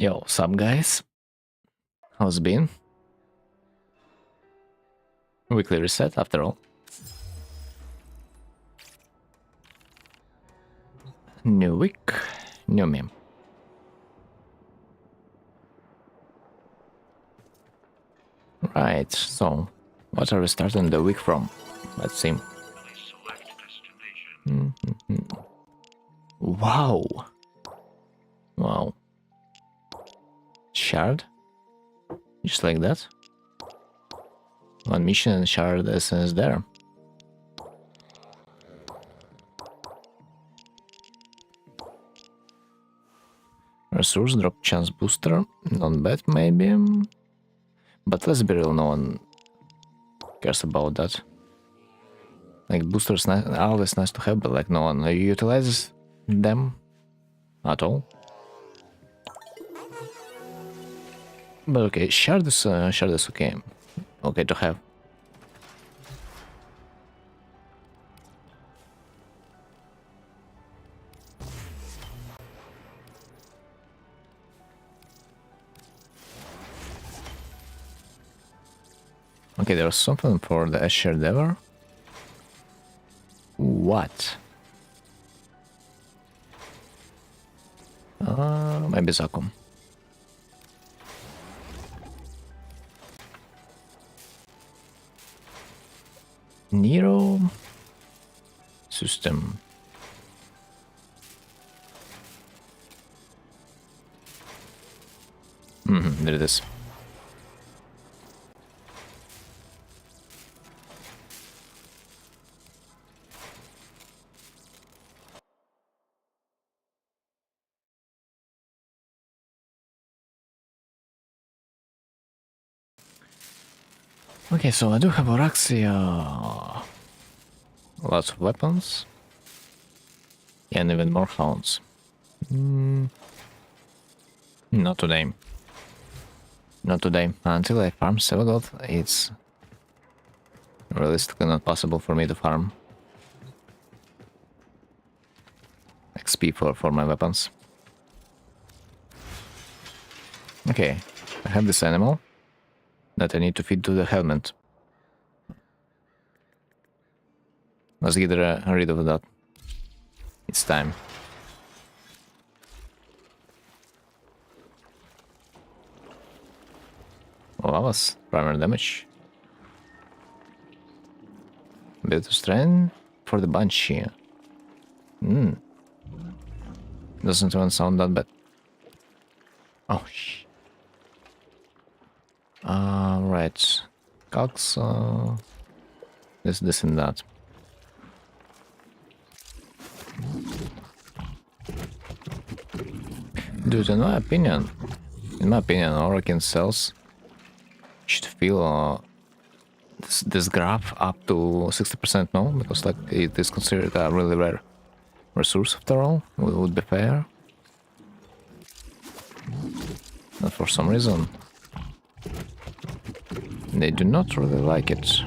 Yo, sup guys? How's it been? Weekly reset after all. New week, new me. Right, so what are we starting the week from? Let's see. Wow. Wow. Shard? Just like that? One mission and shard essence there. Resource drop chance booster, not bad maybe. But let's be real, no one cares about that. Like boosters are always nice to have, but like no one utilizes them at all. But okay, shard is okay. Okay to have. Okay, there's something for the Asher Dever. What? Maybe Zakum. Nero system. There it is. Okay, so I do have Oraxia. Lots of weapons. And even more hounds. Not today. Not today. Until I farm Sevagod, it's realistically not possible for me to farm XP for my weapons. Okay, I have this animal that I need to feed to the helmet. Let's get rid of that. It's time. Well, that was primary damage. Bit of strength for the Banshee. Doesn't even sound that bad. Oh, right. Cox, this and that. Dude, in my opinion, Oracle cells should fill this graph up to 60%, no? Because like it is considered a really rare resource after all. Would be fair. But for some reason, they do not really like it.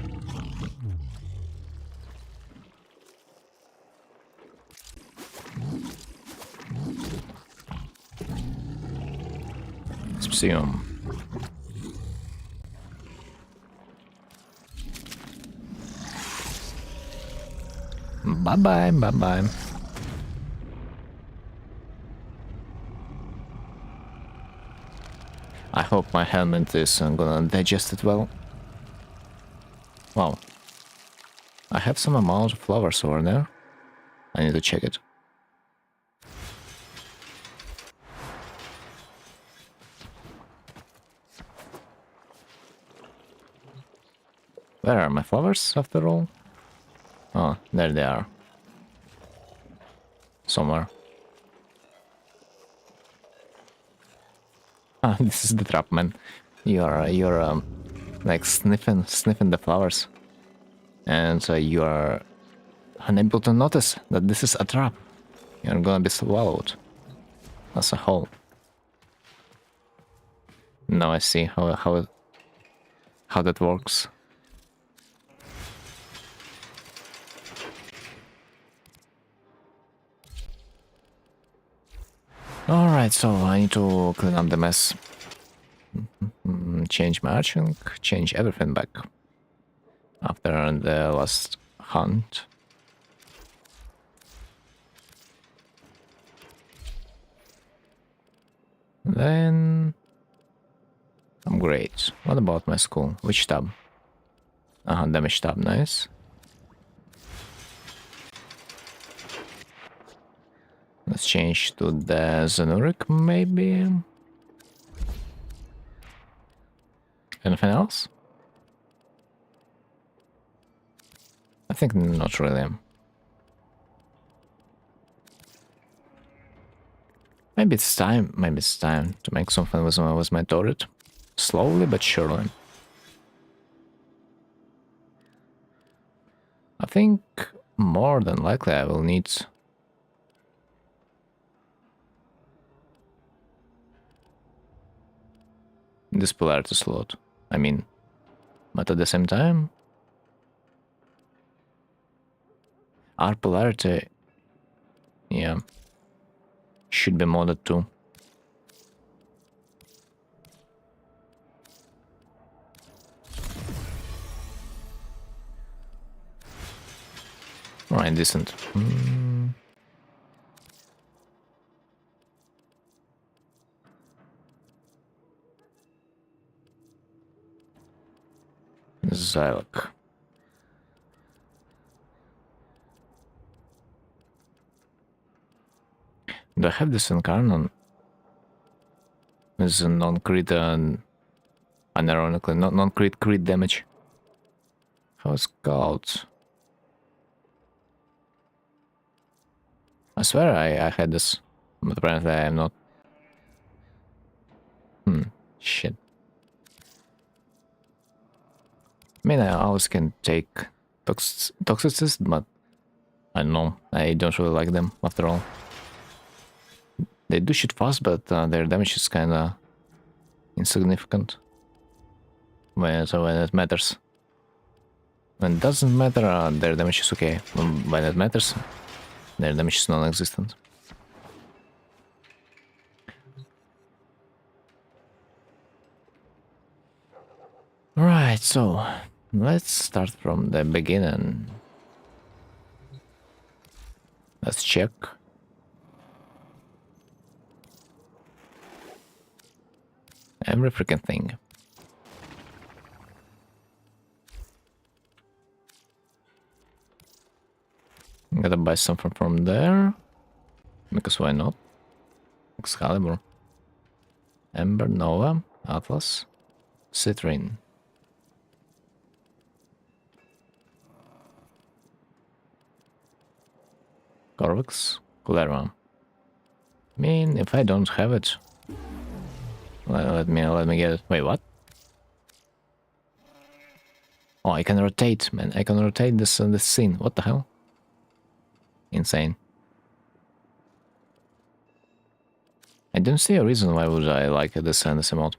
Let's see him. Bye-bye, bye-bye. I hope my helmet is gonna digest it well. Wow. I have some amount of flowers over there. I need to check it. Where are my flowers, after all? Oh, there they are. Somewhere. Ah, this is the trap, man. You're like sniffing the flowers, and you are unable to notice that this is a trap. You're gonna be swallowed as a whole. Now I see how that works. Alright, so I need to clean up the mess. Change my arching, change everything back. After the last hunt. Then... upgrade. What about my school? Which tab? Damage tab, nice. Let's change to the Zenuric, maybe? Anything else? I think not really. Maybe it's time to make something with my turret. Slowly but surely. I think more than likely I will need this polarity slot. I mean, but at the same time, our polarity, yeah, should be modded too. Alright, decent. Xylok. Do I have this Incarnon? Is a non-crit and unironically non-crit crit damage. How Scout? I swear I had this, but apparently I am not. Shit. I mean, I always can take toxicists, but I don't know. I don't really like them after all. They do shit fast, but their damage is kinda insignificant when it matters. When it doesn't matter, their damage is okay. When it matters, their damage is non-existent. Right, so let's start from the beginning. Let's check. Every freaking thing. I'm gonna buy something from there. Because why not? Excalibur. Ember, Nova, Atlas, Citrine. Corvix, Clara. I mean, if I don't have it, let me get it. Wait, what? Oh, I can rotate, man. I can rotate this scene. What the hell? Insane. I don't see a reason why would I like this emote.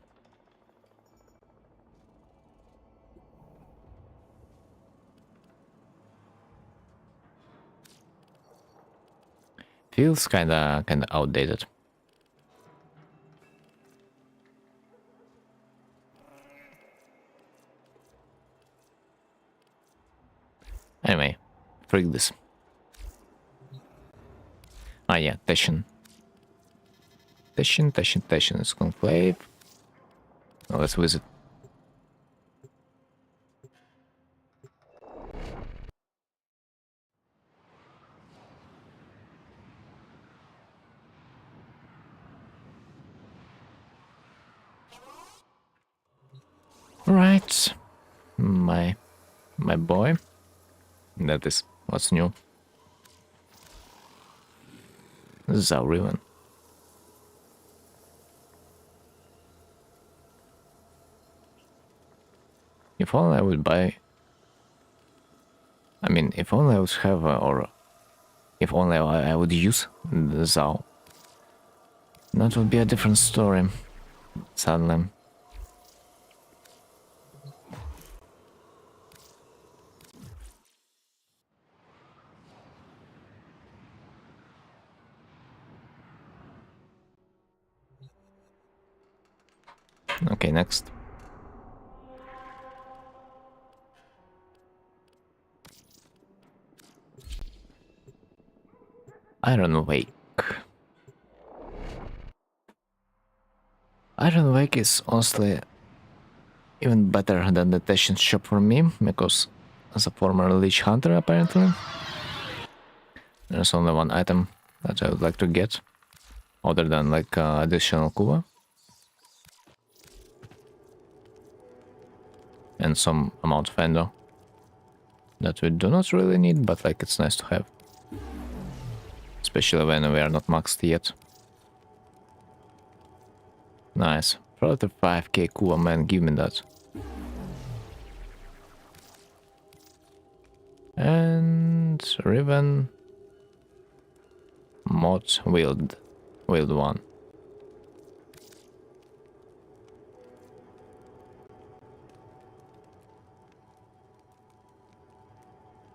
Feels kinda outdated. Anyway, freak this. Ah yeah, Teshin. Teshin is conclave. Now let's visit. Right, my boy. That is what's new. Zaurivan. If only I would buy. I mean, if only I would have, or if only I would use the Zao. That would be a different story. Sadly. Okay, next. Iron Wake. Iron Wake is honestly even better than the Teshin shop for me, because as a former Lich Hunter apparently, there's only one item that I would like to get, other than like additional Kuva. And some amount of Endo that we do not really need, but like it's nice to have. Especially when we are not maxed yet. Nice. 35k Kuva, man, give me that. And Riven mod wield 1.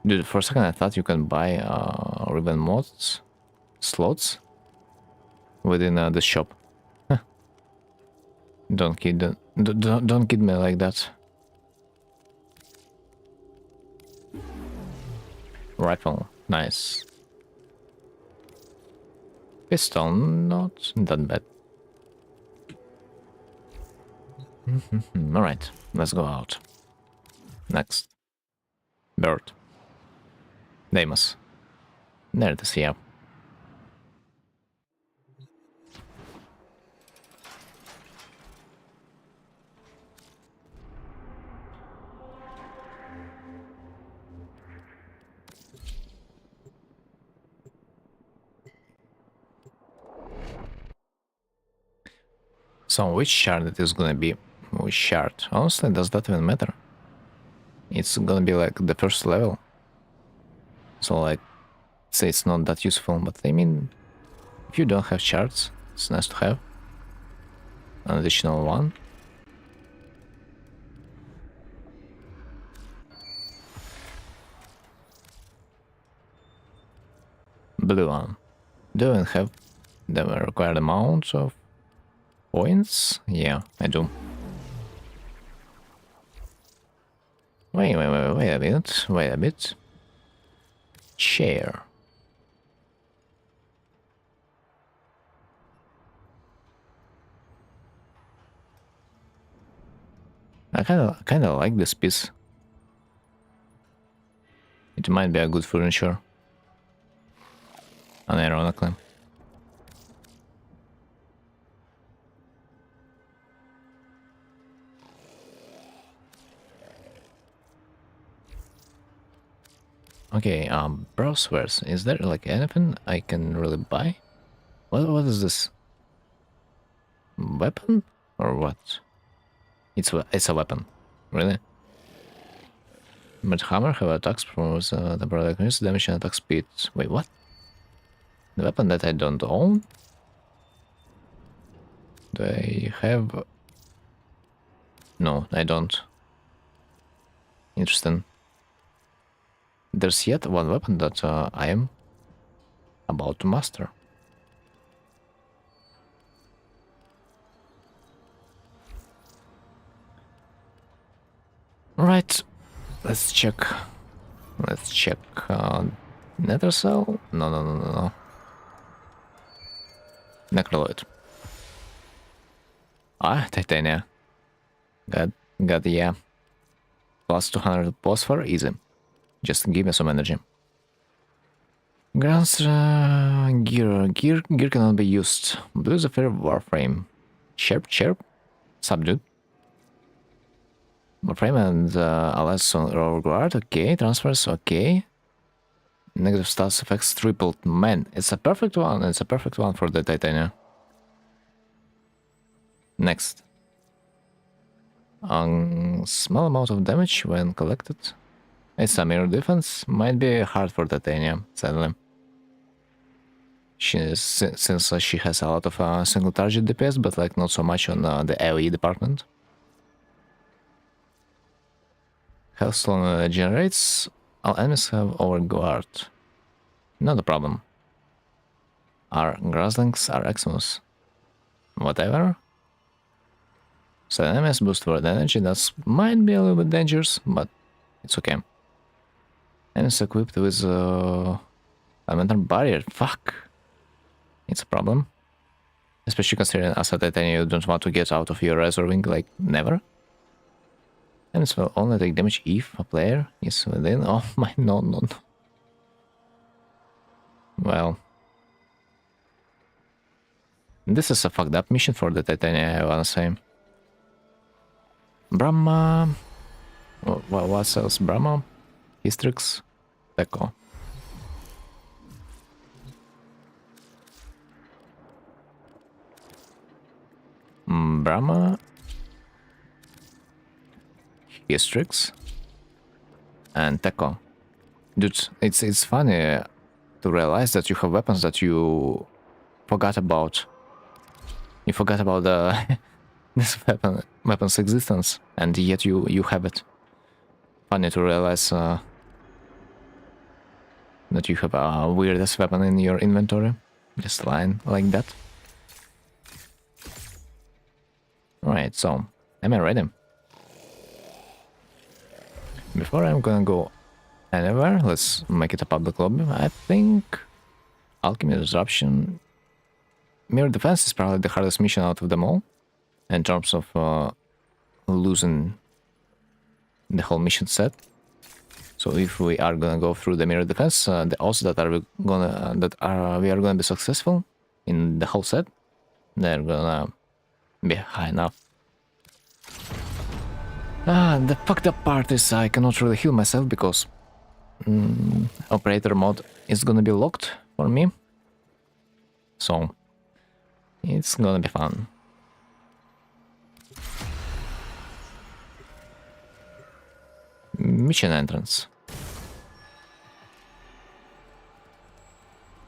Dude, for a second I thought you can buy Riven mods slots within the shop. Don't kid me like that. Rifle, nice. Pistol, not that bad. Alright, let's go out. Next. Bird. Deimos. There it is, yeah. So which shard it is gonna be? Which shard? Honestly, does that even matter? It's gonna be like the first level. So like, say it's not that useful, but I mean, if you don't have shards, it's nice to have an additional one. Blue one. Do I have the required amount of points? Yeah, I do. Wait a bit. Chair. I kinda like this piece. It might be a good furniture. Unironically. Okay, browswares. Is there like anything I can really buy? What is this? Weapon? Or what? It's a weapon. Really? But hammer have attacks performance, the product increase damage and attack speed. Wait, what? The weapon that I don't own? Do I have... No, I don't. Interesting. There's yet one weapon that I am about to master. Right, let's check. Let's check nether cell. No. Necroloid. Ah, titania. God, yeah. Plus 200 phosphor, easy. Just give me some energy. Grants gear cannot be used. Blue is a fair warframe. Chirp. Subdued. Warframe and allies on overguard, okay. Transfers, okay. Negative stats effects tripled. Man, it's a perfect one. It's a perfect one for the Titania. Next. Small amount of damage when collected. It's a mirror defense. Might be hard for Titania, sadly. Since she has a lot of single target DPS, but like not so much on the AoE department. Healthstone generates. All enemies have overguard. Not a problem. Our grasslings are Xmas. Whatever. So MS boost for the energy, that might be a little bit dangerous, but it's okay. And it's equipped with elemental barrier. Fuck. It's a problem. Especially considering as a Titanium you don't want to get out of your reserving, like, never. And it will only take damage if a player is within. Oh my, no. Well. This is a fucked up mission for the Titanium, I wanna say. Brahma. What else? Brahma? Hystrix? Teko. Brahma. Hystrix. And Teko. Dude, it's funny to realize that you have weapons that you forgot about. You forgot about the this weapon's existence, and yet you have it. Funny to realize that you have a weirdest weapon in your inventory, just lying like that. Alright, so am I ready? Before I'm gonna go anywhere, let's make it a public lobby. I think Alchemy Disruption. Mirror Defense is probably the hardest mission out of them all, in terms of losing the whole mission set. So if we are gonna go through the Mirror Defense, the odds that we are gonna be successful in the whole set, they're gonna be high enough. The fucked up part is I cannot really heal myself because operator mode is gonna be locked for me. So it's gonna be fun. Mission entrance.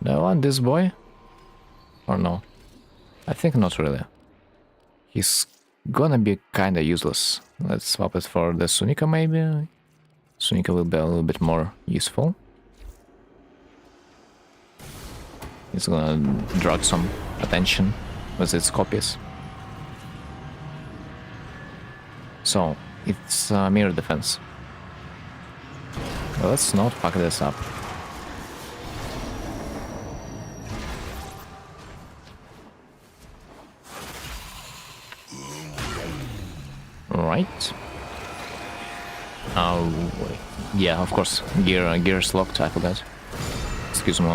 Do I want this boy? Or no? I think not really. He's gonna be kinda useless. Let's swap it for the Sunika maybe. Sunika will be a little bit more useful. It's gonna drag some attention with its copies. So, it's mirror defense. Let's not fuck this up. Right. Wait. Yeah, of course. Gear's locked, I forgot. Excuse me.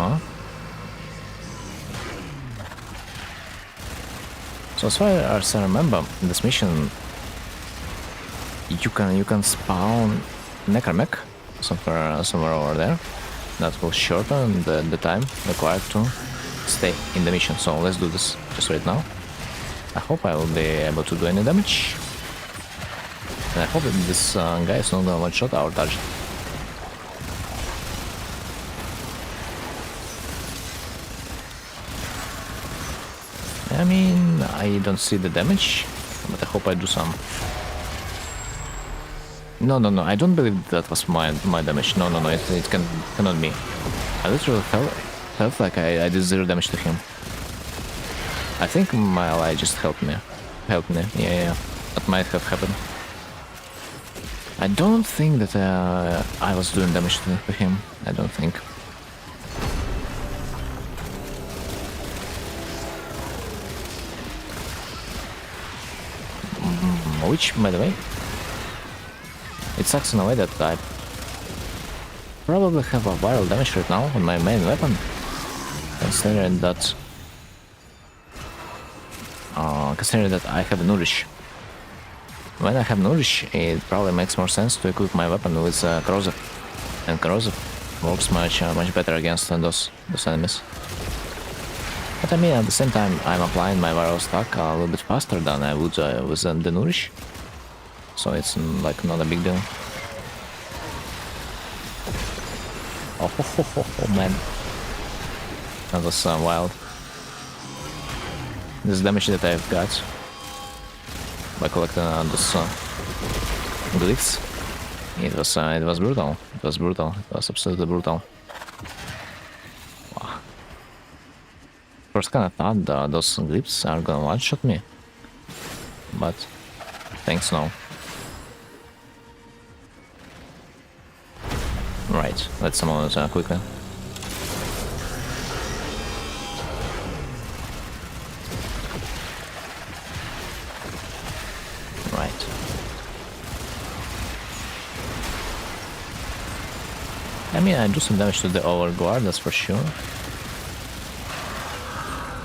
So as far as I remember, this mission you can spawn Necromech somewhere over there. That will shorten the time required to stay in the mission. So let's do this just right now. I hope I will be able to do any damage. And I hope that this guy is not gonna one-shot our target. I mean, I don't see the damage, but I hope I do some. No, I don't believe that was my damage. No, it cannot be. I literally felt like I did 0 damage to him. I think my ally just helped me. Yeah, that might have happened. I don't think that I was doing damage to him. I don't think. Which, by the way, it sucks in a way that I probably have a viral damage right now on my main weapon, considering that I have Nourish. When I have Nourish, it probably makes more sense to equip my weapon with Corrosive, and Corrosive works much better against those enemies. But I mean, at the same time, I'm applying my viral stack a little bit faster than I would with the Nourish, so it's like not a big deal. Oh man, that was wild. This damage that I've got by collecting those glyphs, it was brutal. It was absolutely brutal. Wow. First kind of thought those glyphs are gonna one-shot me, but Thanks, no. Right, let's summon it quickly. Right. I mean, I do some damage to the overguard, that's for sure.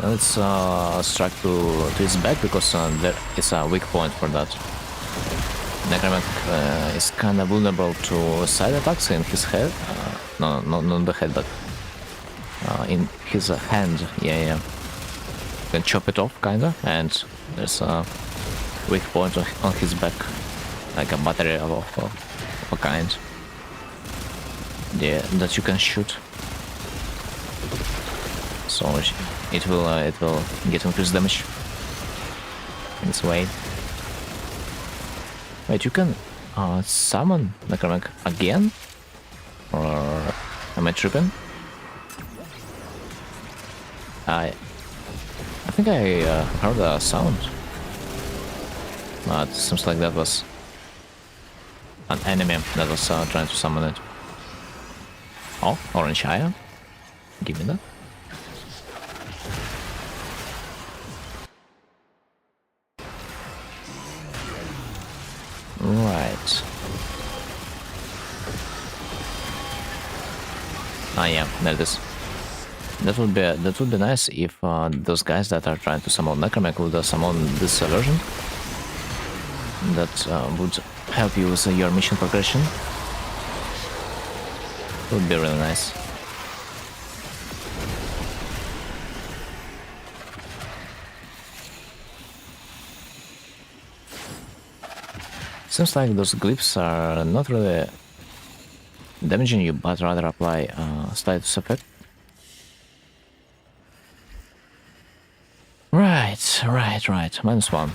Let's strike to his back, because there is a weak point for that. Necromantic is kind of vulnerable to side attacks in his head. No, not the head, but in his hand. Yeah. You can chop it off, kinda, and there's a weak point on his back, like a battery of a kind. Yeah, that you can shoot. So it will get increased damage in this way. Wait, you can summon Necromantic again? Or am I tripping? I think I heard a sound. But it seems like that was an enemy that was trying to summon it. Oh, orange eye. Give me that. Right. Ah, yeah, there it is. That would be nice if those guys that are trying to summon Necromantic would summon this version. That would help you with your mission progression. Would be really nice. Seems like those glyphs are not really damaging you, but rather apply status effect. Right. -1.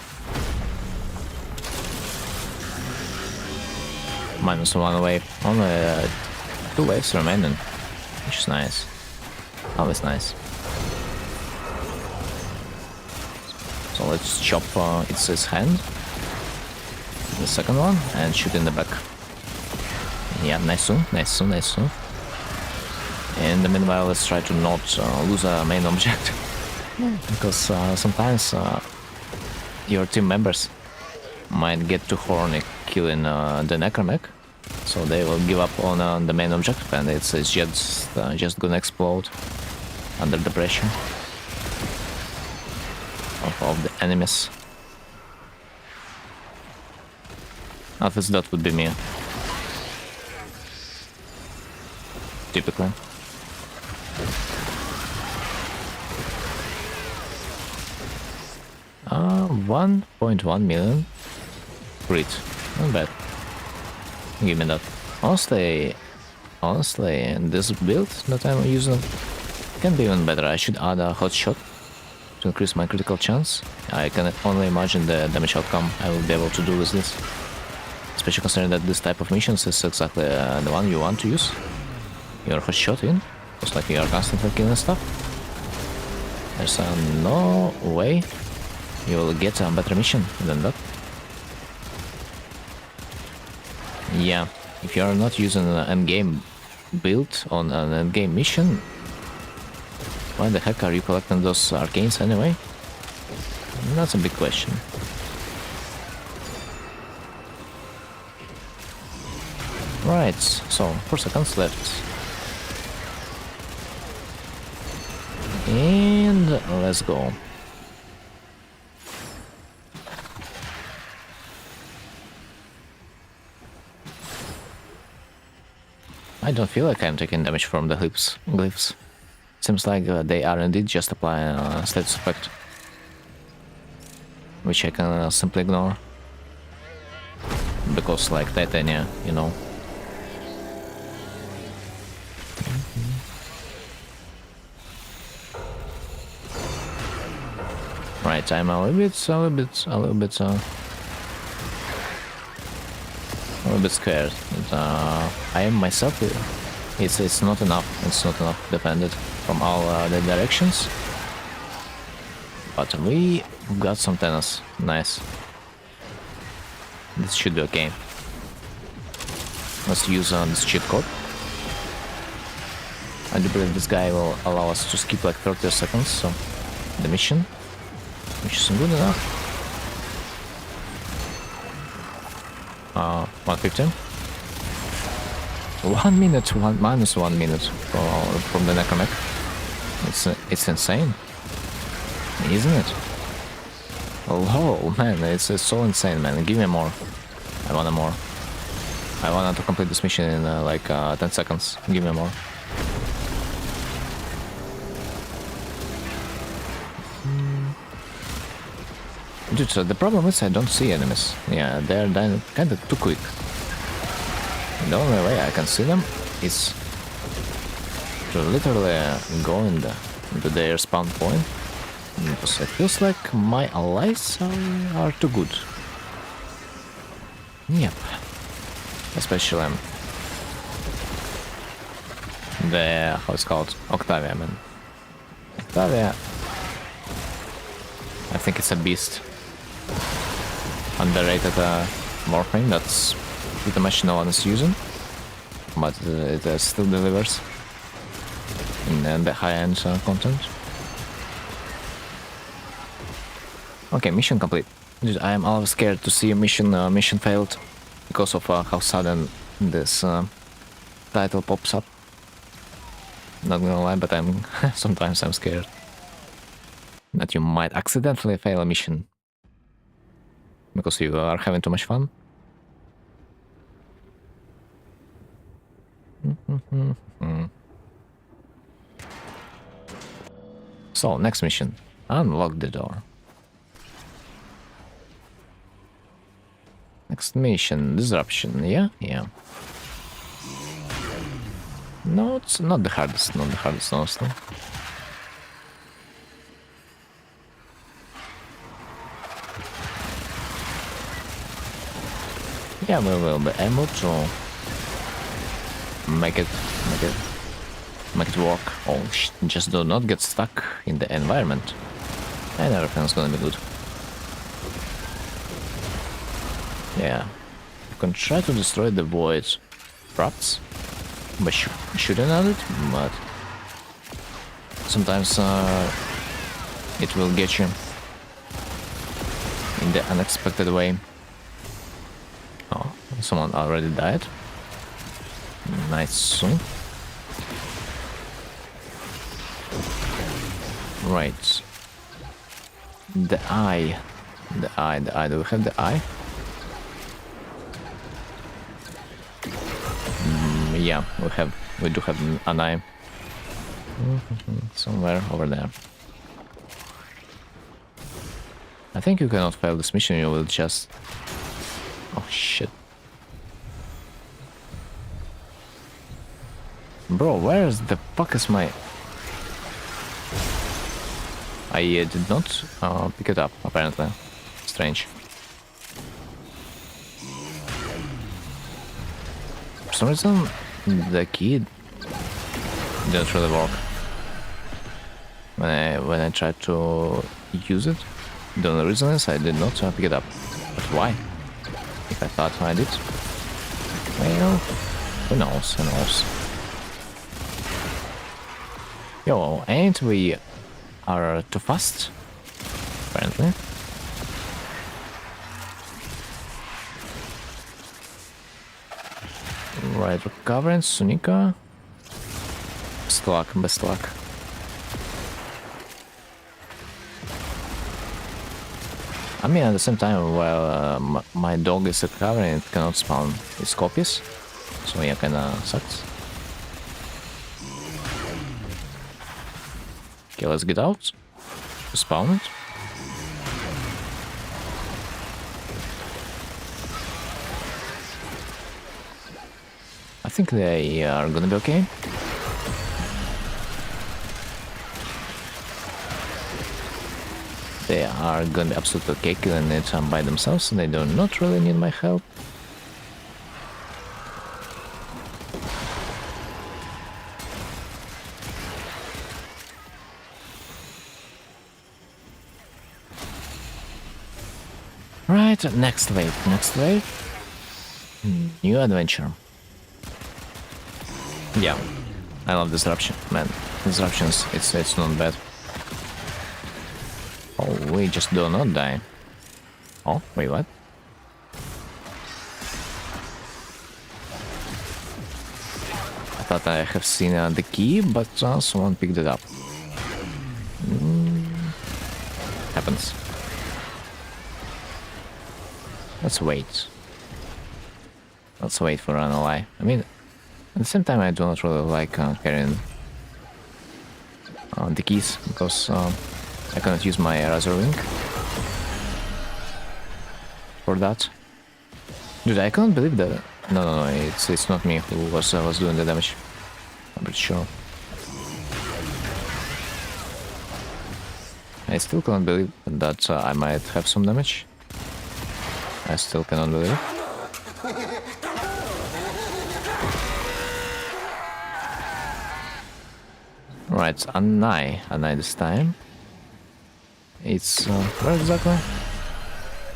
-1 wave. Only 2 waves remaining, which is nice. Always nice. So let's chop its hand. The second one, and shoot in the back. Yeah, nice. In the meanwhile, let's try to not lose a main object. Because sometimes your team members might get too horny killing the Necromantic, so they will give up on the main objective, and it's just gonna explode under the pressure of the enemies. At least that would be me. Typically. $1.1 million. Great. Not bad. Give me that. Honestly, this build that I'm using can be even better. I should add a hot shot to increase my critical chance. I can only imagine the damage outcome I will be able to do with this. Especially considering that this type of missions is exactly the one you want to use. Your hot shot in, just like you are constantly killing stuff. There's no way you will get a better mission than that. Yeah, if you are not using an endgame build on an endgame mission, why the heck are you collecting those arcanes anyway? That's a big question. Right, so 4 seconds left. And let's go. I don't feel like I'm taking damage from the glyphs. Seems like they are indeed just applying a status effect, which I can simply ignore. Because, like Titania, you know. Right, I'm a little bit scared. I am myself. It's not enough. It's not enough to defend it from all the directions. But we got some tennis. Nice. this should be okay. Let's use this cheat code. I do believe this guy will allow us to skip like 30 seconds, so the mission, which is good enough. 150. 1 minute, minus 1 minute from the necromech. It's insane, isn't it? Oh man, it's so insane, man. Give me more. I want more. I want to complete this mission in like 10 seconds. Give me more. Dude, so the problem is I don't see enemies. Yeah, they're dying kind of too quick. The only way I can see them is to literally go into their spawn point. Because it feels like my allies are too good. Yep. Especially the, how it's called, Octavia, man. Octavia, I think it's a beast. Underrated warframe, that's pretty much no one is using. But it still delivers in the high-end content. Okay, mission complete. Dude, I am always scared to see a mission failed because of how sudden this title pops up. Not gonna lie, but sometimes I'm scared that you might accidentally fail a mission because you are having too much fun. So, next mission. Unlock the door. Next mission, disruption, yeah? No, it's not the hardest, honestly. Yeah, we will be able to make it work. Oh shit, just do not get stuck in the environment. And everything's gonna be good. Yeah, you can try to destroy the void traps by shooting at it, but sometimes it will get you in the unexpected way. Oh, someone already died. Nice. Right. The eye. Do we have the eye? Yeah, we do have an eye. Somewhere over there. I think you cannot fail this mission, you will just... Oh shit. Bro, where the fuck is my... I did not pick it up, apparently. Strange. For some reason, the key didn't really work. When I tried to use it, the only reason is I did not pick it up. But why? If I thought I did. Well, who knows, Yo, ain't we are too fast, apparently. Right, recovering, Sunika. Best luck. I mean, at the same time, while my dog is recovering, it cannot spawn its copies. So yeah, kinda sucks. Okay, let's get out. Spawn it. I think they are gonna be okay. They are gonna be absolutely okay killing it by themselves, and they do not really need my help. Right, next wave, next wave. New adventure. Yeah, I love disruption, man. Disruptions, it's not bad. Oh, we just do not die. Oh, wait, what? I thought I have seen the key, but someone picked it up. Happens. Let's wait. Let's wait for an ally. I mean, at the same time, I do not really like carrying the keys because I cannot use my razor ring for that. Dude, I can't believe that. No, it's not me who was doing the damage. I'm pretty sure. I still can't believe that I might have some damage. I still cannot believe it. Right, Anai this time. It's where exactly?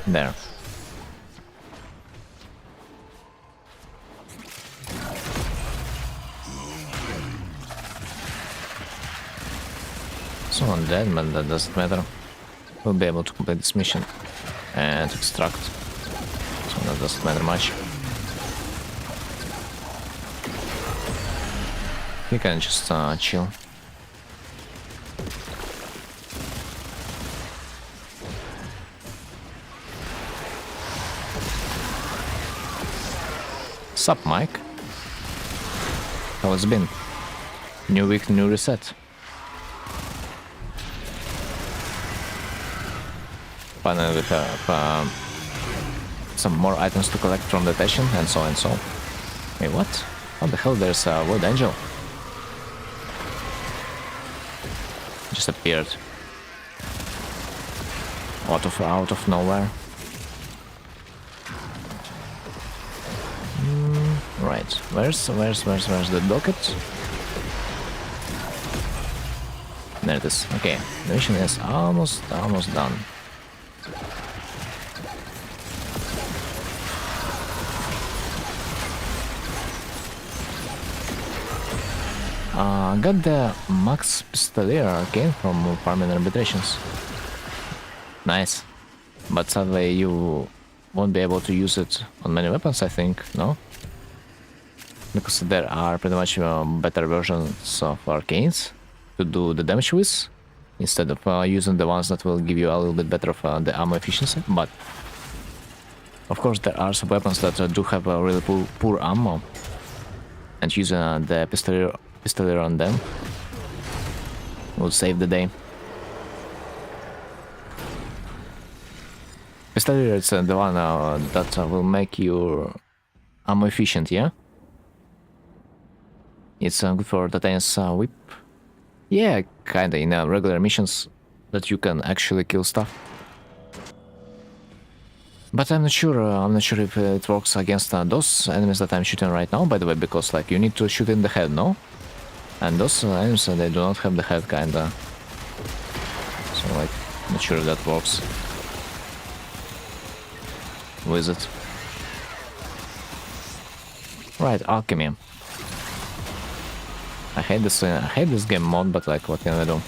There. Someone dead, but that doesn't matter. We'll be able to complete this mission and extract. So that doesn't matter much. You can just chill. Sup, Mike? How it's been? New week, new reset. Finally, we have some more items to collect from the station, and so and so. Wait, what? What the hell? There's a wood angel. Just appeared. Out of nowhere. Right. Where's the docket? There it is. Okay. The mission is almost done. Got the Max Pistolier again from farming arbitrations. Nice. But sadly you won't be able to use it on many weapons, I think, no? Because there are pretty much better versions of arcanes to do the damage with, instead of using the ones that will give you a little bit better of the ammo efficiency. But of course there are some weapons that do have a really poor ammo, and using the pistolier on them will save the day. Pistolier is the one that will make you ammo efficient, yeah? It's good for Titania's whip. Yeah, kinda in regular missions that you can actually kill stuff. But I'm not sure if it works against those enemies that I'm shooting right now, by the way, because like you need to shoot in the head, no? And those enemies, they do not have the head, kinda. So like, not sure if that works with it. Right, alchemy. I hate this game mode, but like, what can I do?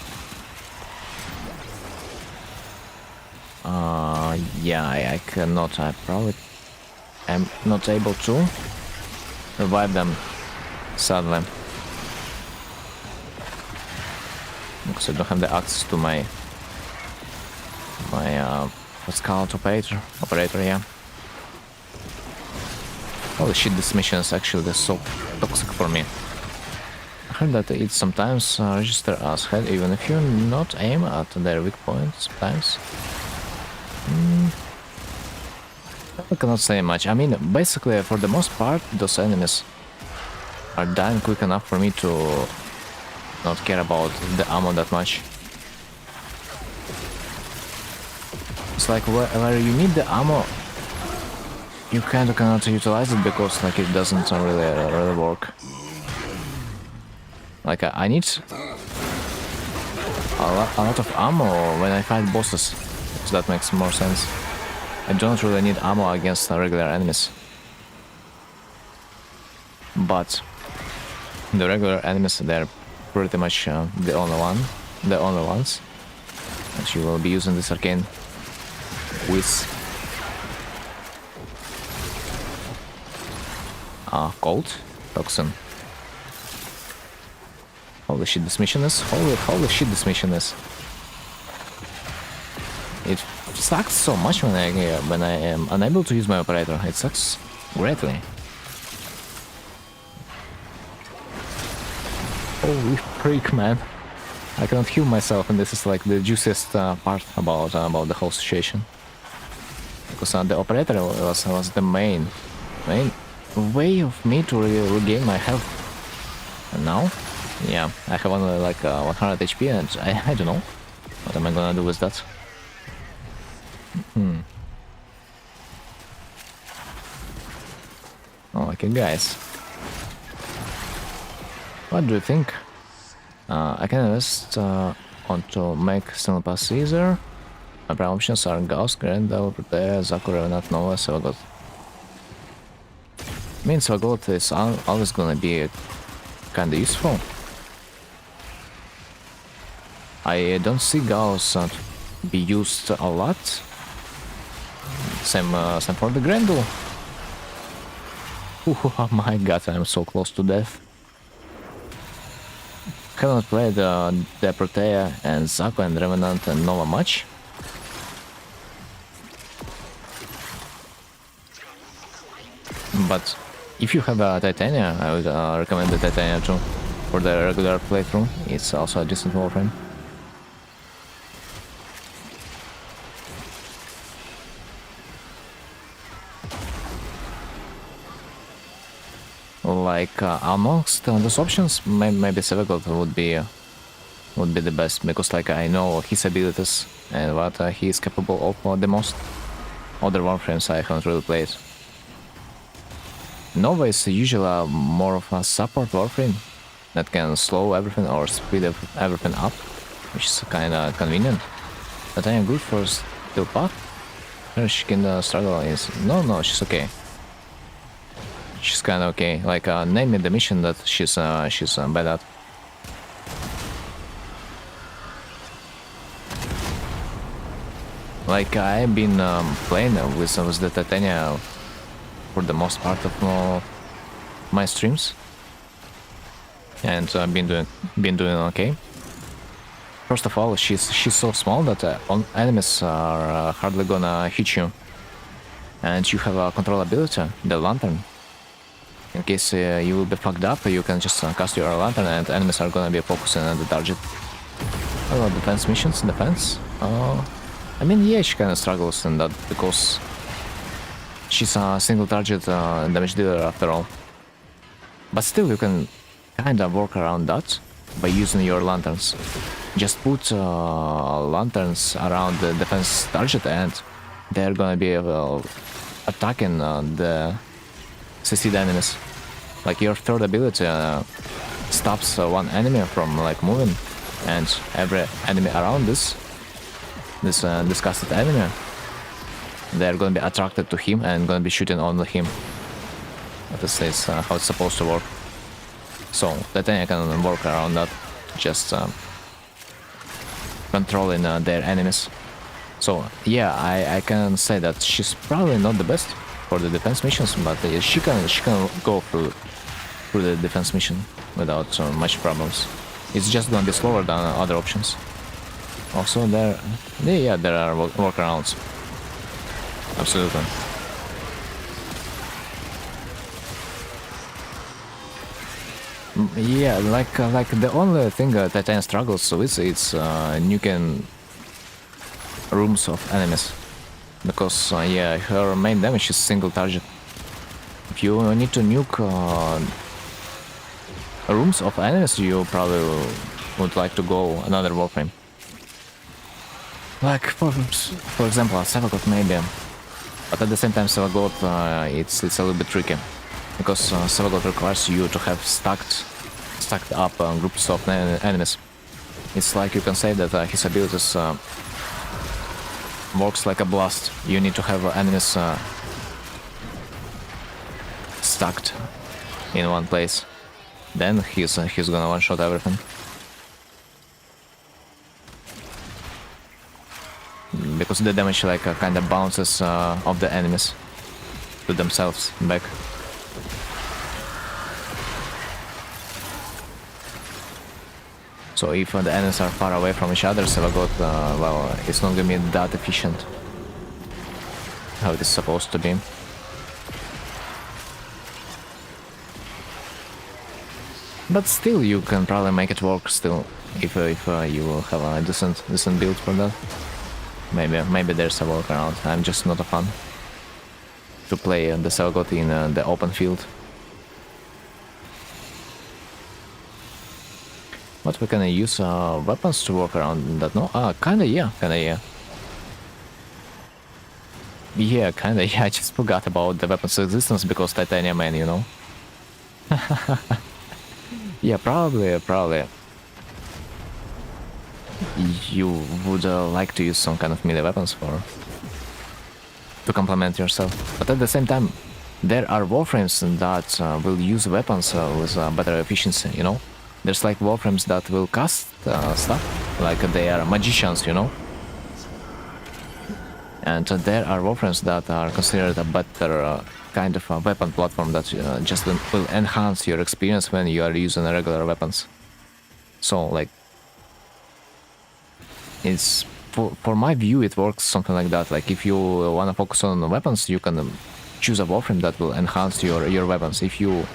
Yeah, I cannot. I probably am not able to revive them, sadly, because I don't have the access to my what's called operator. Yeah. Holy shit, this mission is actually so toxic for me. I heard that it sometimes register as head even if you not aim at their weak points sometimes. I cannot say much. I mean, basically, for the most part, those enemies are dying quick enough for me to not care about the ammo that much. It's like where you need the ammo, you kinda cannot utilize it because like it doesn't really work. Like I need a lot of ammo when I fight bosses, if that makes more sense. I don't really need ammo against regular enemies. But the regular enemies, they're pretty much the only ones that you will be using this arcane with. Cold toxin. Holy shit, this mission is. Holy shit, this mission is. It sucks so much when I am unable to use my operator. It sucks greatly. Holy freak, man! I cannot heal myself, and this is like the juiciest part about the whole situation. Because the operator was the main way of me to regain my health. And now, yeah, I have only like 100 HP, and I don't know what am I gonna do with that. Oh, okay, guys. What do you think? I can invest on to make single pass easier. My prime options are Gauss, Grendel, Protea, Zaku, Revenant, Nova, Savagot. I mean, Savagot is always gonna be kinda useful. I don't see Gauss be used a lot. Same for the Grendel. Oh my god, I'm so close to death. Haven't played the Protea and Zaku and Revenant and Nova much. But if you have a Titania, I would recommend the Titania too. For the regular playthrough, it's also a decent warframe. Like amongst those options, maybe Savagot would be the best, because like I know his abilities and what he is capable of the most. Other warframes I haven't really played. Nova is usually more of a support warframe that can slow everything or speed everything up, which is kinda convenient. But I am good for still path. She can struggle is no, she's okay. She's kinda okay. Like name me the mission that she's bad at. Like I've been playing with the Titania for the most part of my streams, and I've been doing okay. First of all, she's so small that enemies are hardly gonna hit you, and you have a control ability, the lantern. In case you will be fucked up, you can just cast your lantern, and enemies are gonna be focusing on the target. Hello, defense missions, defense. I mean, yeah, she kinda struggles in that because she's a single target damage dealer after all. But still, you can kinda work around that by using your lanterns. Just put lanterns around the defense target, and they're gonna be attacking the CC'd enemies. Like your third ability stops one enemy from like moving, and every enemy around this disgusted enemy, they're gonna be attracted to him and gonna be shooting only him. This is how it's supposed to work. So that thing I can work around that, just controlling their enemies. So yeah, I can say that she's probably not the best for the defense missions, but she can go through the defense mission without much problems. It's just gonna be slower than other options. Also, there are workarounds. Absolutely. Yeah, like the only thing Titan struggles with is nuking rooms of enemies, because yeah, her main damage is single target. If you need to nuke rooms of enemies, you probably would like to go another warframe. Like for example, Savagot maybe, but at the same time Savagot it's a little bit tricky, because Savagot requires you to have stacked up groups of enemies. It's like you can say that his abilities works like a blast. You need to have enemies stuck in one place. Then he's gonna one-shot everything. Because the damage like kind of bounces off the enemies to themselves back. So if the enemies are far away from each other, Savagot, well, it's not gonna be that efficient how it is supposed to be. But still, you can probably make it work still if you will have a decent build for that. Maybe there's a workaround. I'm just not a fan to play the Savagot in the open field. But we can use weapons to work around that, no? Kinda yeah. Yeah, kinda yeah, I just forgot about the weapons' existence because Titanium Man, you know? Yeah, probably. You would like to use some kind of melee weapons to complement yourself. But at the same time, there are warframes that will use weapons with better efficiency, you know? There's like warframes that will cast stuff, like they are magicians, you know? And there are warframes that are considered a better kind of a weapon platform that just will enhance your experience when you are using regular weapons. So, like, it's for my view, it works something like that. Like, if you want to focus on weapons, you can choose a warframe that will enhance your weapons. If you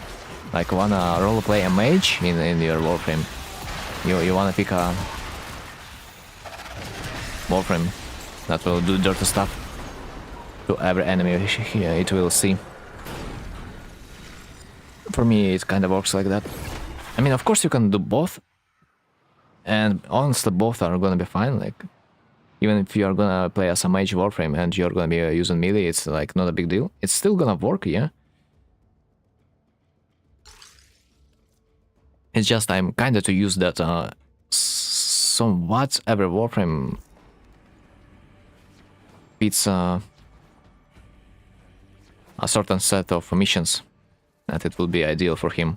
like wanna roleplay a mage in your warframe, you wanna pick a warframe that will do dirty stuff to every enemy it will see. For me, it kind of works like that. I mean, of course, you can do both, and honestly, both are gonna be fine. Like, even if you are gonna play as a mage warframe and you're gonna be using melee, it's like not a big deal. It's still gonna work, yeah. It's just I'm kinda to use that somewhat every warframe fits a certain set of missions that it will be ideal for him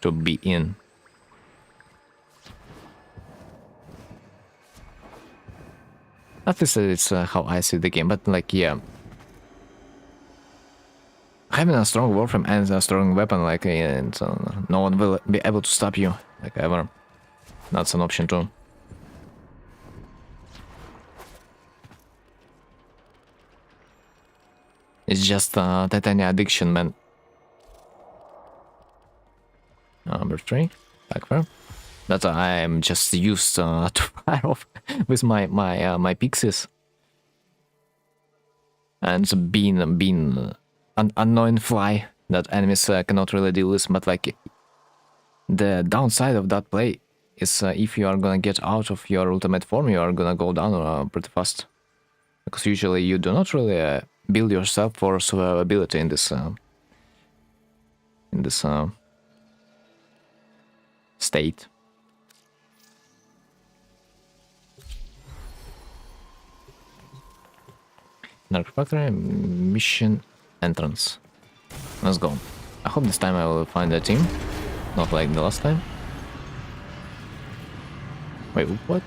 to be in. At least it's how I see the game, but like, yeah. Having a strong warframe and a strong weapon, like, and no one will be able to stop you, like, ever. That's an option too. It's just Titania addiction, man. Number 3, backfire. That I am just used to fire off with my pixies. And being an annoying fly that enemies cannot really deal with, but like the downside of that play is if you are gonna get out of your ultimate form, you are gonna go down pretty fast, because usually you do not really build yourself for survivability in this state. Dark Factory mission entrance. Let's go. I hope this time I will find a team, not like the last time. Wait, what?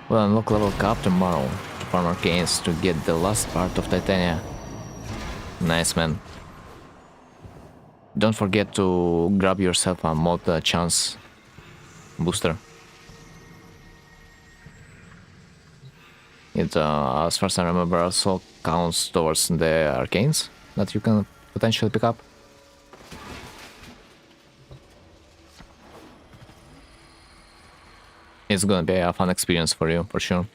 We'll unlock level cap tomorrow to farm arcanes to get the last part of Titania. Nice, man. Don't forget to grab yourself a mod chance booster. It, as far as I remember, also counts towards the arcanes that you can potentially pick up. It's gonna be a fun experience for you, for sure.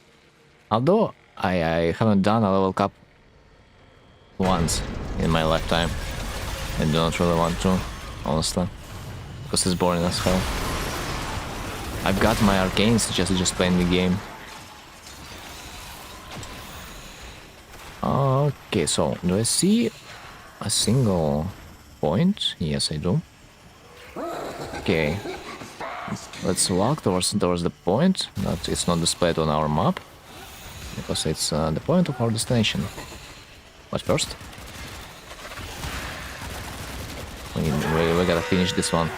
Although I haven't done a level cap once in my lifetime. I do not really want to, honestly, because it's boring as hell. I've got my arcanes just playing the game. Okay, so do I see a single point? Yes, I do. Okay, let's walk towards the point. It's not displayed on our map. because it's the point of our destination. But first, we gotta finish this one.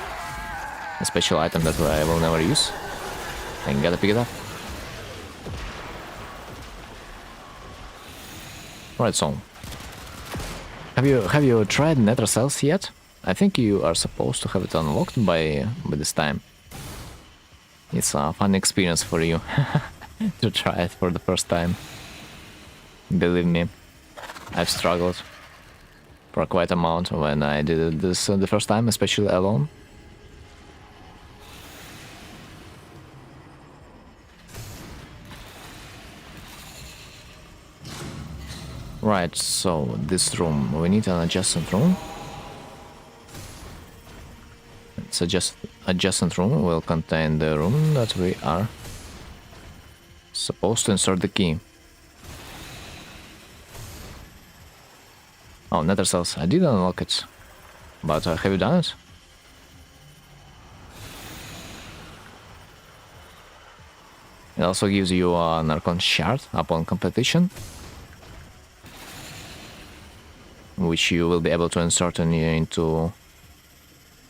A special item that I will never use. I gotta pick it up. Right, so have you tried nether cells yet? I think you are supposed to have it unlocked by this time. It's a fun experience for you to try it for the first time. Believe me, I've struggled for quite a amount when I did this the first time, especially alone. Right, so this room, we need an adjacent room. It's adjacent room will contain the room that we are supposed to insert the key. Oh, nether cells, I did unlock it, but have you done it? It also gives you an Archon shard upon completion, which you will be able to insert into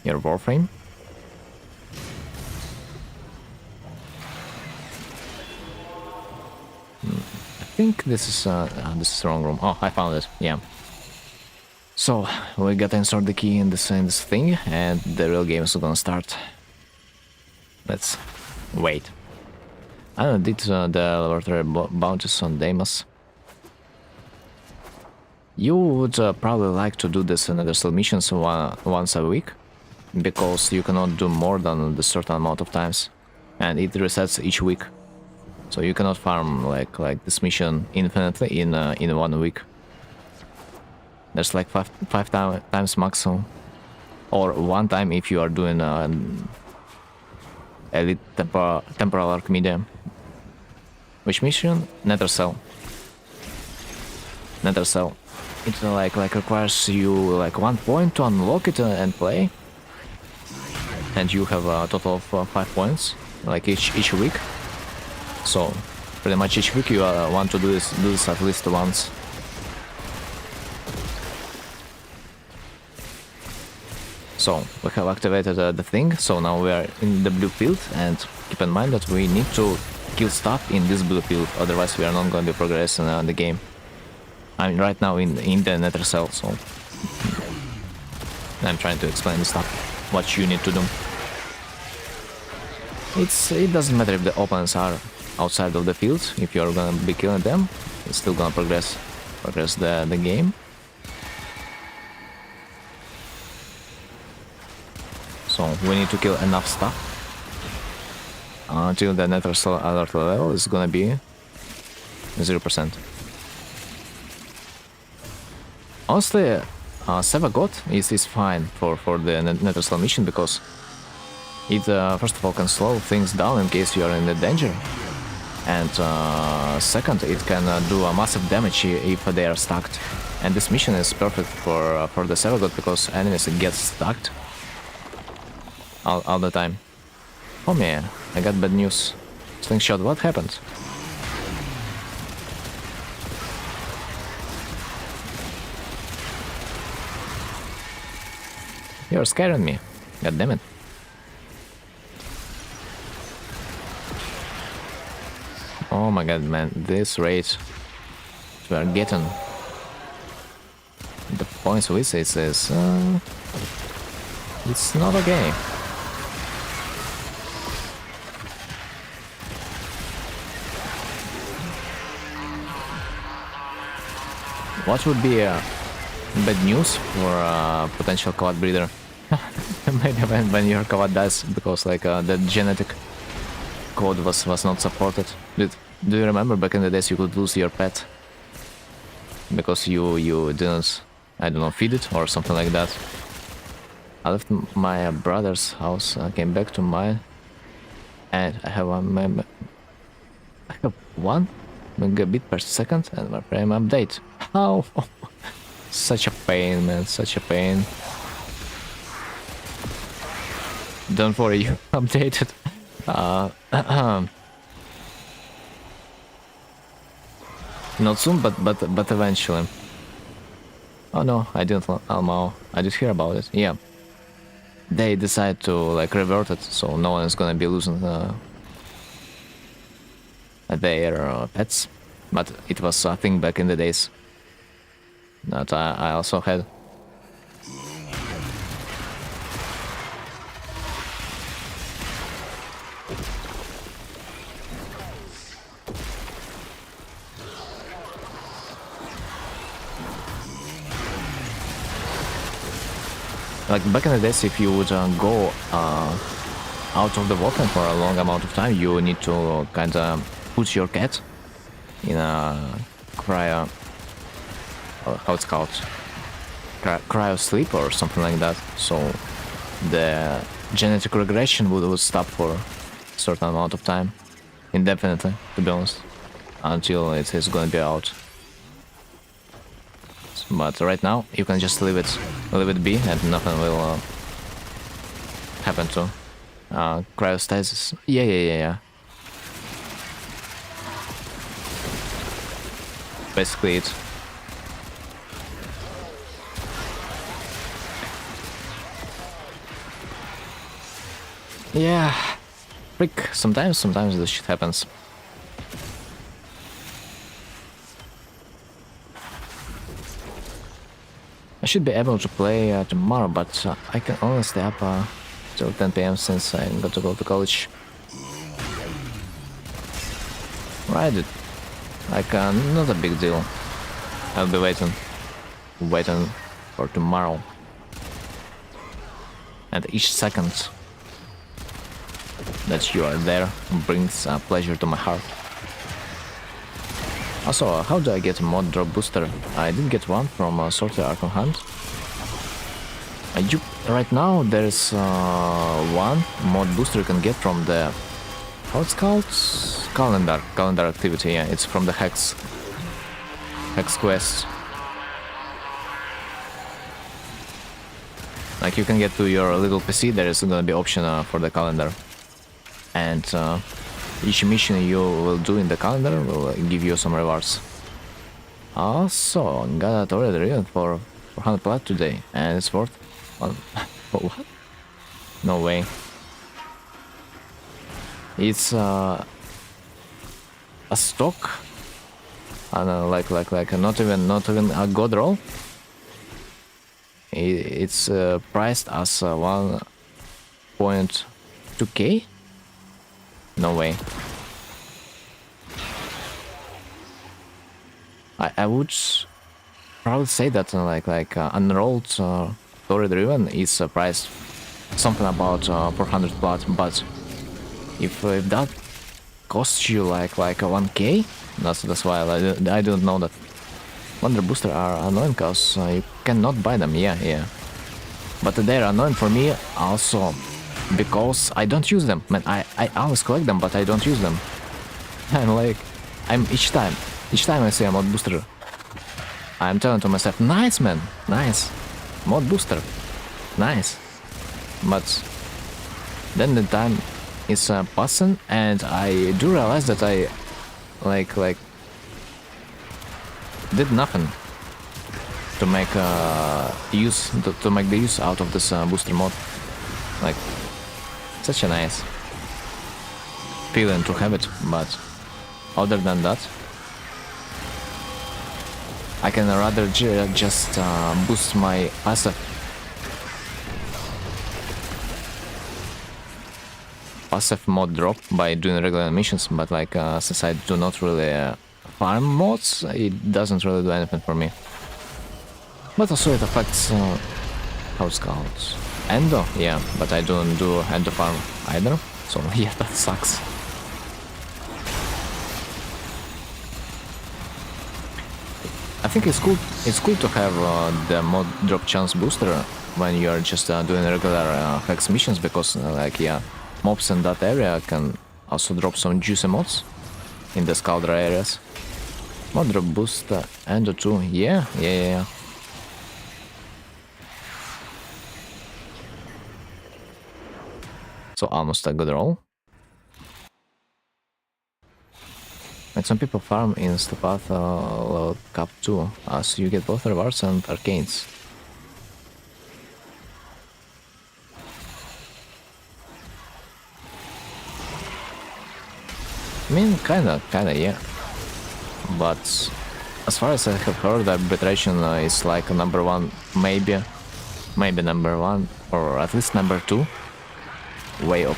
your warframe. I think this is the wrong room. Oh, I found it. Yeah. So we gotta insert the key in this thing, and the real game is gonna start. Let's wait. I did the laboratory bounties on Deimos. You would probably like to do this in other missions once a week, because you cannot do more than a certain amount of times, and it resets each week. So you cannot farm like this mission infinitely in 1 week. There's like five times maximum, or 1 time if you are doing elite temporal arc medium. Which mission? Nether cell. Nether cell. It like requires you like 1 point to unlock it and play, and you have a total of 5 points like each week. So pretty much each week you want to do this at least once. So we have activated the thing, so now we are in the blue field, and keep in mind that we need to kill stuff in this blue field, otherwise we are not going to progress in the game. I'm right now in the nether cell, so I'm trying to explain the stuff, what you need to do. It doesn't matter if the opponents are outside of the field, if you're gonna be killing them, it's still gonna progress the game. So we need to kill enough stuff until the nether cell alert level is gonna be 0%. Honestly, Seva God is fine for the nether cell mission, because it first of all can slow things down in case you are in the danger, and second, it can do a massive damage if they are stacked. And this mission is perfect for the Seva God, because enemies get stacked all the time. Oh man, I got bad news. Slingshot, what happened? You're scaring me. God damn it. Oh my god, man, this rate we are getting. The points with it is it's not okay. What would be bad news for a potential Kavad breeder? Maybe when your Kavad dies, because like the genetic code was not supported. Do you remember back in the days you could lose your pet because you didn't, I don't know, feed it or something like that? I left my brother's house, I came back to mine, and I have one megabit per second and my frame update. How? Such a pain, man, such a pain. Don't worry, you updated. Not soon, but eventually. Oh no, I didn't Almao. I did hear about it. Yeah. They decide to like revert it, so no one is gonna be losing their pets. But it was a thing back in the days that I also had. Like back in the days, if you would go out of the water for a long amount of time, you need to kind of put your cat in a cryo, how it's called, cryo sleep or something like that. So the genetic regression would stop for a certain amount of time, indefinitely, to be honest, until it is going to be out. But right now, you can just leave it be, and nothing will happen to cryostasis. Yeah. Basically it. Yeah, frick. Sometimes this shit happens. I should be able to play tomorrow, but I can only stay up till 10 p.m. since I got to go to college. Right, like not a big deal. I'll be waiting for tomorrow. And each second that you are there brings pleasure to my heart. Also, how do I get a mod drop booster? I did get one from Sorter Arkham Hunt. Right now there's one mod booster you can get from the, how it's called? Calendar activity, yeah, it's from the Hex quest. Like you can get to your little PC, there is gonna be option for the calendar. And each mission you will do in the calendar will give you some rewards. Also, got it already written for 400 plat today, and it's worth... for what? No way. It's a stock, and like not even a god roll. It's priced as 1.2k. No way. I would probably say that unrolled story driven is priced something about 400 plat, but if that costs you like 1k, that's why I don't know that. Wonder booster are annoying because you cannot buy them. Yeah, but they're annoying for me also because I don't use them. Man, I always collect them, but I don't use them. Each time I see a mod booster, I'm telling to myself, nice man, nice mod booster, nice. But then the time is passing, and I do realize that I did nothing to make to make the use out of this booster mod. Like, such a nice feeling to have it, but other than that, I can rather just boost my passive mod drop by doing regular missions, but since I do not really farm mods, it doesn't really do anything for me. But also it affects how it's called, endo, yeah, but I don't do endo farm either, so yeah, that sucks. I think it's cool to have the mod drop chance booster when you're just doing regular hex missions, because mobs in that area can also drop some juicy mods in the Scaldra areas. Mod drop booster endo 2, yeah. So almost a good roll. Like some people farm in Stepath level cap too, so you get both rewards and arcanes. I mean, kinda, yeah. But as far as I have heard, arbitration is like number one, maybe number one, or at least number two way of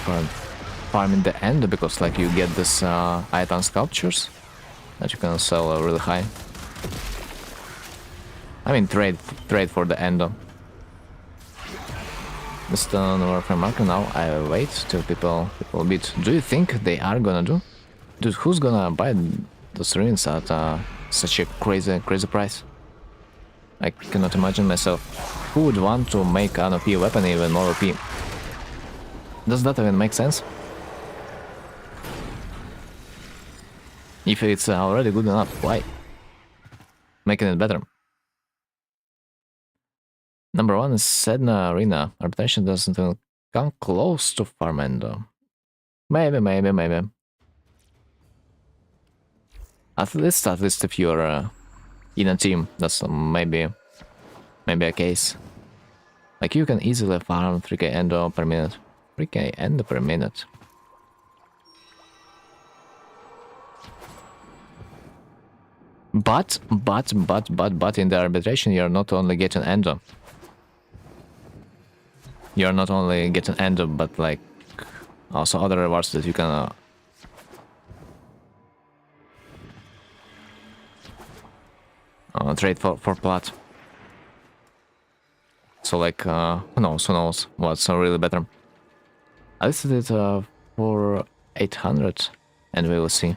farming the end, because like you get this item sculptures that you can sell really high. I mean, trade for the endo. This warframe marker now. I wait till people bid. Do you think they are gonna do? Dude, who's gonna buy those ruins at such a crazy price? I cannot imagine myself. Who would want to make an OP weapon even more OP? Does that even make sense? If it's already good enough, why? Making it better. Number one is Sedna Arena. Arbitration doesn't even come close to Farmendo. Maybe. At least if you're in a team, that's maybe a case. Like you can easily farm 3k endo per minute. 3k endo per minute. But in the arbitration you're not only getting endo. You're not only getting endo, but like also other rewards that you can trade for plat. So like who knows what's really better. I listed it for 800 and we will see.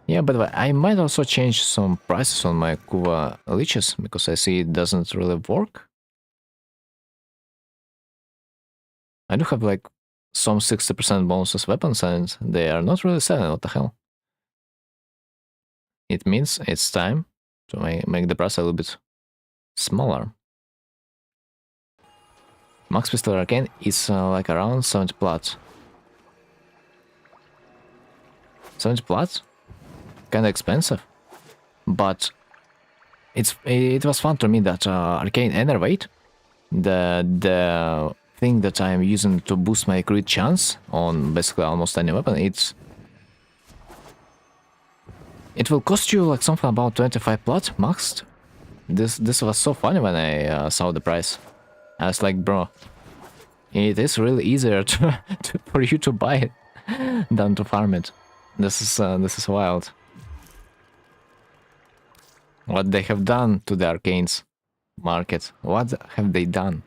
Yeah, by the way, I might also change some prices on my Kuva leeches because I see it doesn't really work. I do have like some 60% bonuses weapons and they are not really selling. What the hell? It means it's time to make the price a little bit smaller. Max Pistol Arcane is like around 70 plat. 70 plat? Kinda expensive. But it was fun to me that Arcane Enervate, the thing that I'm using to boost my crit chance on basically almost any weapon, it will cost you like something about 25 plat maxed. This was so funny when I saw the price. I was like, bro, it is really easier for you to buy it than to farm it. This is wild. What they have done to the Arcanes market? What have they done?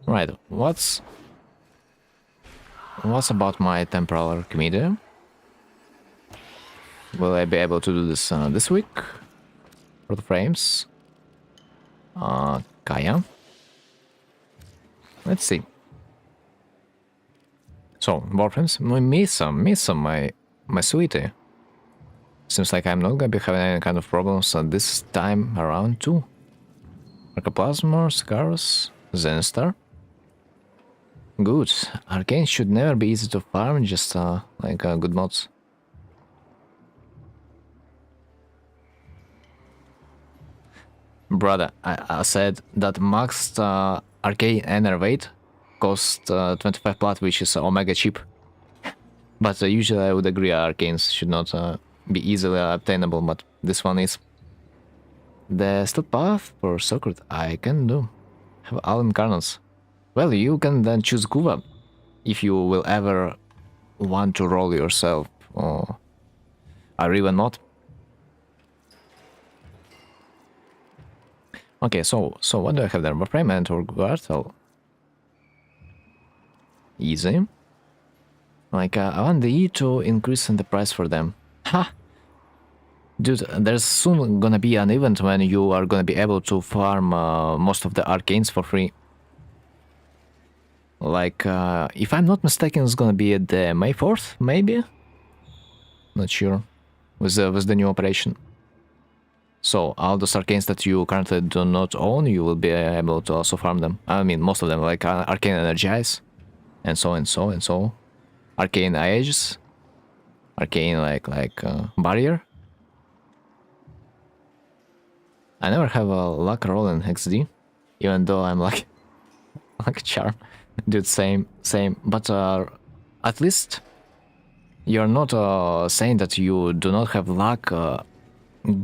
Right, what's about my temporal Archimede? Will I be able to do this this week? For the frames? Kaya? Let's see. So, warframes, miss my sweetie. Seems like I'm not gonna be having any kind of problems this time around too. Arcoplasmor, Scarus, Zenistar. Good. Arcane should never be easy to farm, just like good mods. Brother, I said that maxed Arcane Enervate cost 25 plat, which is omega cheap. But usually I would agree Arcanes should not be easily obtainable, but this one is. The steel path for Socrates I can do. Have all incarnates. Well, you can then choose Kuva if you will ever want to roll yourself, or even not. Okay, so what do I have there? Warframe and Urself. Easy. Like, I want the E to increase in the price for them. Ha! Dude, there's soon gonna be an event when you are gonna be able to farm most of the arcanes for free. Like, if I'm not mistaken, it's gonna be at the May 4th, maybe? Not sure. With the new operation. So, all those arcanes that you currently do not own, you will be able to also farm them. I mean, most of them, like Arcane Energize. and so and so and so. Arcane Aegis, Arcane barrier. I never have a luck roll in XD, even though I'm like like charm. Dude, same. But at least you're not saying that you do not have luck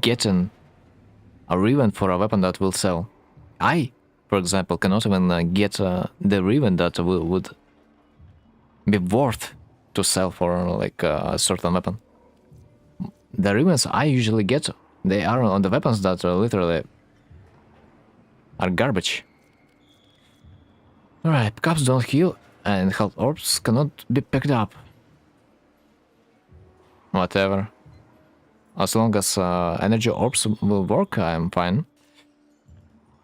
getting a revent for a weapon that will sell. I, for example, cannot even get the revent that would be worth to sell for like a certain weapon. The revents I usually get, they are on the weapons that literally are garbage. Alright, cups don't heal and health orbs cannot be picked up. Whatever. As long as energy orbs will work, I'm fine.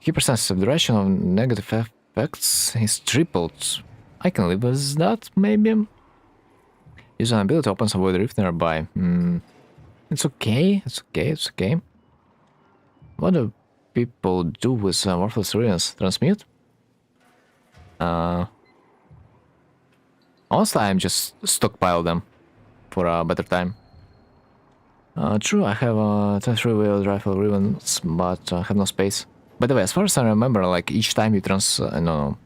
Hypersensitive duration of negative effects is tripled. I can live with that, maybe. Use an ability opens a void rift nearby. It's okay, it's okay. What do people do with worthless ruins? Transmute? Honestly, I'm just stockpile them for a better time. True, I have 23 wheeled rifle ribbons, but I have no space. By the way, as far as I remember, like each time you no,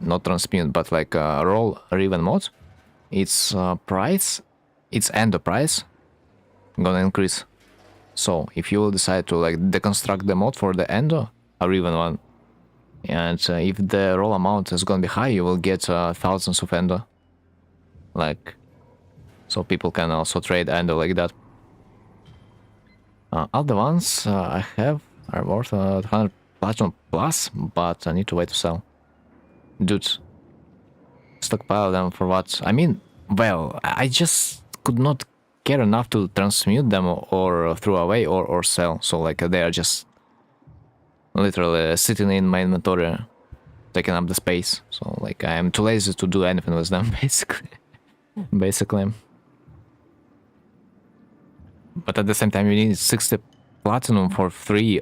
not transmute, but like roll ribbon mod, its price, its end price, gonna increase. So if you will decide to like deconstruct the mod for the endo, a ribbon one, and if the roll amount is gonna be high, you will get thousands of endo. Like, so people can also trade endo like that. All the ones I have are worth 100 platinum plus, but I need to wait to sell. Dude, stockpile them for what? I mean, well, I just could not care enough to transmute them or throw away or sell. So like they are just literally sitting in my inventory, taking up the space. So like I am too lazy to do anything with them, basically. But at the same time, you need 60 platinum for 3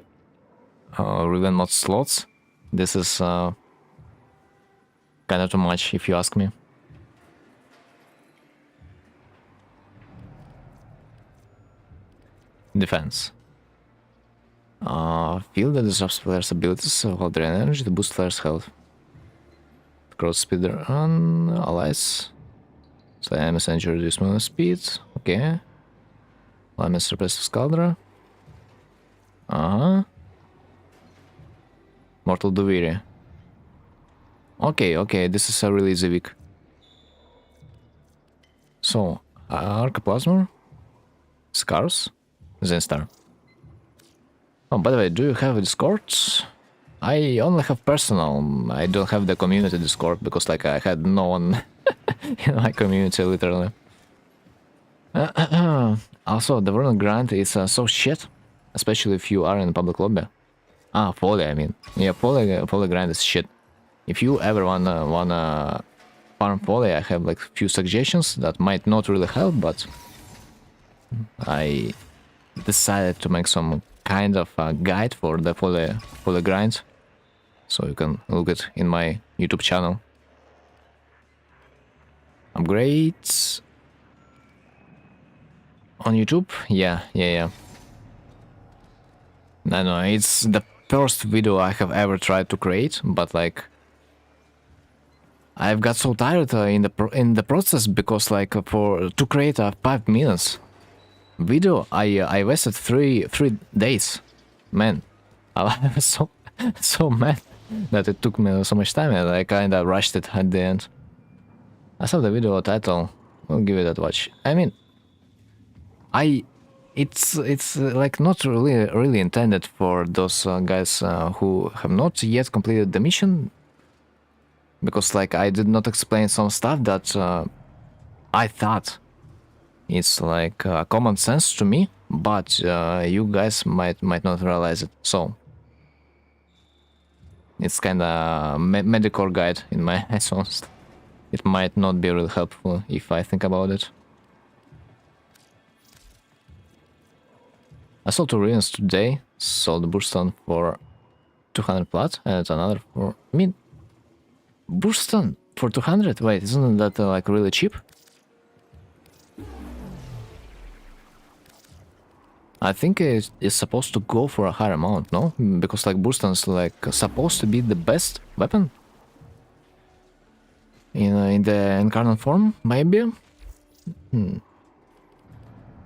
Riven mod slots. This is kind of too much, if you ask me. Defense. Field that disrupts players' abilities while drain energy to boost players' health. Cross speed run, allies. So enemies injury reduce movement speed. Okay. Limits suppressive Scaldra. Mortal Duviri. Okay, this is a really easy week. So, Arcaplasmor, Scars, Zenstar. Oh, by the way, do you have a Discord? I only have personal. I don't have the community Discord because like I had no one in my community, literally. Also, the Vernon Grind is so shit, especially if you are in a public lobby. Foley, I mean. Yeah, Foley Grind is shit. If you ever wanna farm Foley, I have like few suggestions that might not really help, but I decided to make some kind of a guide for the Foley Grind, so you can look it in my YouTube channel. Upgrades on YouTube? Yeah. No, it's the first video I have ever tried to create, but like I've got so tired in the process because like to create a 5 minutes video, I wasted three days. Man, I was so mad that it took me so much time and I kinda rushed it at the end. I saw the video title. We'll give it a watch. I mean, it's like not really intended for those guys who have not yet completed the mission, because like I did not explain some stuff that I thought it's like common sense to me, but you guys might not realize it. So it's kind of medical guide in my eyes. Honestly, it might not be really helpful if I think about it. I sold 2 ruins today, sold the Burston for 200 plat and another for... I mean, Burston For 200? Wait, isn't that like really cheap? I think it's supposed to go for a higher amount, no? Because like Burston's like supposed to be the best weapon in the incarnate form, maybe.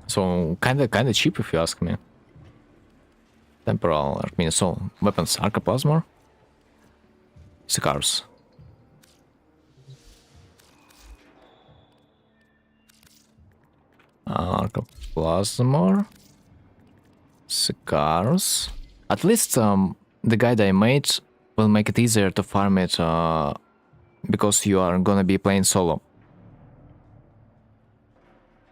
So kinda cheap if you ask me. Temporal Archminius. So weapons: Arcaplasmor, Sicars. Arcaplasmor, Sicars. At least the guide I made will make it easier to farm it because you are gonna be playing solo.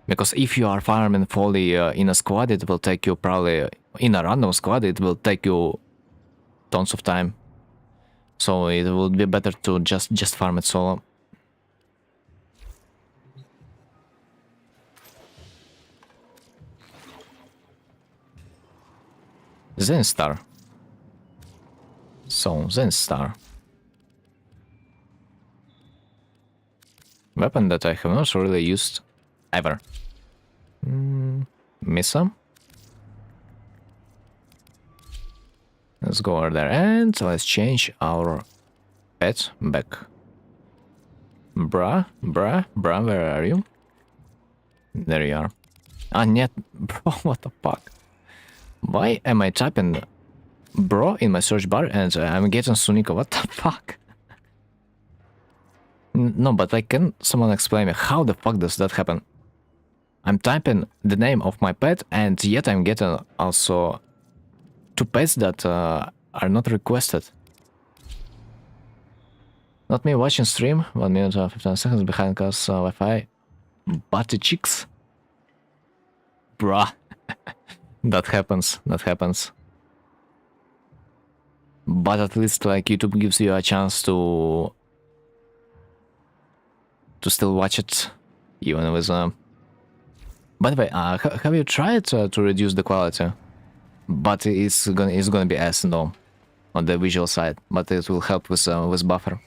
Because if you are farming fully in a squad, it will take you probably in a random squad. It will take you tons of time. So it would be better to just farm it solo. Zenstar. So Zenstar. Weapon that I have not really used ever. Missa. Let's go over there and let's change our pet back. Bruh, where are you? There you are. Ah, нет, bro, what the fuck? Why am I typing bro in my search bar and I'm getting Sunika? What the fuck? No, but like, can someone explain me how the fuck does that happen? I'm typing the name of my pet and yet I'm getting also two pets that are not requested. Not me watching stream, 1 minute and 15 seconds behind cause Wi-Fi. Butty cheeks? Bruh. That happens. But at least like YouTube gives you a chance to still watch it, even with By the way, have you tried to reduce the quality? But it's gonna be S no on the visual side, but it will help with buffer.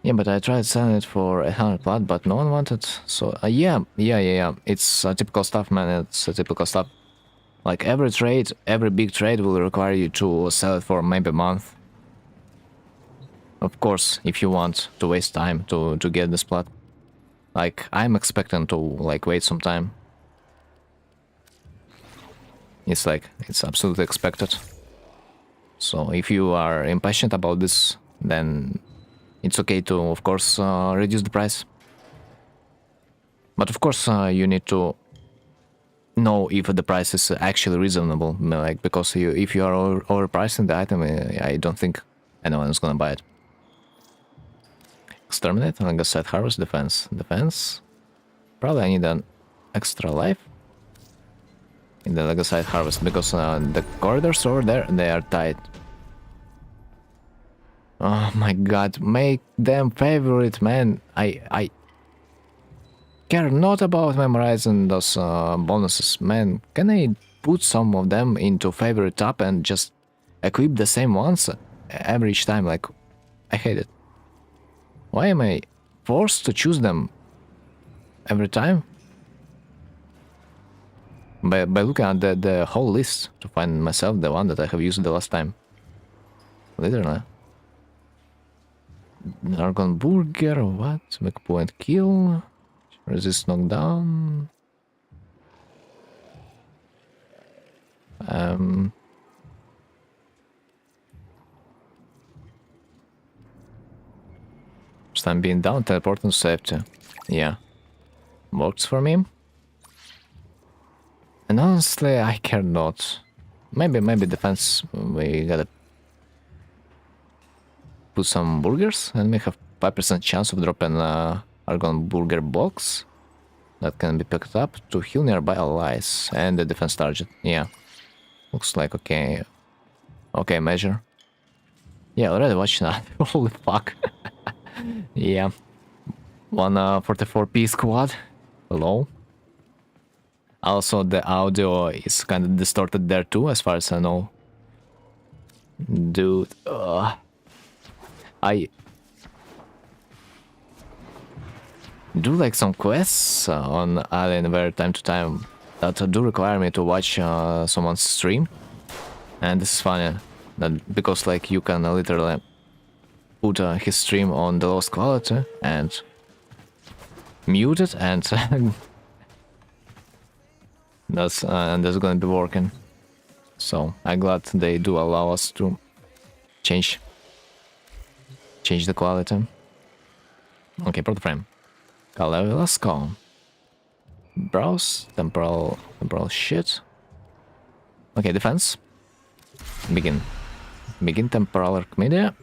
Yeah, but I tried selling it for 100 plat, but no one wanted. So yeah. It's typical stuff, man. It's typical stuff. Like every trade, every big trade will require you to sell it for maybe a month. Of course, if you want to waste time to get this plat. Like I'm expecting to like wait some time. It's like it's absolutely expected. So if you are impatient about this, then it's okay to, of course, reduce the price. But of course, you need to know if the price is actually reasonable. Like because if you are overpricing the item, I don't think anyone is gonna buy it. Exterminate, Legacy Harvest, defense. Probably I need an extra life in the Legacy Harvest because the corridors over there, they are tight. Oh my god, make them favorite, man. I care not about memorizing those bonuses, man. Can I put some of them into favorite tab and just equip the same ones every each time? Like, I hate it. Why am I forced to choose them every time? By looking at the whole list to find myself the one that I have used the last time. Literally. Argon Burger, what? Make point kill. Resist knockdown. Time being down, teleport and safety. Yeah. Works for me. And honestly, I care not. Maybe defense, we gotta put some burgers and we have 5% chance of dropping Argon Burger box that can be picked up to heal nearby allies and the defense target. Yeah. Looks like okay. Okay, measure. Yeah, already watched that. Holy fuck. Yeah. 144p squad. Hello. Also, the audio is kind of distorted there too, as far as I know. Dude, I do like some quests on Alien where time to time that do require me to watch someone's stream, and this is funny that because like you can literally put his stream on the lowest quality and mute it, and that's going to be working. So I'm glad they do allow us to change the quality. Okay, port frame. Let's go. Browse temporal shit. Okay, defense. Begin temporal arc media.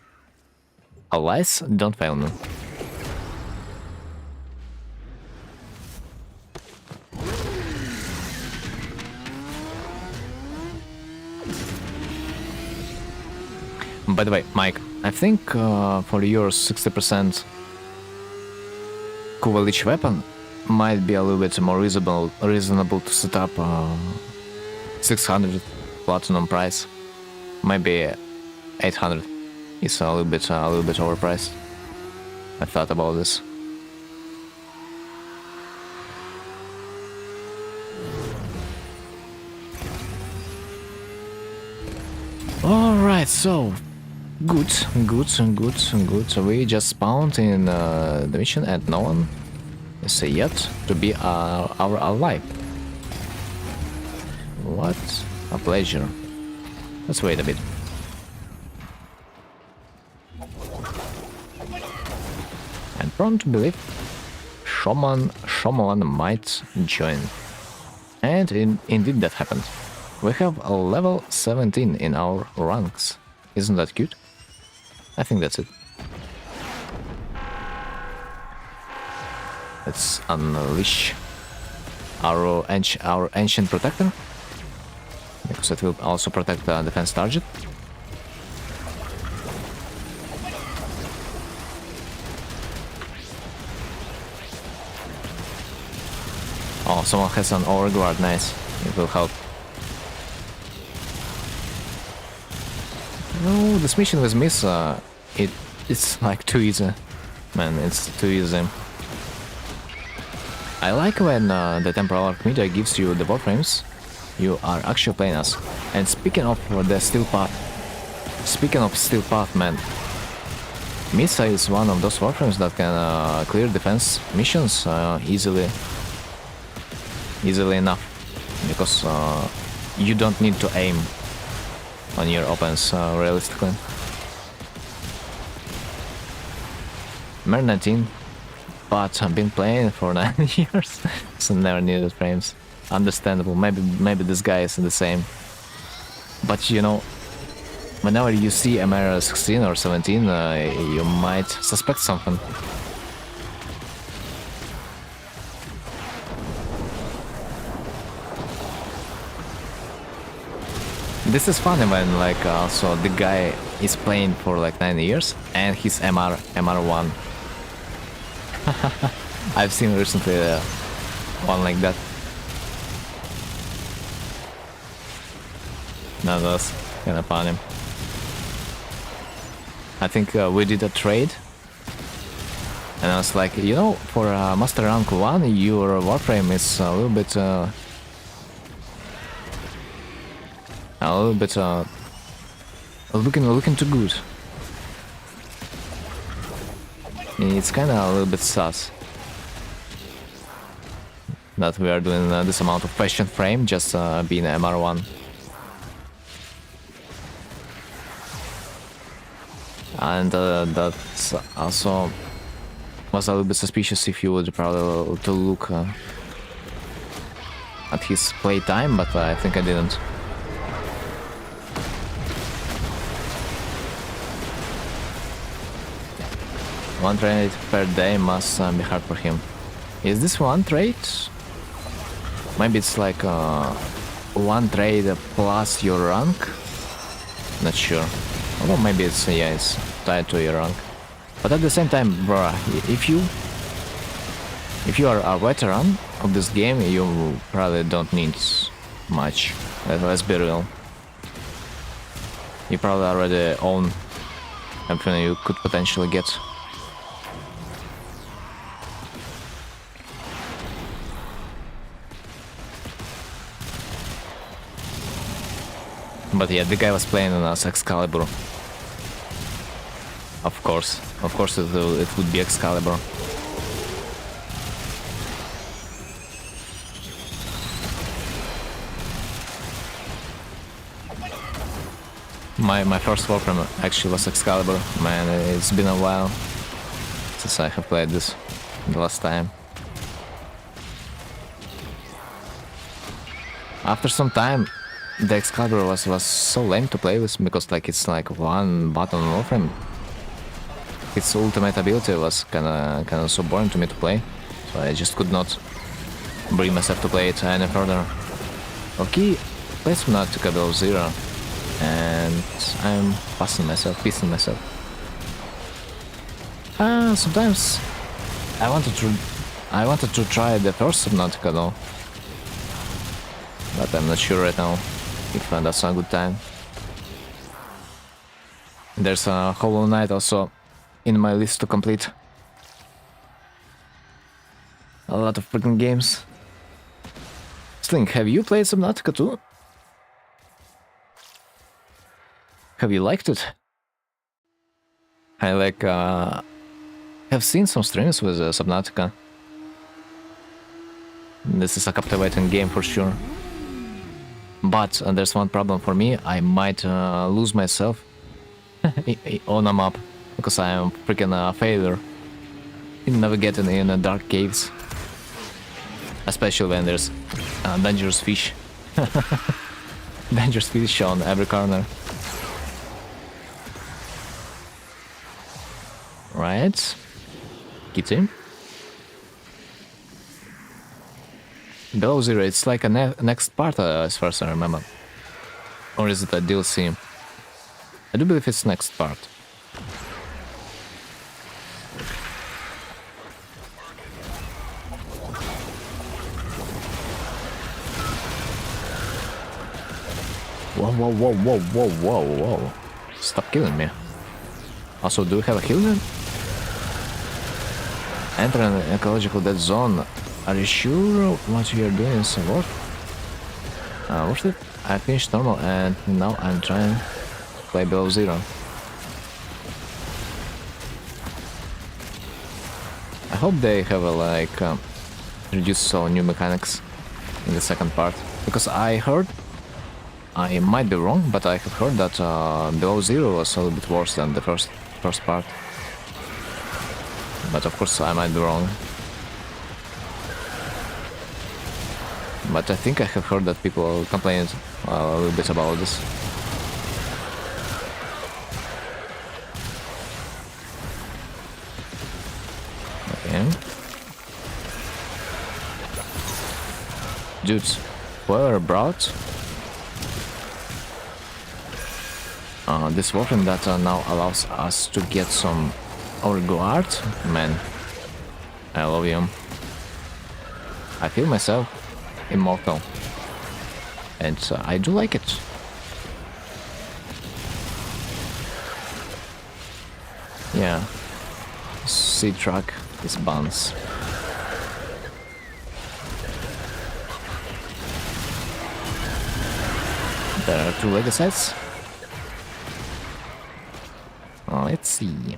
Allies, don't fail me. By the way, Mike, I think for your 60% cool each weapon might be a little bit more reasonable to set up 600 platinum price. Maybe 800 is a little bit overpriced. I thought about this. Alright, so good. We just spawned in the mission and no one is yet to be our ally. What a pleasure. Let's wait a bit. And prone to believe Shaman might join. And indeed that happened. We have a level 17 in our ranks. Isn't that cute? I think that's it. Let's unleash our ancient protector, because it will also protect the defense target. Oh, someone has an overguard, nice. It will help. No, this mission with Miss, it's like too easy. Man, it's too easy. I like when the temporal arc media gives you the warframes you are actually playing as. And speaking of the steel path, man, Misa is one of those warframes that can clear defense missions easily enough, because you don't need to aim on your opponents realistically. MR29, but I've been playing for 9 years, so never needed frames. Understandable. Maybe this guy is the same. But you know, whenever you see MR16 or 17, you might suspect something. This is funny when like also the guy is playing for like 9 years and he's MR1. I've seen recently one like that. No, that's kind of funny. I think we did a trade, and I was like, you know, for Master Rank 1, your warframe is a little bit looking too good. It's kind of a little bit sus that we are doing this amount of fashion frame just being MR1. And that's also was a little bit suspicious if you would probably to look at his playtime, but I think I didn't. One trade per day must be hard for him. Is this one trade? Maybe it's like one trade plus your rank? Not sure. Although maybe it's, yeah, it's tied to your rank. But at the same time, bruh, if you are a veteran of this game, you probably don't need much. Let's be real. You probably already own everything you could potentially get. But yeah, the guy was playing on us Excalibur. Of course it would be Excalibur. My first warframe actually was Excalibur. Man, it's been a while since I have played this the last time. After some time, the Excalibur was so lame to play with because like it's like one button warframe. Its ultimate ability was kinda so boring to me to play, so I just could not bring myself to play it any further. Okay, play Subnautica below 0, and I'm pissing myself. Sometimes I wanted to try the first Subnautica though, but I'm not sure right now if that's a good time. There's a Hollow Knight also in my list to complete. A lot of freaking games. Sling, have you played Subnautica too? Have you liked it? I like have seen some streams with Subnautica. This is a captivating game for sure. But there's one problem for me. I might lose myself on a map because I am freaking a failure in navigating in dark caves, especially when there's dangerous fish. Dangerous fish on every corner. Right, Kitty. Below 0, it's like a next part as far as I remember. Or is it a DLC? I do believe it's next part. Whoa. Stop killing me. Also, do we have a heal then? Enter an ecological dead zone. Are you sure what you're doing is worth it? I finished normal and now I'm trying to play below 0. I hope they have reduced some new mechanics in the second part, because I heard, I might be wrong, but I have heard that below 0 was a little bit worse than the first part. But of course I might be wrong. But I think I have heard that people complained a little bit about this. Okay. Dudes, whoever brought this weapon that now allows us to get some guard, man, I love you. I feel myself immortal, and I do like it. Yeah, sea truck is buns. There are 2 legacies. Let's see.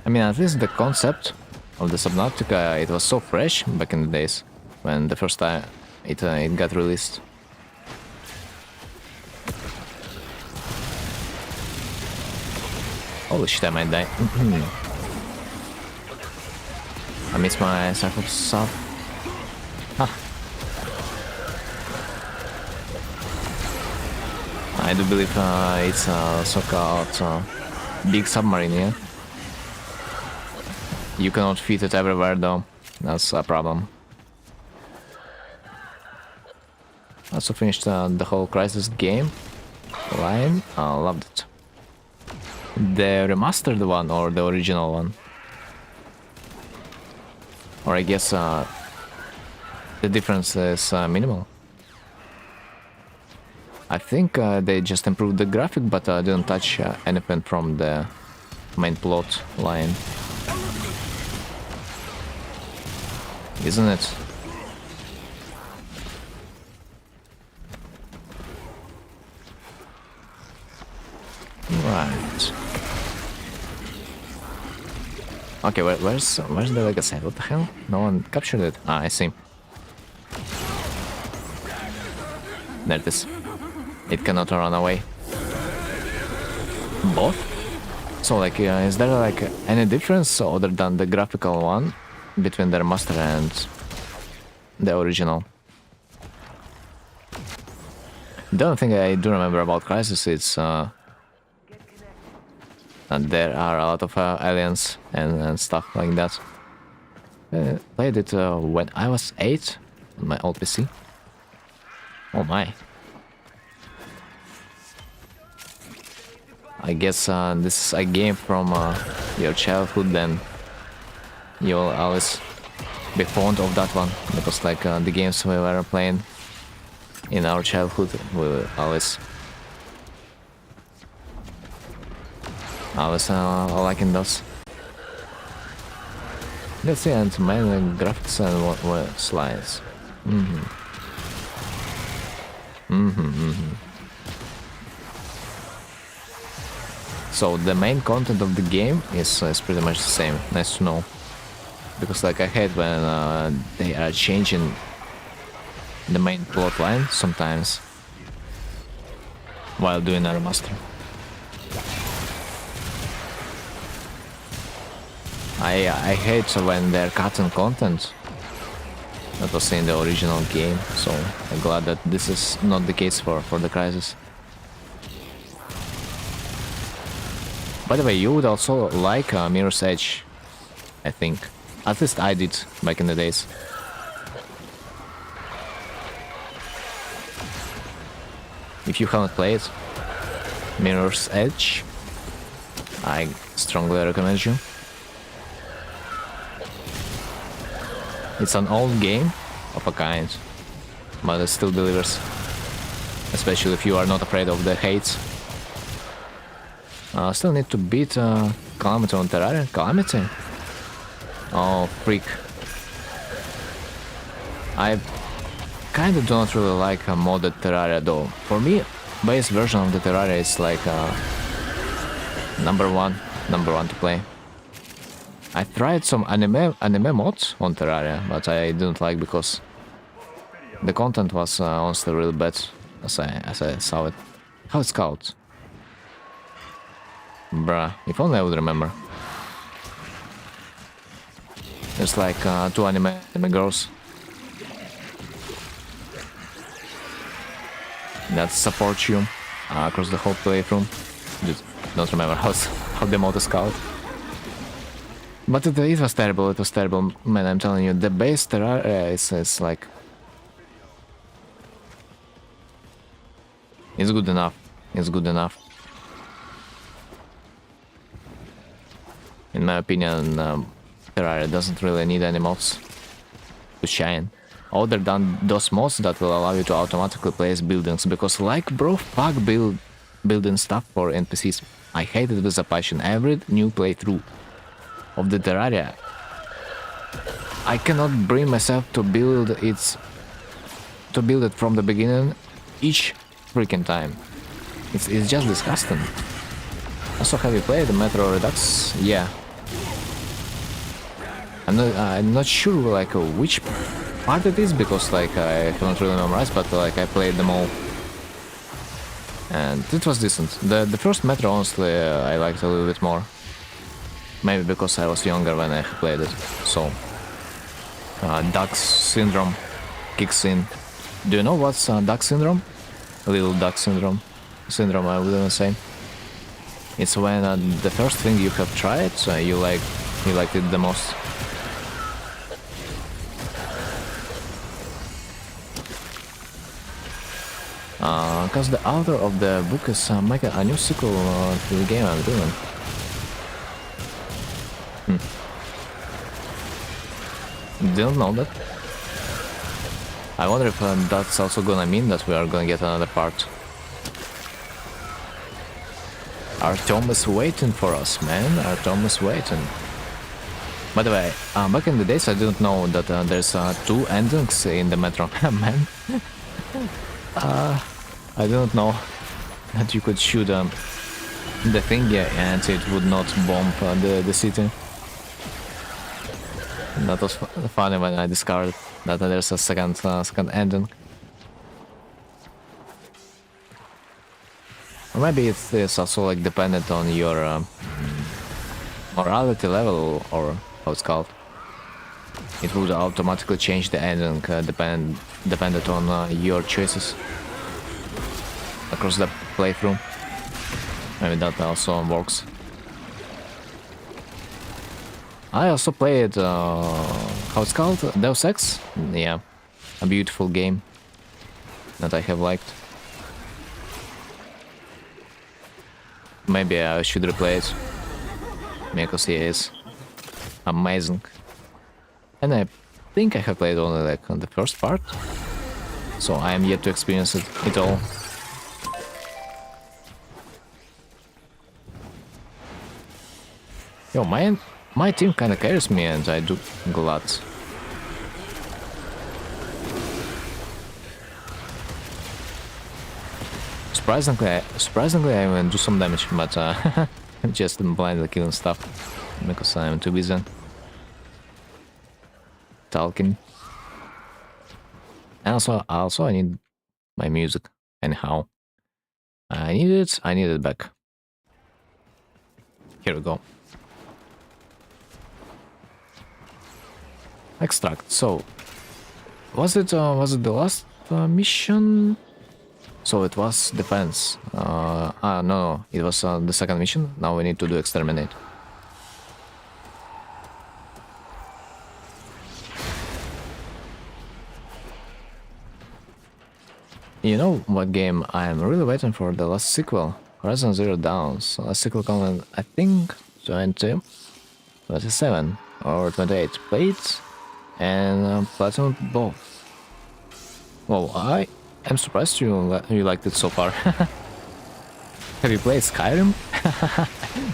I mean, at least the concept of the Subnautica, it was so fresh back in the days when the first time it got released. Holy shit, I might die. I missed my circle sub. I do believe it's a so-called big submarine, yeah? You cannot fit it everywhere though, that's a problem. Also finished the whole Crisis game line, loved it. The remastered one or the original one? Or I guess the difference is minimal. I think they just improved the graphic, but didn't touch anything from the main plot line. Isn't it? Right. Okay, where's the legacy? What the hell? No one captured it. Ah, I see. There it is. It cannot run away. Both? So like, is there like any difference other than the graphical one between the remaster and the original? The only thing I do remember about Crysis is that there are a lot of aliens and stuff like that. Played it when I was 8 on my old PC. Oh my. I guess this is a game from your childhood, then you'll always be fond of that one, because like the games we were playing in our childhood, we were always liking those. Let's see, and mainly graphics and what slides. So the main content of the game is pretty much the same. Nice to know, because like I hate when they are changing the main plot line sometimes while doing a remaster. I hate when they're cutting content that was in the original game, so I'm glad that this is not the case for the Crysis. By the way, you would also like Mirror's Edge, I think. At least I did back in the days. If you haven't played Mirror's Edge, I strongly recommend you. It's an old game of a kind, but it still delivers. Especially if you are not afraid of the hate. Still need to beat Calamity on Terraria. Calamity? Oh, freak. I kinda do not really like a modded Terraria though. For me, base version of the Terraria is like number one to play. I tried some anime mods on Terraria, but I didn't like because the content was honestly really bad as I saw it. How it's called? Bruh, if only I would remember. There's like two anime girls that support you across the whole playthrough. Just don't remember how the mod is called. But it was terrible, man, I'm telling you. The base Terraria is like... It's good enough. It's good enough. In my opinion, Terraria doesn't really need any mods to shine. Other than those mods that will allow you to automatically place buildings. Because like, bro, fuck building stuff for NPCs. I hate it with a passion. Every new playthrough of the Terraria, I cannot bring myself to build it from the beginning each freaking time. It's just disgusting. Also, have you played the Metro Redux? Yeah. I'm not sure like which part it is, because like I haven't really memorized, but like I played them all. And it was decent. The first Metro, honestly, I liked a little bit more. Maybe because I was younger when I played it. So, Duck Syndrome kicks in. Do you know what's Duck Syndrome? Little Duck Syndrome. Syndrome, I wouldn't say. It's when the first thing you have tried, you liked it the most. Because the author of the book is making a new sequel to the game I'm doing. Didn't know that. I wonder if that's also gonna mean that we are gonna get another part Artyom is waiting for us, man. Artyom is waiting. By the way, back in the days I didn't know that there's 2 endings in the metro. Man, I didn't know that you could shoot the thing, yeah, and it would not bomb the city. And that was funny when I discovered that there's a second ending. Or maybe it's also like dependent on your morality level, or how it's called. It would automatically change the ending dependent on your choices across the playthrough. Maybe that also works. I also played how it's called, Deus Ex. Yeah, a beautiful game that I have liked. Maybe I should replay it because it is amazing. And I think I have played only like on the first part, so I am yet to experience it all. Yo, my team kinda carries me and I do glad. Surprisingly I even do some damage, but I'm just blindly killing stuff because I'm too busy talking. And also I need my music. Anyhow, I need it back. Here we go. Extract. So, was it the last mission? So it was defense. No, it was the second mission. Now we need to do exterminate. You know what game I am really waiting for? The last sequel, Horizon Zero Dawn. So last sequel coming, I think 27 or 28 plates and platinum both. Well, I am surprised you liked it so far. Have you played Skyrim?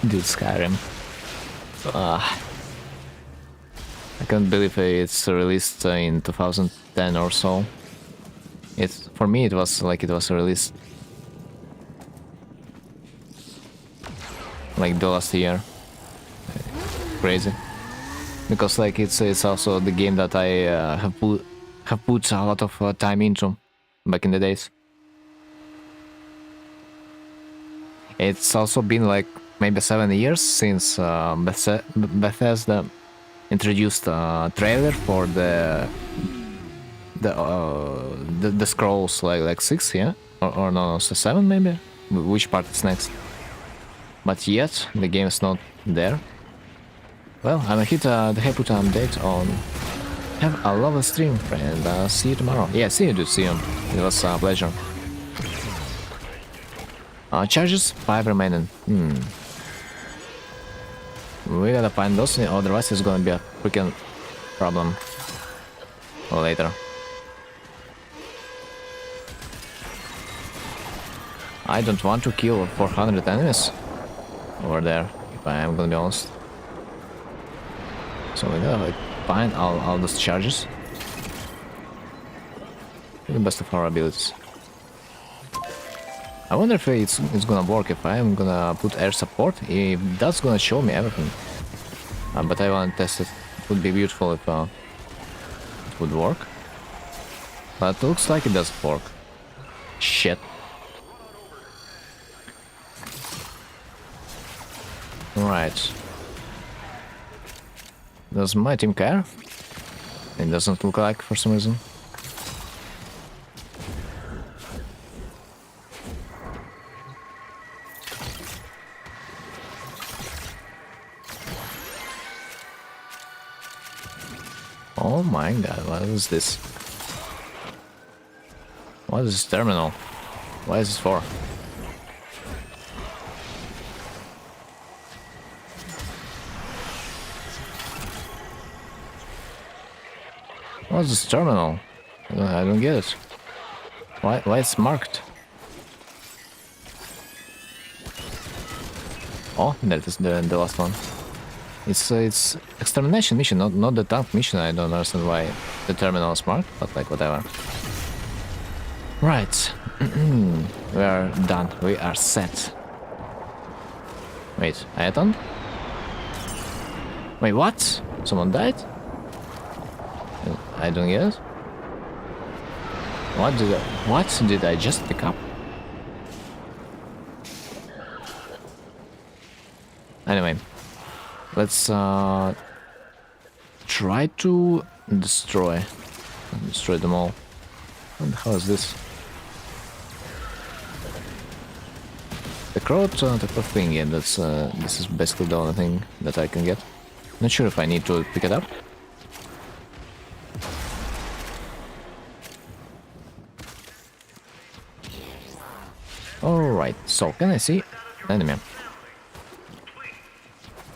Dude, Skyrim. I can't believe it's released in 2010 or so. For me it was like it was released like the last year. Crazy. Because like it's also the game that I have put a lot of time into back in the days. It's also been like maybe 7 years since Bethesda introduced a trailer for the Scrolls like 6, yeah, or no, so 7 maybe. Which part is next? But yet the game is not there. Well, I'm gonna hit the Heput update on. Have a lovely stream, friend. See you tomorrow. Yeah, see you, dude. See you. It was a pleasure. Charges 5 remaining. We gotta find those, otherwise it's gonna be a freaking problem later. I don't want to kill 400 enemies over there, if I am gonna be honest. So we gotta like find all those charges to the best of our abilities. I wonder if it's gonna work if I am gonna put air support, if that's gonna show me everything. But I wanna test it. It would be beautiful if it would work. But it looks like it doesn't work. Shit. Right. Does my team care? It doesn't look like for some reason. Oh my god, what is this? What is this terminal? What is this for? What's this terminal? I don't get it. Why it's marked? Oh, that is the last one. It's extermination mission, not the tank mission. I don't understand why the terminal is marked, but like whatever. Right, we are done. We are set. Wait, I atoned? Wait, what? Someone died? I don't get it. What did I just pick up? Anyway, let's try to destroy them all. What the hell is this? The crowd type of thing, yeah, that's this is basically the only thing that I can get. Not sure if I need to pick it up. Alright, so can I see enemy?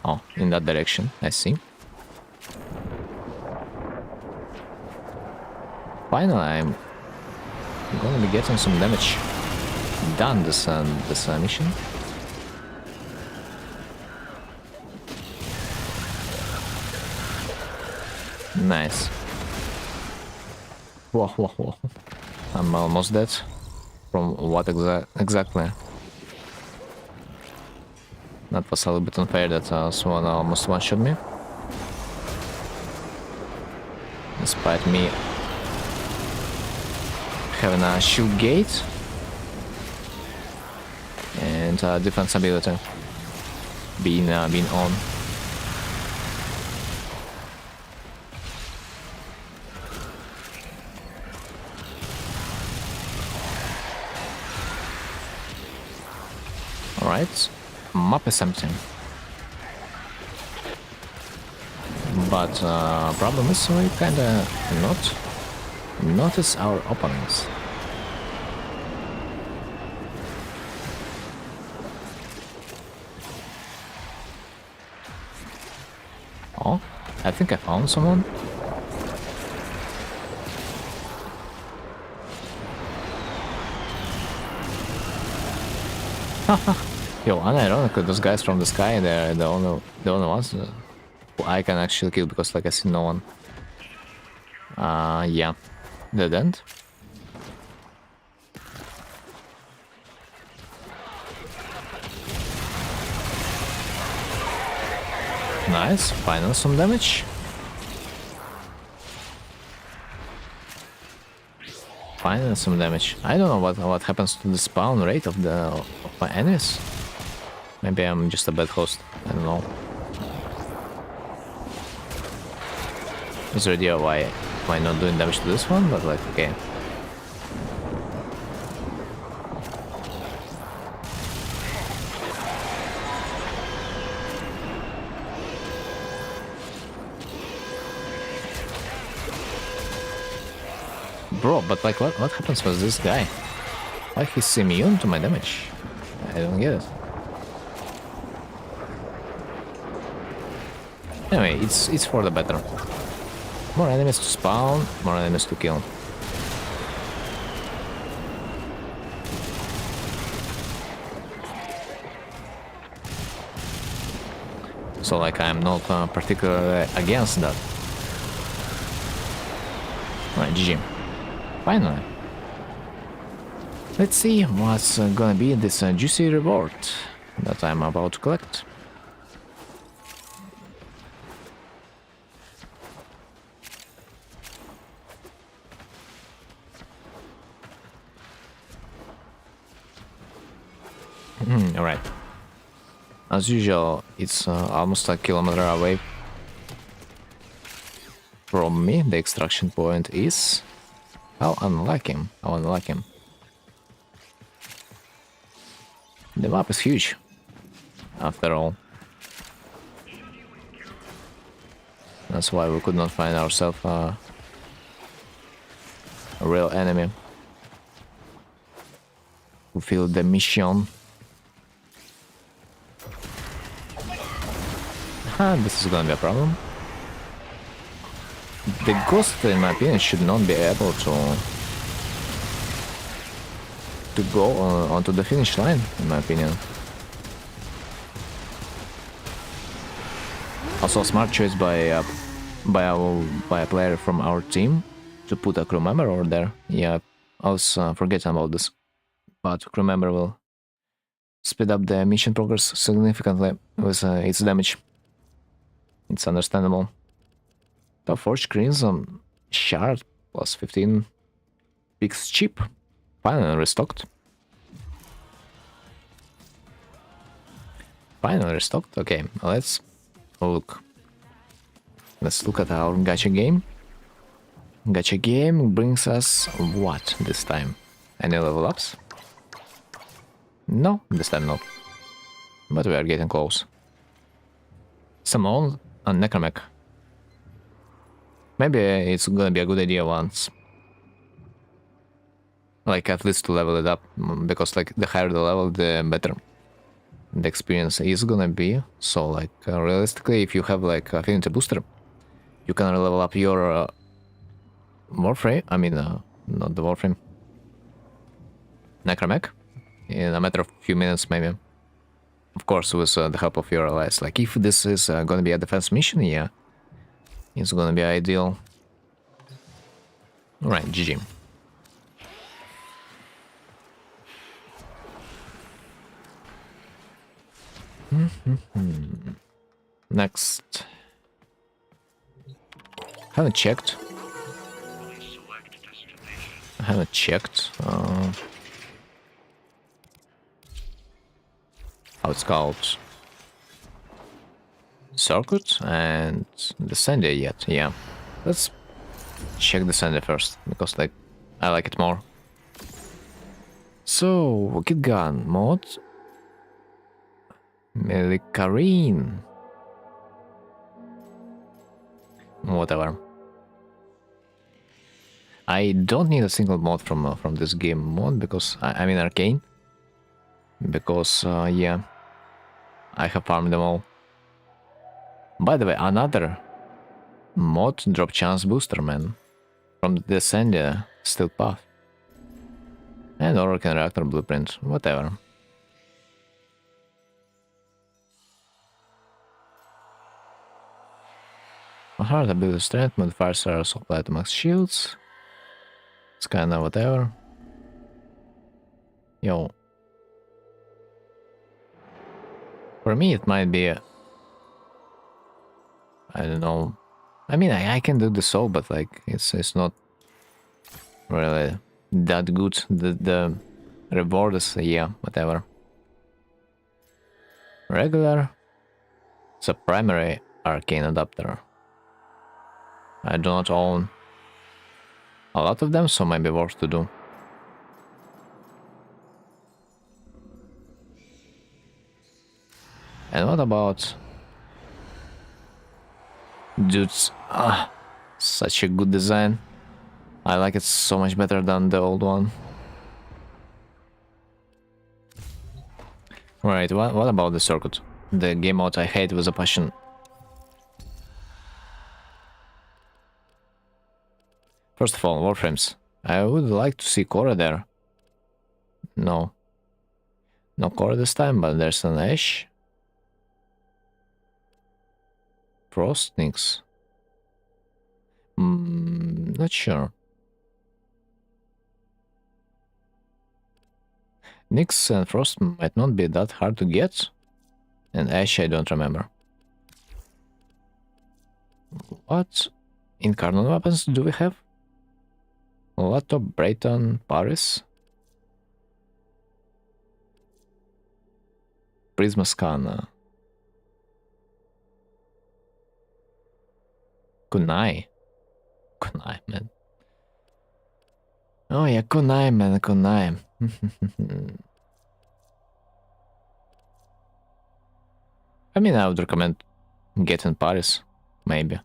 Oh, in that direction, I see. Finally, I'm gonna be getting some damage done this mission. Nice. Whoa, whoa, whoa. I'm almost dead. From what exactly? That was a little bit unfair that someone almost one-shot me. Despite me having a shield gate and defense ability being on. Alright, map is empty. But problem is we kinda not notice our opponents. Oh, I think I found someone. Yo, unironically, those guys from the sky, they're the only ones who I can actually kill because, like, I see no one. Yeah, dead end. Nice, finally some damage. Finally some damage. I don't know what happens to the spawn rate of my enemies. Maybe I'm just a bad host. I don't know. Is there idea why am I not doing damage to this one? But like, okay. Bro, but like, what happens with this guy? Why he's immune to my damage? I don't get it. Anyway, it's for the better. More enemies to spawn, more enemies to kill. So like, I'm not particularly against that. Right, GG. Finally. Let's see what's gonna be this juicy reward that I'm about to collect. Alright. As usual, it's almost a kilometer away from me. The extraction point is... How unlucky. How unlucky. The map is huge, after all. That's why we could not find ourselves a real enemy. Fulfill the mission. This is gonna be a problem. The ghost, in my opinion, should not be able to go onto the finish line, in my opinion. Also, a smart choice by a player from our team to put a crew member over there. Yeah, I was forgetting about this, but crew member will speed up the mission progress significantly with its damage. It's understandable. Top 4 screens on shard plus 15 picks cheap. Finally restocked. Finally restocked. Okay, let's look. Let's look at our gacha game. Gacha game brings us what this time? Any level ups? No, this time no. But we are getting close. Summon a Necromech. Maybe it's gonna be a good idea once. Like at least to level it up, because like the higher the level, the better the experience is gonna be. So like realistically, if you have like affinity booster, you can level up your warframe. I mean, not the warframe. Necromech in a matter of few minutes, maybe. Of course, with the help of your allies. Like if this is gonna be a defense mission, yeah, it's gonna be ideal. All right, GG. Next. Haven't checked. I haven't checked. How it's called. Circuit and the Sandy yet. Yeah. Let's check the Sandy first, because like I like it more. So, Kit Gun mod. Melikarine. Whatever. I don't need a single mod from this game mod because I mean Arcane. Because yeah, I have farmed them all. By the way, another mod drop chance booster, man, from the Descendia Steel Path and Oracle Reactor Blueprint, whatever. A hard ability strength, modifiers are supplied to max shields. It's kinda whatever. Yo. For me it might be I don't know. I mean I can do the soul, but like it's not really that good. The reward is yeah, whatever. Regular. It's a primary arcane adapter. I do not own a lot of them, so maybe worth to do. And what about dudes? Ah, such a good design. I like it so much better than the old one. Right, what about the circuit? The game mode I hate with a passion. First of all, warframes. I would like to see Cora there. No. No Cora this time, but there's an Ash. Frost, Nyx. Not sure. Nyx and Frost might not be that hard to get. And Ash I don't remember. What incarnate weapons do we have? Lotto, Brayton, Paris. Prisma Scanner. Kunai. Kunai, man. Oh yeah, Kunai, man, Kunai. I mean, I would recommend getting Paris, maybe.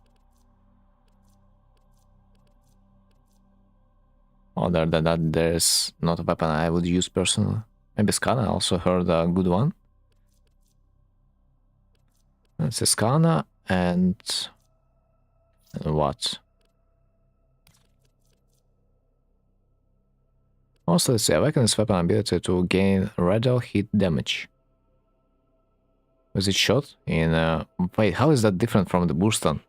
Other than that, there's not a weapon I would use personally. Maybe Skana, I also heard a good one. It's a Skana and what? Also, let's see, awaken this weapon ability to gain radial hit damage. Was it shot in... wait, how is that different from the Burston?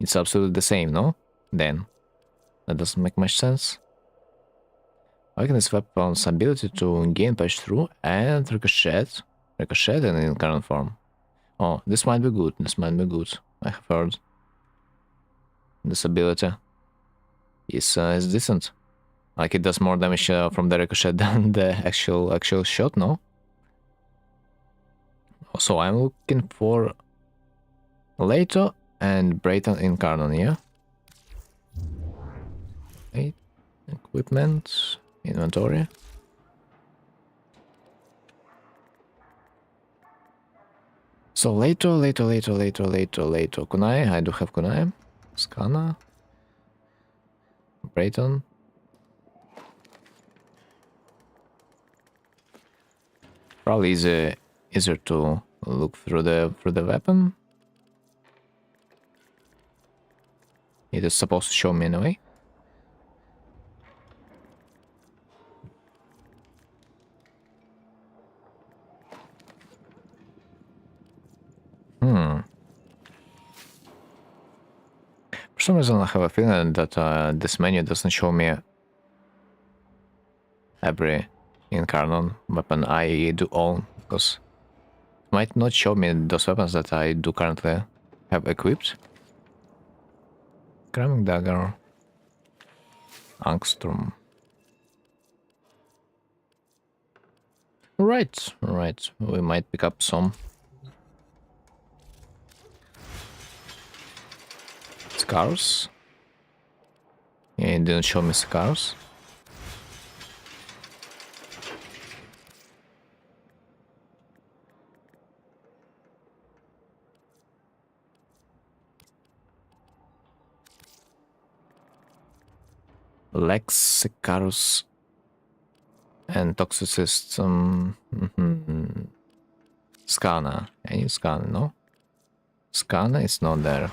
It's absolutely the same, no? Then. That doesn't make much sense. Awaken this weapon's ability to gain patch through and ricochet. Ricochet and in current form. Oh, this might be good. This might be good. I have heard. This ability is decent. Like it does more damage from the ricochet than the actual shot, no? So I'm looking for Leto and Brayton in Carnon, yeah? Okay. Equipment, inventory. So Leto. Kunai, I do have Kunai. Skana. Brayton. Probably easier to look through the weapon. It is supposed to show me anyway. For some reason I have a feeling that this menu doesn't show me every Incarnon weapon I do own, because it might not show me those weapons that I do currently have equipped. Cramming Dagger. Angstrom. Right, we might pick up some. Scars. Yeah, it didn't show me scars. Lex, Sicarus, and Toxicist. Skana. Any Skana, no? Skana is not there.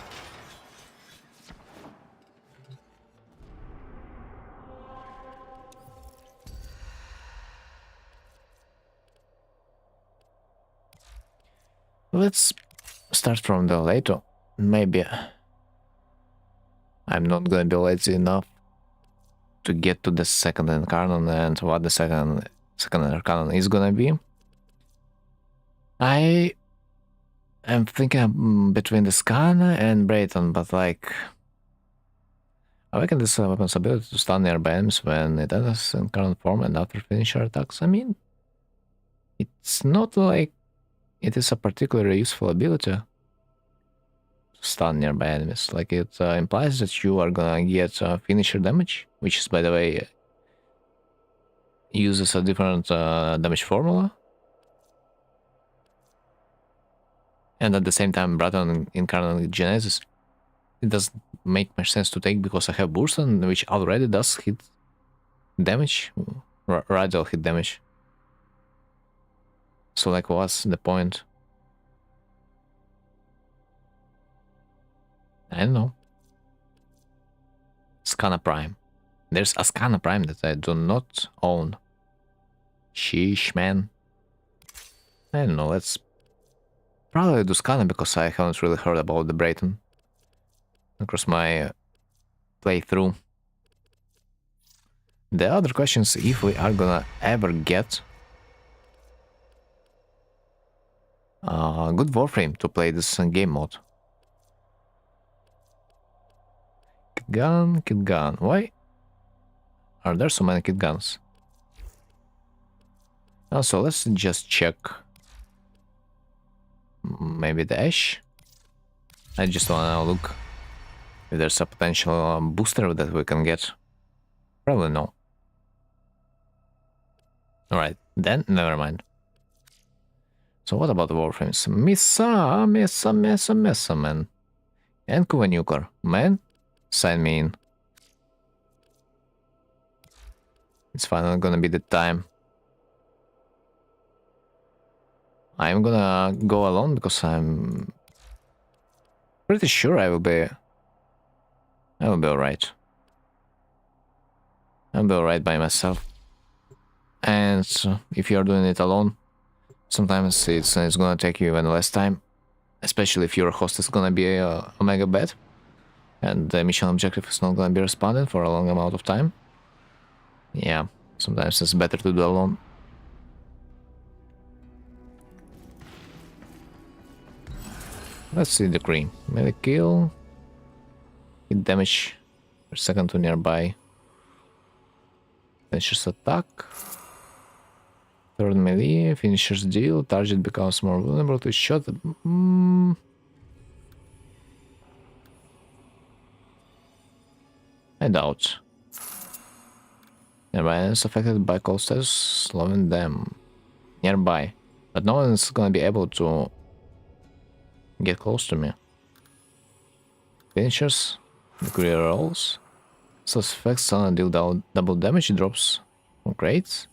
Let's start from the Leto. Maybe I'm not gonna be lazy enough to get to the second Incarnon and what the second Incarnon is gonna be. I am thinking between the Skana and Brayton, but like I reckon this weapon's ability to stun nearby enemies when it enters in current form and after finisher attacks. I mean, it's not like it is a particularly useful ability to stun nearby enemies. Like it implies that you are gonna get finisher damage, which is, by the way, uses a different damage formula. And at the same time, Braton Incarnate Genesis, it doesn't make much sense to take because I have Burston, which already does hit damage, radial hit damage. So like, what's the point? I don't know. Skana Prime. There's a Skana Prime that I do not own. Sheesh, man. I don't know, let's probably do Skana because I haven't really heard about the Brayton across my playthrough. The other question is if we are gonna ever get a good warframe to play this game mode. Kit gun. Why are there so many kit guns? Also, let's just check. Maybe the Ash. I just wanna look if there's a potential booster that we can get. Probably no. Alright, then never mind. So what about the warframes? Missa, man. And Kuva Nuclear. Man, sign me in. It's finally gonna be the time. I'm gonna go alone because I'm pretty sure I will be alright. I'll be alright by myself. And if you're doing it alone, Sometimes it's gonna take you even less time, especially if your host is gonna be a mega bad, and the mission objective is not gonna be responded for a long amount of time. Yeah, sometimes it's better to do alone. Let's see the green. Melee kill. Hit damage per second to nearby. Finishes attack. Third melee. Finishers deal. Target becomes more vulnerable to shot. I doubt. Nearby is affected by cold status, slowing them nearby. But no one is gonna be able to get close to me. Finishers, degree rolls. Status effects suddenly deal double damage drops from crates.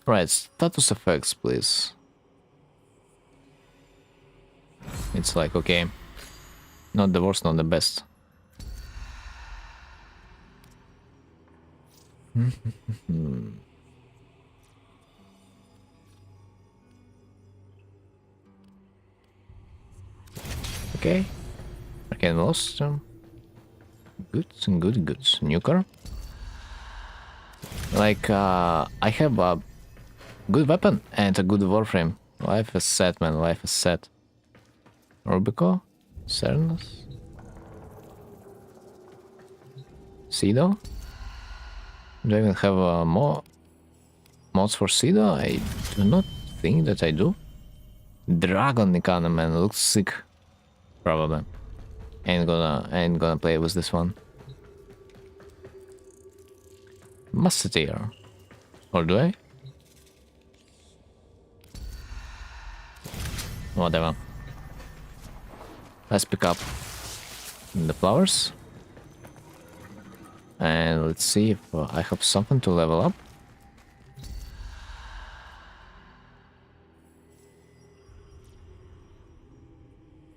Right, status effects, please. It's like, okay. Not the worst, not the best. Okay. Arcane lost. Good. New car. Like, I have a good weapon and a good warframe. Life is set, man. Life is set. Rubico? Cernus? Cedo? Do I even have more mods for Cedo? I do not think that I do. Dragon Nikana, man, looks sick. Probably. Ain't gonna play with this one. Musketeer. Or do I? Whatever. Let's pick up the flowers. And let's see if I have something to level up.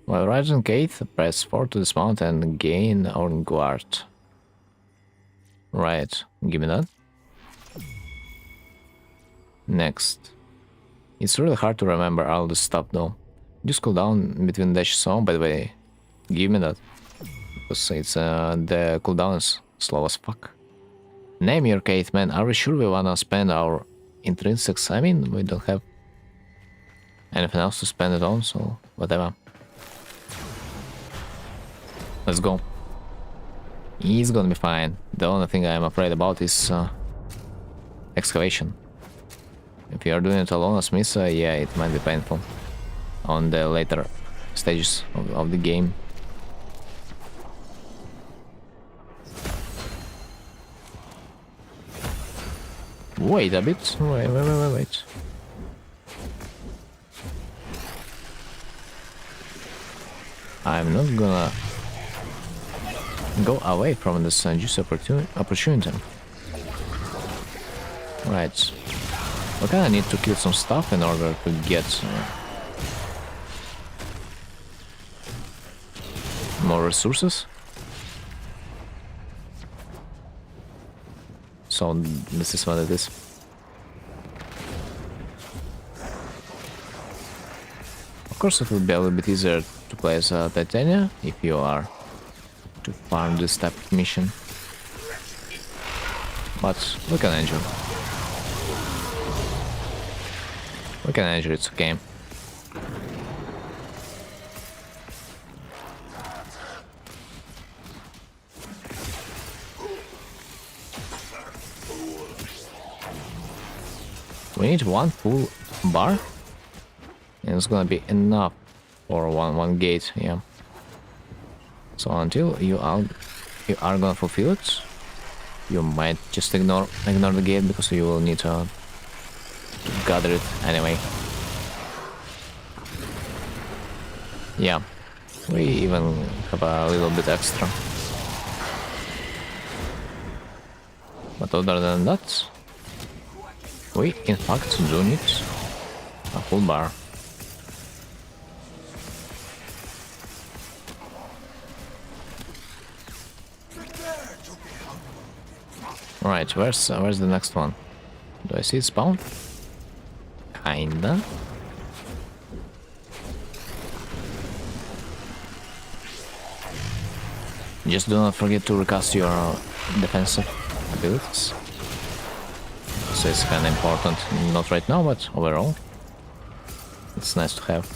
While riding gate, press 4 to dismount and gain on guard. Right, give me that. Next. It's really hard to remember all this stuff though. Just cool down between dash zone, by the way. Give me that. Because it's the cooldown is slow as fuck. Name your gate, man. Are we sure we wanna spend our intrinsics? I mean, we don't have anything else to spend it on, so whatever. Let's go. He's gonna be fine. The only thing I'm afraid about is excavation. If you are doing it alone as Misa, yeah, it might be painful on the later stages of the game. Wait a bit. Wait. I'm not gonna go away from this juicy opportunity. Right. We kinda need to kill some stuff in order to get more resources. So this is what it is. Of course it will be a little bit easier to play as Titania if you are to farm this type of mission. But we can enjoy. We can enjoy, it's okay. We need one full bar, and it's gonna be enough for one gate, yeah. So until you are gonna fulfill it, you might just ignore the gate because you will need to gather it anyway. Yeah, we even have a little bit extra. But other than that, we in fact do need a full bar. Right, where's the next one? Do I see it spawn? Kinda. Just do not forget to recast your defensive abilities. So it's kind of important, not right now, but overall, it's nice to have.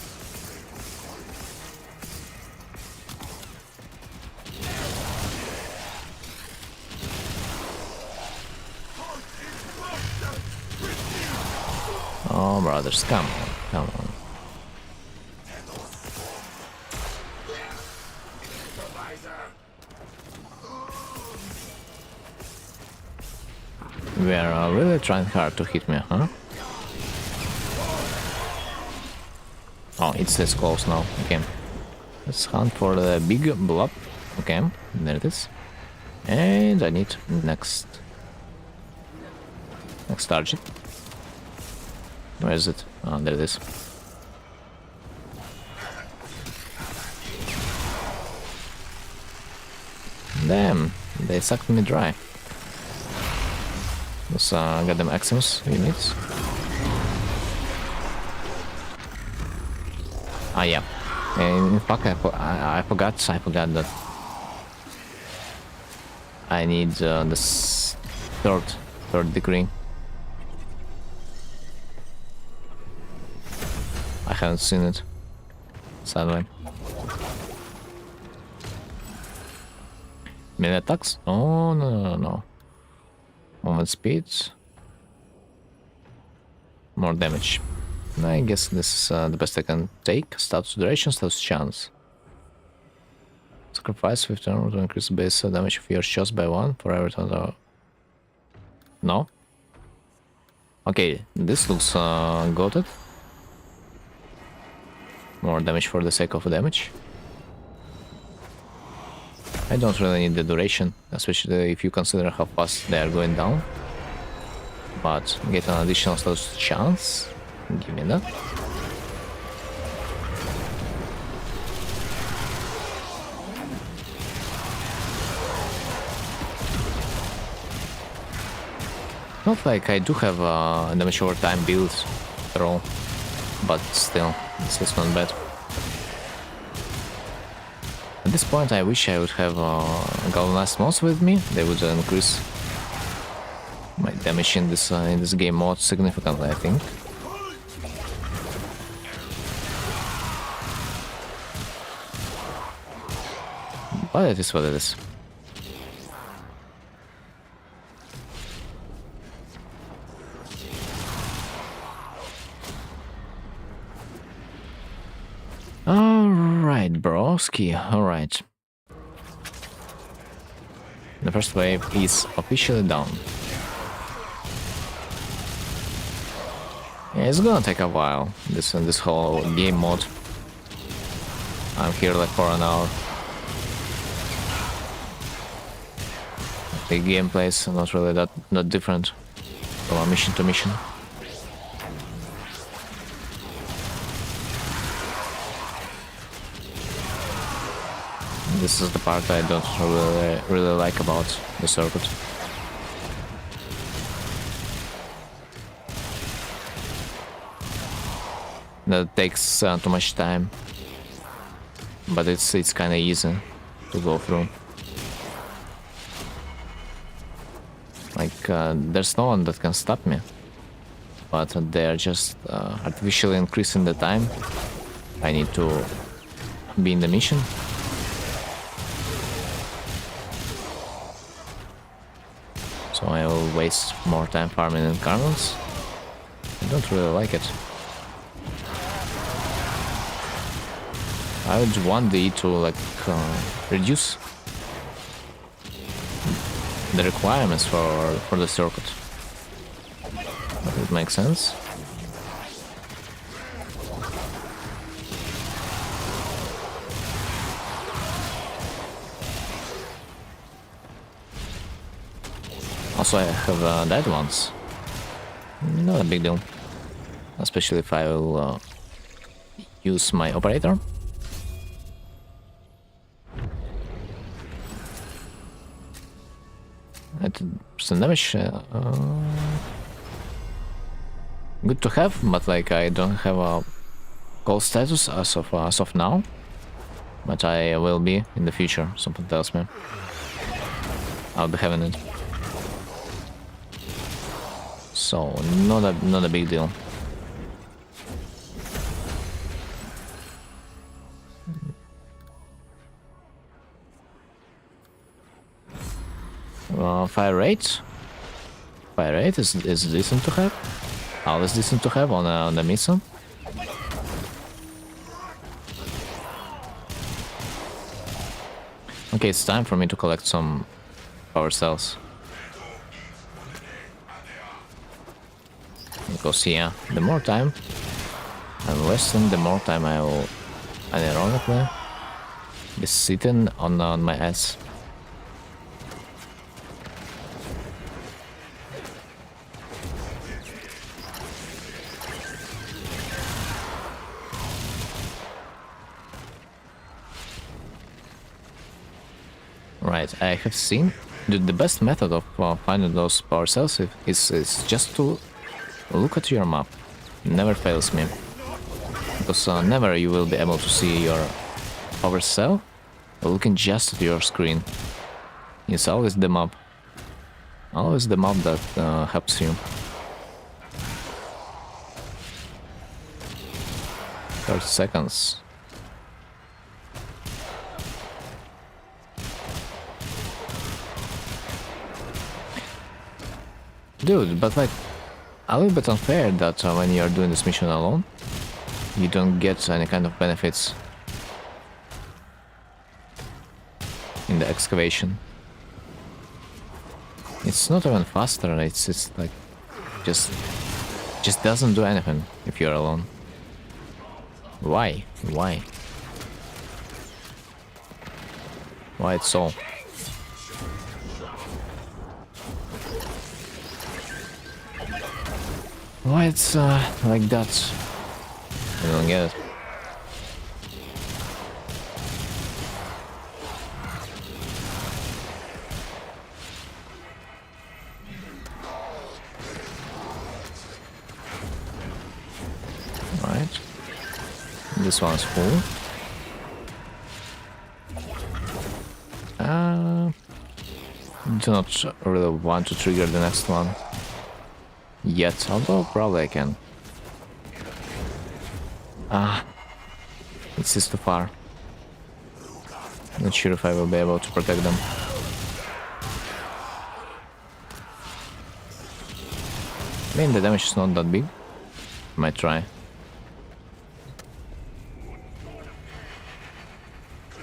Oh, brothers, come on, come on. We are really trying hard to hit me, huh? Oh, it's this close now. Okay. Let's hunt for the big blob. Okay, there it is. And I need next target. Where is it? Oh, there it is. Damn, they sucked me dry. Those goddamn Maximus units. Ah, yeah. In fact, I forgot that I need this third degree. I haven't seen it, sadly. Melee attacks? Oh, no. Movement speed. More damage. I guess this is the best I can take. Status duration, status chance. Sacrifice 15 to increase the base damage of your shots by 1 for every time. No? Okay, this looks goated. More damage for the sake of damage. I don't really need the duration, especially if you consider how fast they are going down. But get an additional status chance. Give me that. Not like I do have a damage over time build at all, but still, this is not bad. At this point, I wish I would have galvanized mods with me. They would increase my damage in this game mode significantly, I think. But it is what it is. Alright, broski, alright. The first wave is officially down. Yeah, it's gonna take a while, this whole game mode. I'm here like for an hour. The gameplay is not really that different from mission to mission. This is the part I don't really like about the circuit. That takes too much time, but it's kind of easy to go through. Like there's no one that can stop me, but they're just artificially increasing the time I need to be in the mission. So I will waste more time farming in kernels. I don't really like it. I would want the E to like reduce the requirements for the circuit. That would make sense. Also, I have died once. Not a big deal. Especially if I will use my operator. Some damage. Good to have, but like I don't have a gold status as of now. But I will be in the future, something tells me. I'll be having it. So, not a big deal. Fire rate? Fire rate is decent to have. Always decent to have on the missile. Okay, it's time for me to collect some power cells. Because yeah, the more time and listen, the more time I will unironically be sitting on my ass. Right, I have seen the best method of finding those power cells is just to look at your map. Never fails me. Because never you will be able to see your power cell looking just at your screen. It's always the map. Always the map that helps you. 30 seconds. Dude, but like, a little bit unfair that when you're doing this mission alone, you don't get any kind of benefits in the excavation. It's not even faster, it's like, just doesn't do anything if you're alone. Why? Why? Why it's so? Why it's like that? I don't get it. Right. This one's full. Do not really want to trigger the next one yet, although probably I can. It's just too far. Not sure if I will be able to protect them. I mean, the damage is not that big. Might try.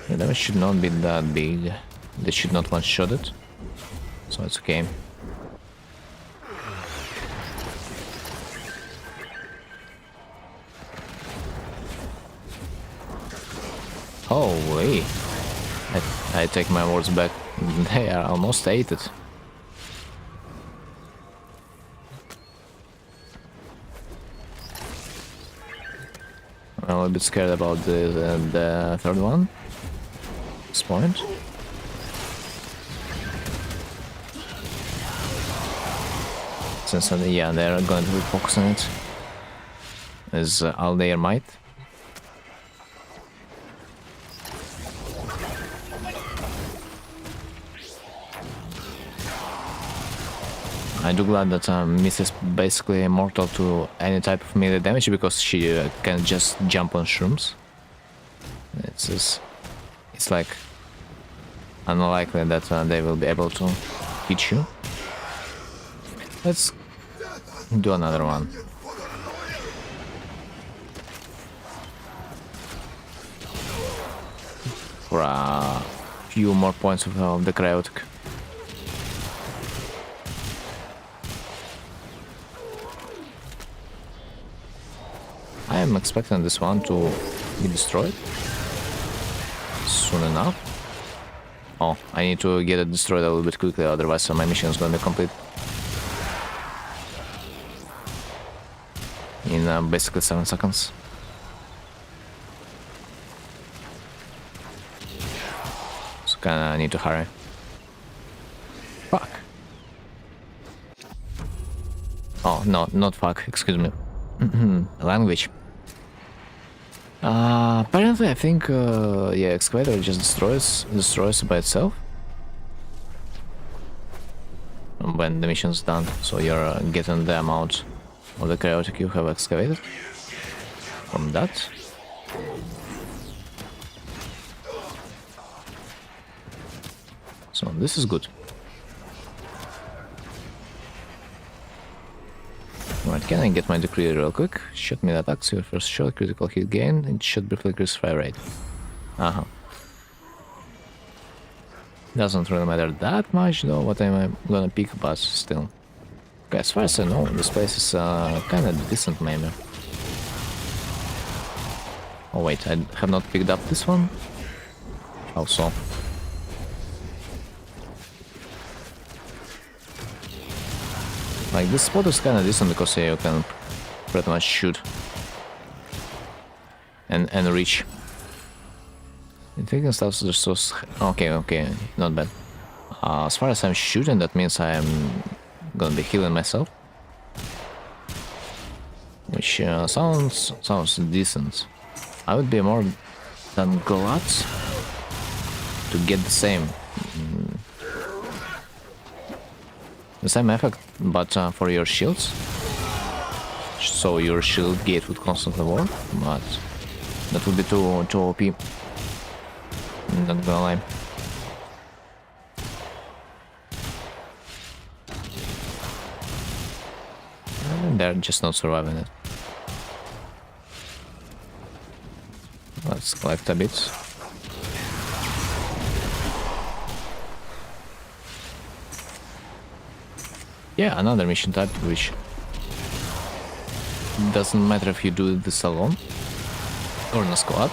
The damage should not be that big. They should not one-shot it. So it's okay. Holy! I take my words back. They are almost 8'd. I'm a little bit scared about the third one. This point. Since yeah, they're going to focus on it as all their might. I do glad that Miss is basically immortal to any type of melee damage because she can just jump on shrooms. It's like unlikely that they will be able to hit you. Let's do another one. For a few more points of the chaotic. I am expecting this one to be destroyed soon enough. Oh, I need to get it destroyed a little bit quickly, otherwise my mission is going to be complete in basically 7 seconds. So kinda need to hurry. Fuck. Oh, no, not fuck, excuse me. Language. Apparently, I think, yeah, excavator just destroys by itself when the mission's done. So you're getting the amount of the chaotic you have excavated from that. So this is good. Right, can I get my decree real quick? Shot me attacks your first shot, critical hit gain, it should briefly increase fire rate. Uh-huh. Doesn't really matter that much though, what I'm gonna pick, but still. Okay, as far as I know, this place is kinda decent maybe. Oh wait, I have not picked up this one? How so? Like, this spot is kinda decent because yeah, you can pretty much shoot and reach. Taking stuff is so... Okay, not bad. As far as I'm shooting, that means I am gonna be healing myself. Which sounds decent. I would be more than glad to get the same. The same effect, but for your shields. So your shield gate would constantly work, but that would be too OP. Not gonna lie. And they're just not surviving it. Let's collect a bit. Yeah, another mission type which doesn't matter if you do this alone or in a squad,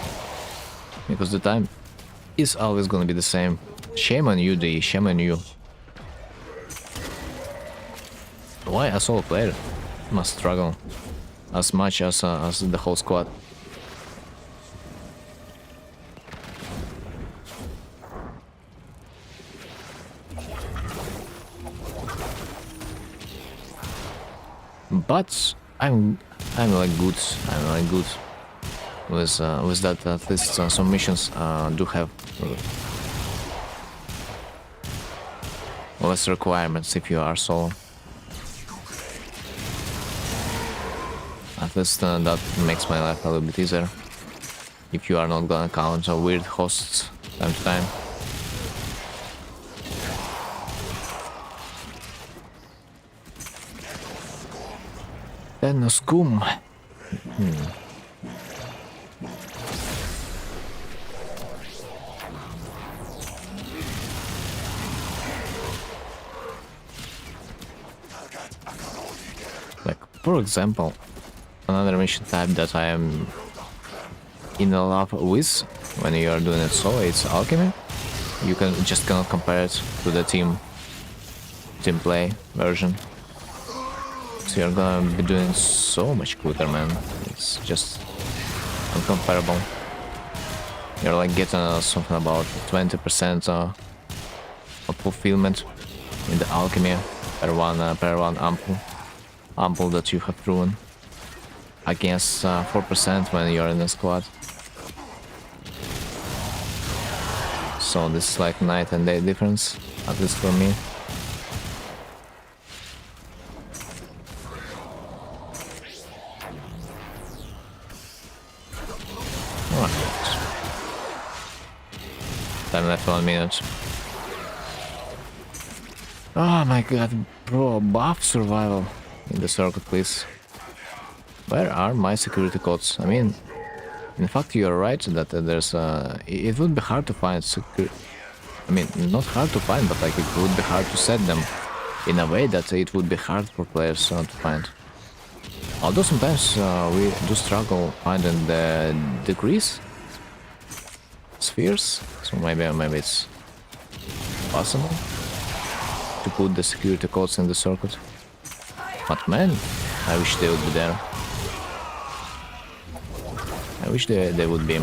because the time is always gonna be the same. Shame on you, D, shame on you. Why a solo player must struggle as much as the whole squad? But I'm like good. I'm like good with that. At least some missions do have less requirements if you are solo. At least that makes my life a little bit easier. If you are not gonna count weird hosts time to time. Then a scum. Like, for example, another mission type that I am in love with when you are doing it solo, it's alchemy. You cannot compare it to the team play version. So you're gonna be doing so much quicker, man. It's just incomparable. You're like getting something about 20% of fulfillment in the alchemy per one ample that you have thrown against 4% when you're in a squad. So this is like night and day difference, at least for me. Time left 1 minute. Oh my god, bro, buff survival in the circuit, please. Where are my security codes? I mean, in fact, you're right that there's it would be hard to find I mean, not hard to find, but like it would be hard to set them in a way that it would be hard for players to find. Although sometimes we do struggle finding the degrees, spheres, so maybe it's possible to put the security codes in the circuit. But man, I wish they would be there. I wish they would be.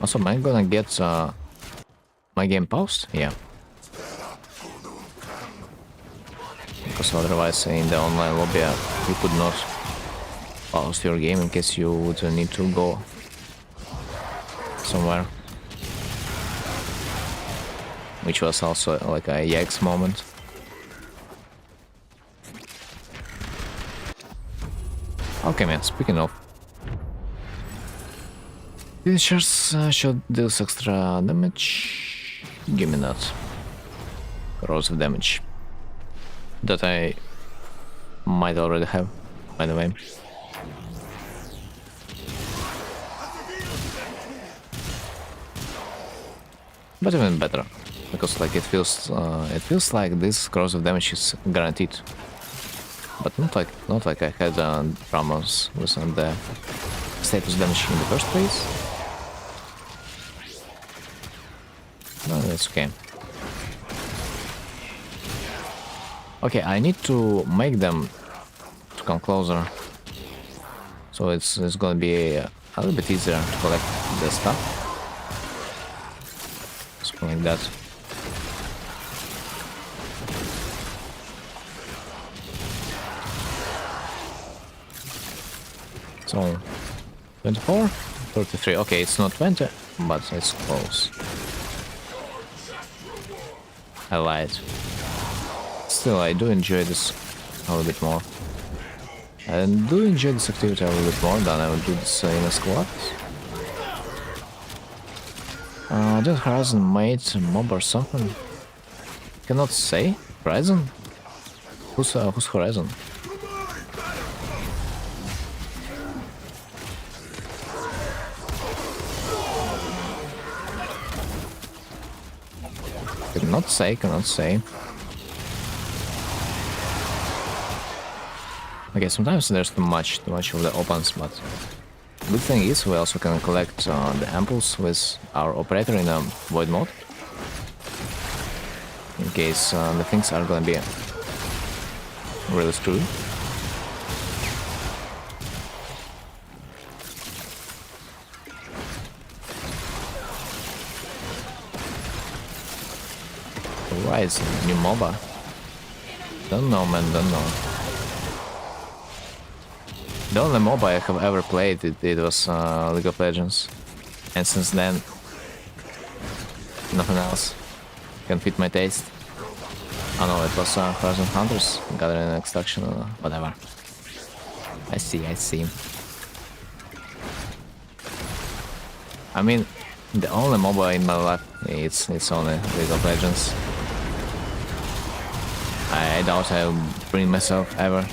Also, am I gonna get my game paused? Yeah. so otherwise in the online lobby you could not pause your game in case you would need to go somewhere. Which was also like a yikes moment. Okay man, speaking of, these shards should deal extra damage. Give me that. Corrosive damage. That I might already have, by the way. But even better, because like it feels like this corrosive damage is guaranteed. But not like I had problems with the status damage in the first place. No, that's okay. Okay, I need to make them to come closer, so it's gonna be a little bit easier to collect the stuff. Something like that. So 24, 33. Okay, it's not 20, but it's close. I lied. Still, I do enjoy this a little bit more. I do enjoy this activity a little bit more than I would do this in a squad. Did Horizon made a mob or something? Cannot say. Horizon? Who's Horizon? Cannot say. Okay, sometimes there's too much of the opens, but good thing is we also can collect the amples with our operator in a void mode, in case the things are gonna be really screwed. Why is it new MOBA? Don't know, man, don't know. The only MOBA I have ever played, it was League of Legends. And since then, nothing else can fit my taste. Oh no, it was Horizon Hunters, Gathering and Extraction, or whatever. I see. I mean, the only MOBA in my life, it's only League of Legends. I doubt I'll bring myself ever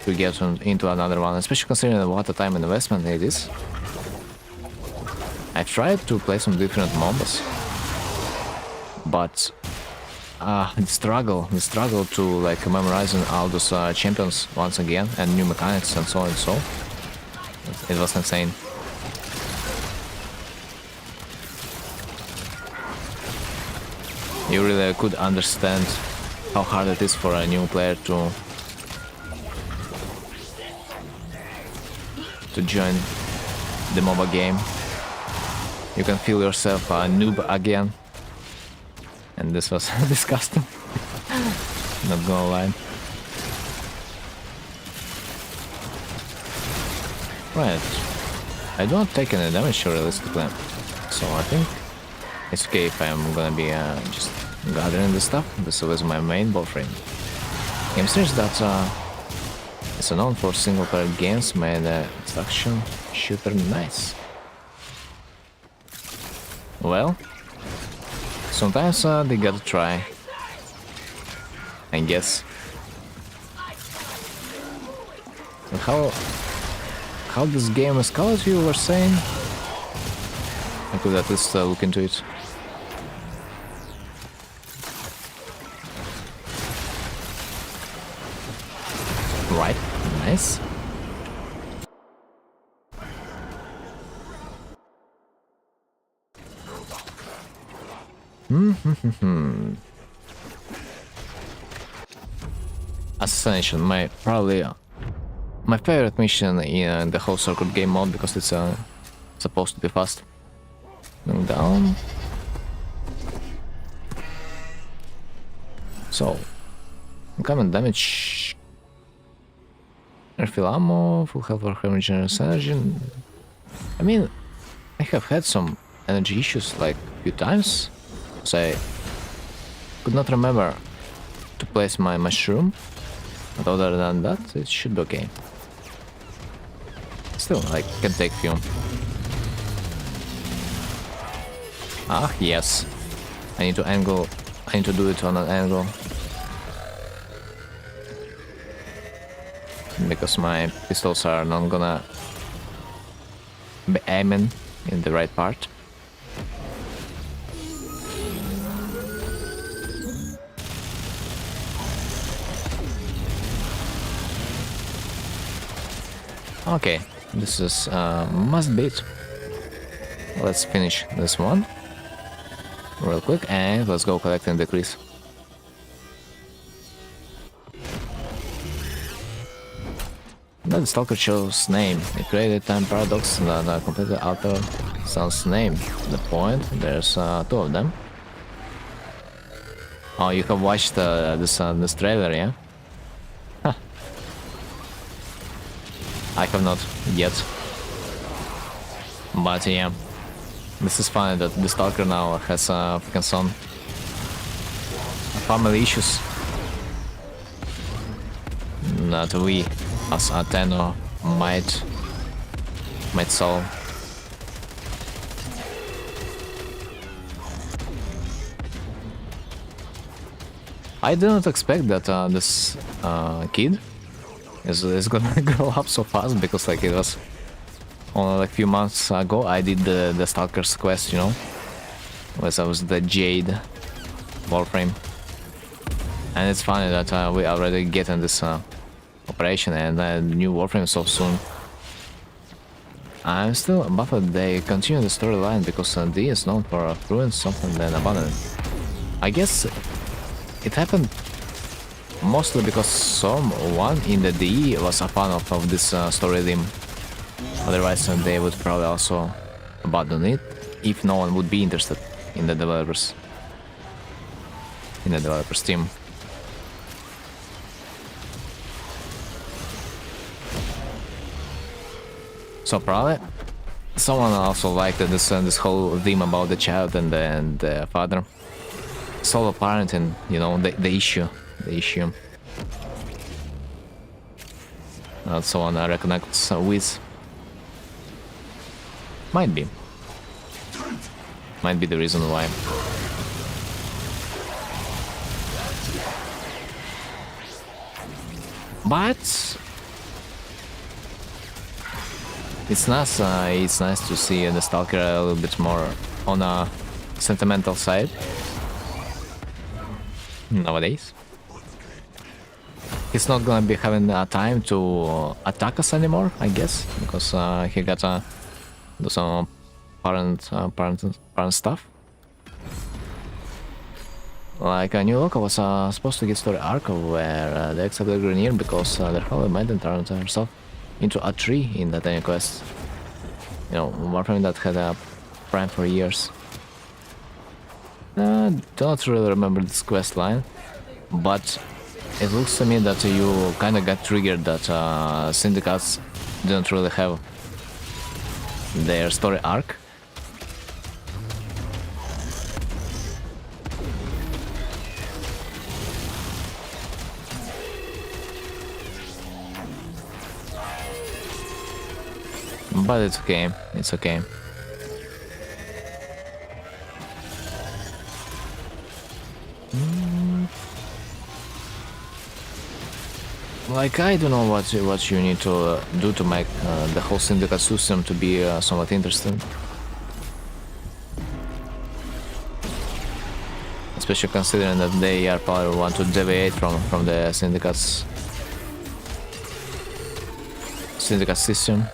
to get into another one, especially considering what a time investment it is. I tried to play some different MOBAs, but the struggle to like memorizing all those champions once again and new mechanics and so on and so, it was insane. You really could understand how hard it is for a new player to join the MOBA game. You can feel yourself a noob again, and this was disgusting. Not gonna lie. Right, I don't take any damage realistically, so I think it's okay if I'm gonna be just gathering this stuff. This was my main warframe. Game series that is known for single-player games made extraction shooter nice. Well, sometimes they gotta try, I guess. And how this game is called, you were saying? I could at least look into it. Right, nice. Assassination, my favorite mission in the whole circuit game mode, because it's supposed to be fast. Going down. So Uncommon damage. Refill ammo, full health for regeneration energy. I mean, I have had some energy issues like a few times, so I could not remember to place my mushroom. But other than that, it should be okay. Still, I can take few. Ah, yes. I need to angle. I need to do it on an angle. Because my pistols are not gonna be aiming in the right part. Okay, this is must be it. Let's finish this one real quick and let's go collect and decrease. Then the Stalker chose name. It created time paradox that completely altered Sun's name. The point, there's two of them. Oh, you have watched this trailer, yeah? Huh. I have not yet. But yeah, this is funny that the Stalker now has a fucking son. Family issues. That we as Athena might solve. I didn't expect that this kid is gonna grow up so fast, because like it was only like a few months ago I did the Stalker's quest, you know, was the Jade warframe, and it's funny that we already get in this operation and new warframe so soon. I'm still baffled they continue the storyline, because D is known for ruin something then abandoned. I guess it happened mostly because someone in the DE was a fan of this story theme. Otherwise they would probably also abandon it if no one would be interested in the developers team. So probably someone also liked this whole theme about the child and the father. Solo parenting, you know, the issue. That someone reconnects with. Might be the reason why. But it's nice to see the Stalker a little bit more on a sentimental side nowadays. He's not gonna be having time to attack us anymore, I guess, because he got to do some parent stuff. Like New Loka was supposed to get story arc where they accepted Grenier because their Hollow Maiden turned herself into a tree in that any quest. You know, warframe that had a prime for years. Don't really remember this quest line, but it looks to me that you kinda got triggered that syndicates didn't really have their story arc. But it's okay, it's okay. Like, I don't know what you need to do to make the whole syndicate system to be somewhat interesting. Especially considering that they are probably want to deviate from the syndicate system.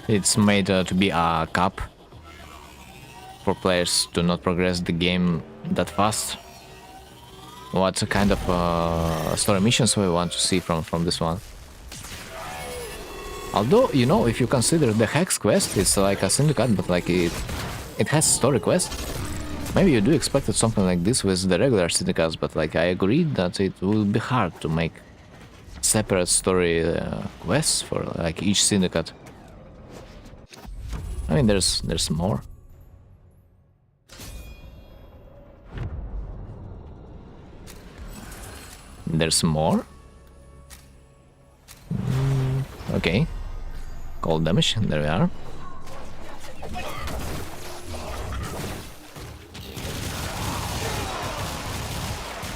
It's made to be a cap for players to not progress the game that fast. What kind of story missions we want to see from this one? Although, you know, if you consider the Hex quest, it's like a syndicate, but like it has story quest. Maybe you do expected something like this with the regular syndicates, but like I agreed that it will be hard to make separate story quests for like each syndicate. I mean, there's more. There's more. Okay. Cold damage. There we are.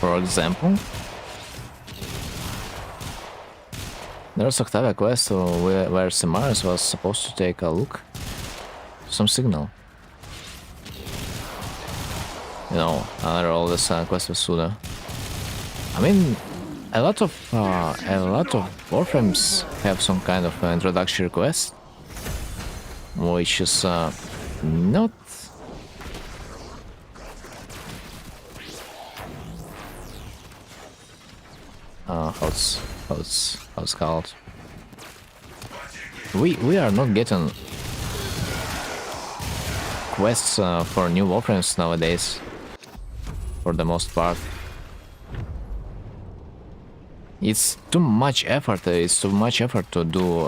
For example, there's Octavia quest where Semaris was supposed to take a look. Some signal. You know, another all this quest with Suda. I mean, a lot of warframes have some kind of introductory quest, which is not. How's called? We are not getting quests for new warframes nowadays, for the most part. It's too much effort. It's too much effort to do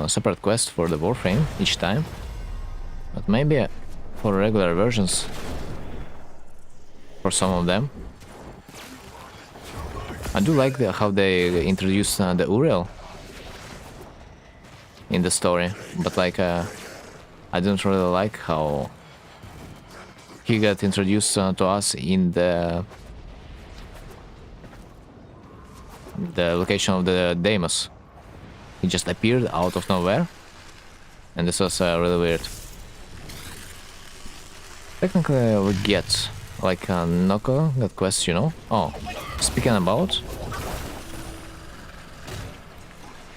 separate quests for the warframe each time. But maybe for regular versions, for some of them. I do like how they introduce the Uriel in the story, but like I don't really like how he got introduced to us in the location of the Deimos. He just appeared out of nowhere, and this was really weird. Technically, we get like a Noko, that quest, you know. Oh, speaking about,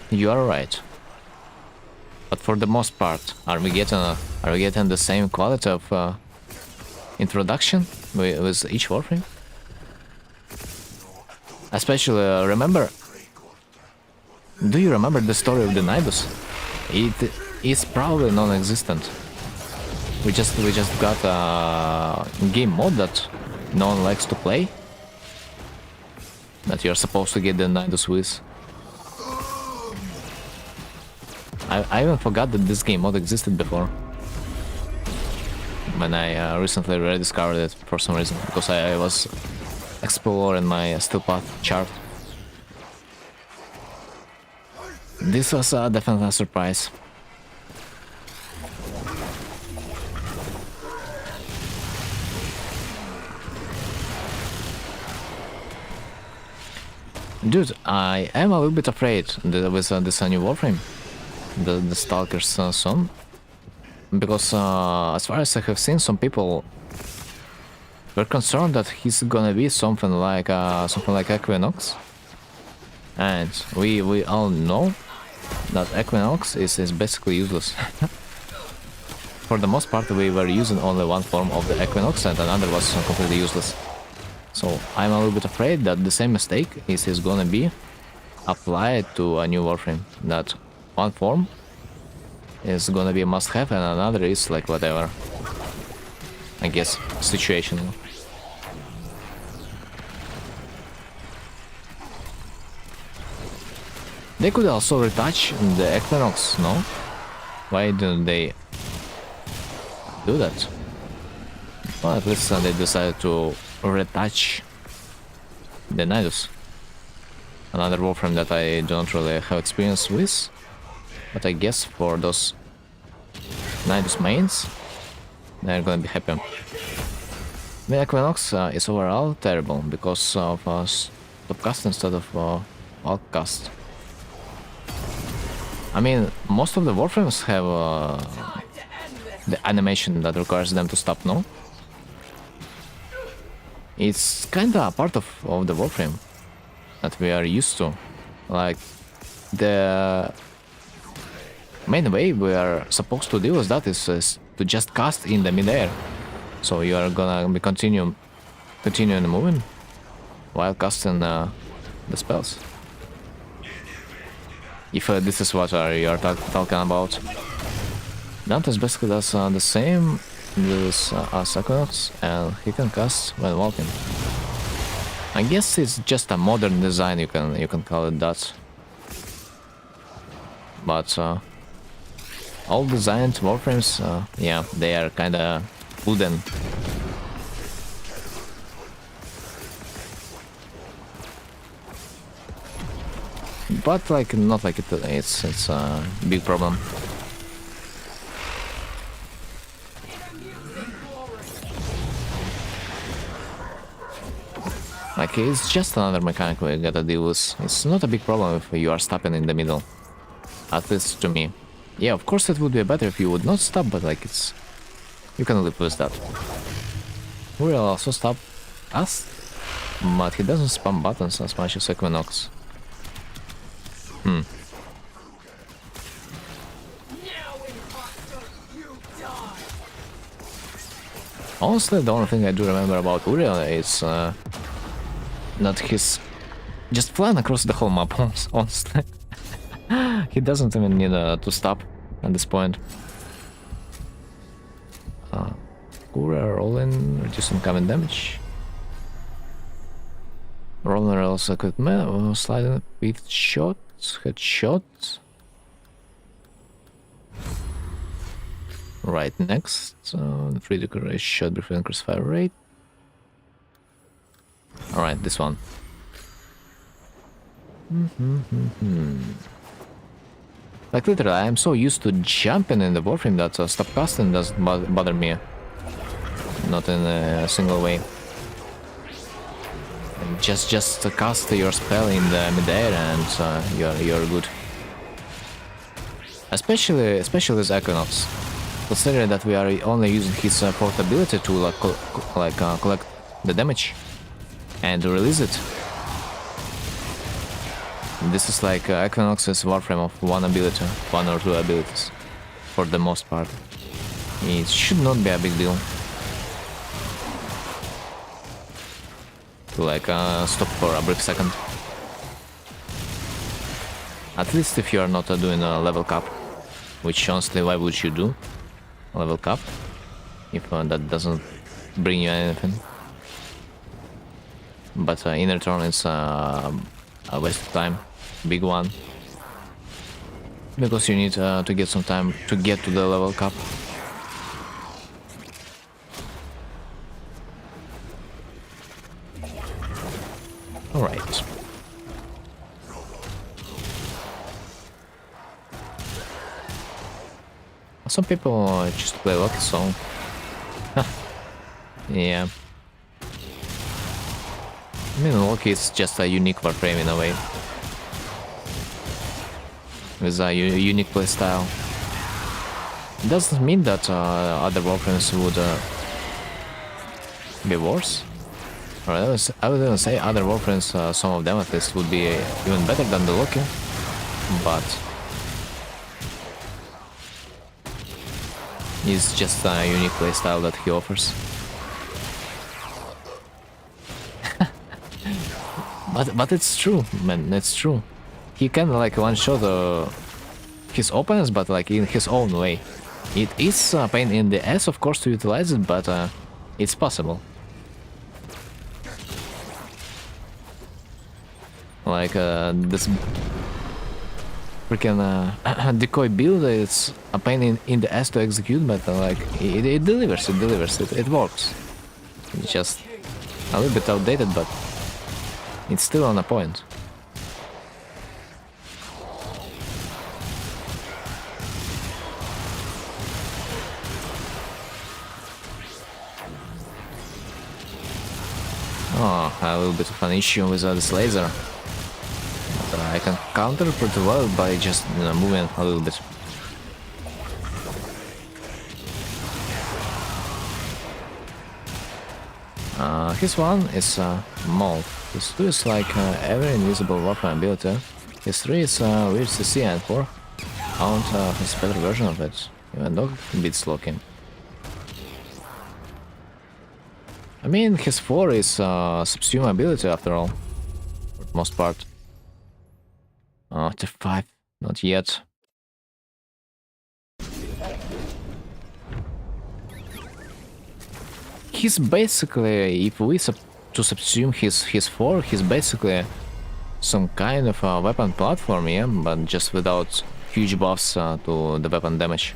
you are right. But for the most part, are we getting the same quality of introduction with each warframe? Especially, do you remember the story of the Nidus? It is probably non-existent. We just got a game mode that no one likes to play, that you're supposed to get the Nidus with. I even forgot that this game mode existed before, when I recently rediscovered it for some reason, because I was exploring my Steel Path chart. This was definitely a surprise. Dude, I am a little bit afraid that with this new warframe, the Stalker's son, because as far as I have seen, some people were concerned that he's gonna be something like Equinox, and we all know that Equinox is basically useless. For the most part, we were using only one form of the Equinox, and another was completely useless. So I'm a little bit afraid that the same mistake is gonna be applied to a new warframe. That one form is gonna be a must-have, and another is like whatever. I guess situational. They could also retouch the Equinox, no? Why don't they do that? Well, at least they decided to retouch the Nidus. Another warframe that I don't really have experience with, but I guess for those Nidus mains, they're gonna be happy. The Equinox is overall terrible because of stopcast instead of bulkcast. I mean, most of the warframes have the animation that requires them to stop, no? It's kinda a part of the warframe that we are used to. Like, the main way we are supposed to deal with that is to just cast in the mid-air. So you are gonna be continuing moving while casting the spells. If this is what you are talking about. Dante's basically does the same this Equinox, and he can cast when walking. I guess it's just a modern design, you can call it that. But all designed warframes, yeah, they are kinda wooden. But like not like it's a big problem. Like, it's just another mechanic we gotta deal with. It's not a big problem if you are stopping in the middle. At least to me. Yeah, of course it would be better if you would not stop, but like it's... You can live with that. We'll also stop us, but he doesn't spam buttons as much as Equinox. Honestly, the only thing I do remember about Uriel is that he's just flying across the whole map, honestly. He doesn't even need to stop at this point. Kura rolling, reducing common damage. Rolling also equipment, sliding with shots, headshot. Right, next. Free decoration shot briefly increase fire rate. Alright, this one. Like literally, I am so used to jumping in the warframe that stop casting doesn't bother me. Not in a single way. Just cast your spell in the midair and you're good. Especially with Equinox. Considering that we are only using his portability to collect the damage and release it. This is like Equinox's warframe of one ability, one or two abilities, for the most part. It should not be a big deal to like stop for a brief second. At least if you are not doing a level cap, which honestly, why would you do a level cap if that doesn't bring you anything? But in return, it's a waste of time, big one, because you need to get some time to get to the level cap. Alright. Some people just play Loki, so... yeah. I mean, Loki is just a unique warframe in a way. With a unique playstyle. It doesn't mean that other warframes would be worse. Or I would even say other warframes, some of them at least, would be even better than the Loki. But... it's just a unique playstyle that he offers. But it's true, man, it's true. He can like one-shot his opponents, but like in his own way. It is a pain in the ass, of course, to utilize it, but it's possible. Like this freaking decoy build, it's a pain in the ass to execute, but like it delivers, it works. It's just a little bit outdated, but it's still on a point. Oh, a little bit of an issue with this laser. But I can counter pretty well by just moving a little bit. His one is Mold. His 2 is like every invisible warframe ability. His 3 is weird CC, and 4 found his better version of it, even though it beats Loki. I mean, his 4 is subsume ability after all, for the most part. Tier 5, not yet. he's basically, if we to subsume his 4, he's basically some kind of a weapon platform, yeah, but just without huge buffs to the weapon damage.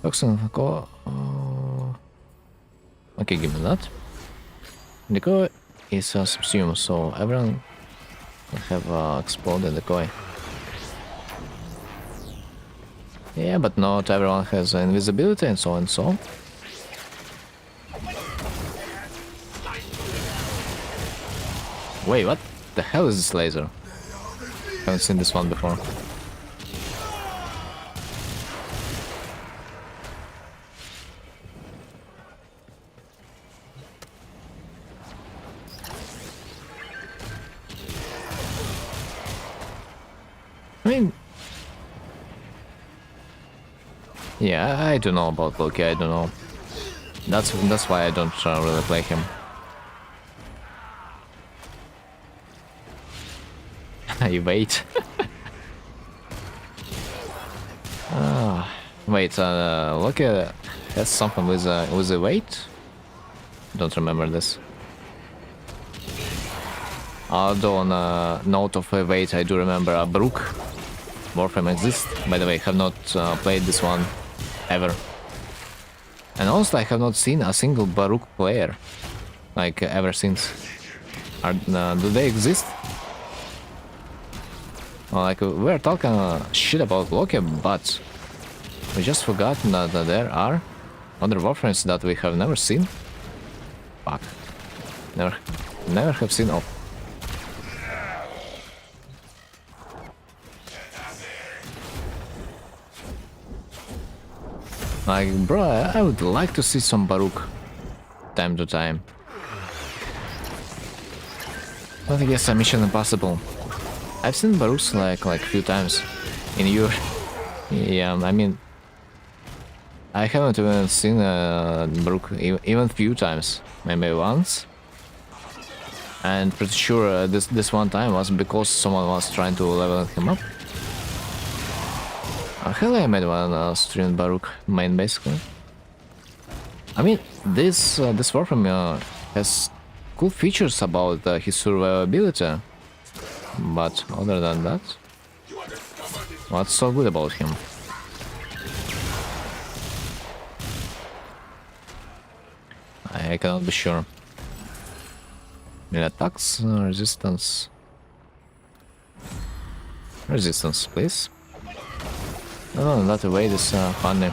Toxin, okay, give me that. Decoy is subsumed, so everyone will have exploded decoy. Yeah, but not everyone has invisibility and so and so. Wait, what the hell is this laser? Haven't seen this one before. I mean, yeah, I don't know about Loki. I don't know. That's why I don't really play him. I wait. Wait, Loki has something with a weight? Don't remember this. Although on a note of a weight, I do remember a Brook. Warframe exists. By the way, I have not played this one ever. And also, I have not seen a single Baruch player, like ever since. Do they exist? Well, like we're talking shit about Loki, but we just forgot that there are other Warframes that we have never seen. Fuck. Never have seen. Oh. Like, bro, I would like to see some Baruch time to time. But I guess a mission impossible. I've seen Baruchs like few times in Europe. Yeah, I mean, I haven't even seen Baruch even few times, maybe once. And pretty sure this one time was because someone was trying to level him up. Hell, I made one stream Baruch main basically. I mean, this Warframe has cool features about his survivability, but other than that, what's so good about him? I cannot be sure. Attacks, resistance, please. Oh, that way is funny.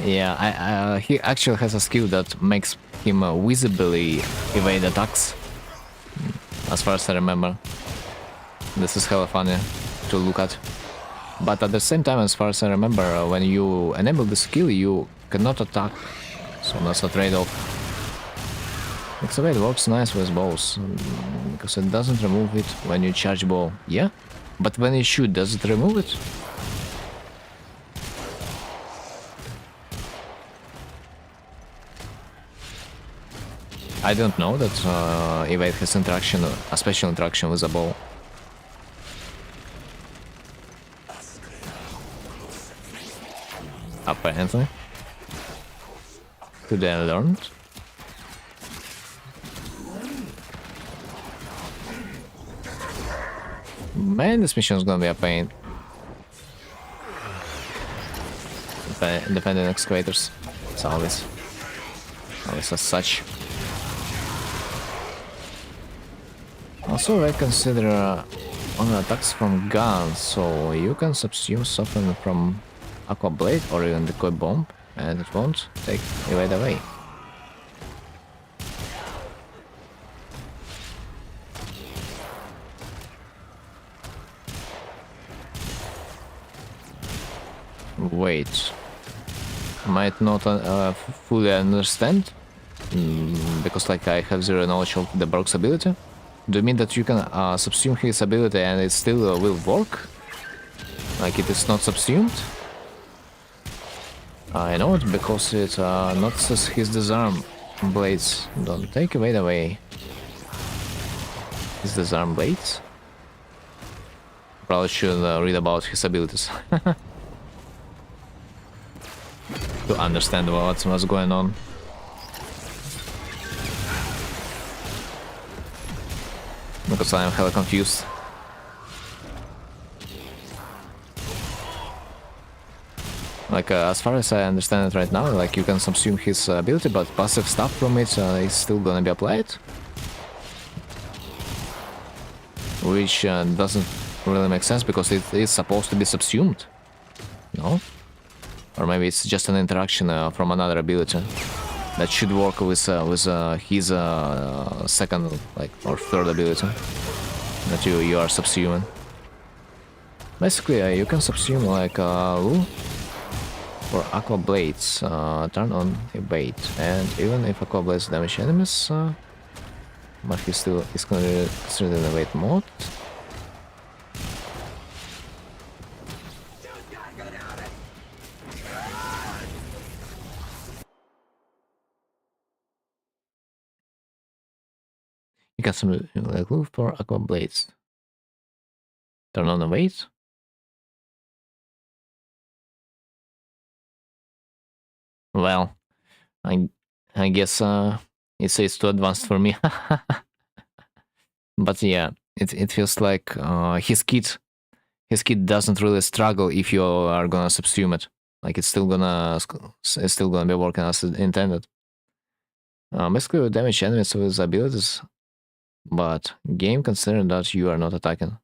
Yeah, he actually has a skill that makes him visibly evade attacks. As far as I remember. This is hella funny to look at. But at the same time, as far as I remember, when you enable the skill, you cannot attack. So that's a trade-off. Excavate works nice with bows, because it doesn't remove it when you charge bow. Yeah? But when you shoot, does it remove it? I don't know that evade has interaction, a special interaction with a bow. Apparently. Today I learned. Man, this mission is gonna be a pain. Defending excavators. It's always as such. Also, I consider on attacks from guns, so you can subsume something from Aqua Blade or even Decoy Bomb, and it won't take evade away. Wait, might not fully understand, because like I have zero knowledge of the Baruch's ability. Do you mean that you can subsume his ability and it still will work? Like it is not subsumed? I know it because it notices his disarm blades. Don't take evade away. His disarm blades? Probably should read about his abilities. to understand what's going on. Because I'm hella confused. Like, as far as I understand it right now, like, you can subsume his ability, but passive stuff from it is still gonna be applied. Which doesn't really make sense, because it is supposed to be subsumed. No? Or maybe it's just an interaction from another ability that should work with his second, like, or third ability that you are subsuming. Basically, you can subsume, like, Lul for Aqua Blades. Turn on evade, and even if Aqua Blades damage enemies, but he still is considered in evade mode. You can subsume, like, Lul for Aqua Blades. Turn on evade. Well, I guess it says too advanced for me. But yeah, it feels like his kit doesn't really struggle if you are gonna subsume it. Like, it's still gonna be working as intended. Basically, you damage enemies with abilities, but game considering that you are not attacking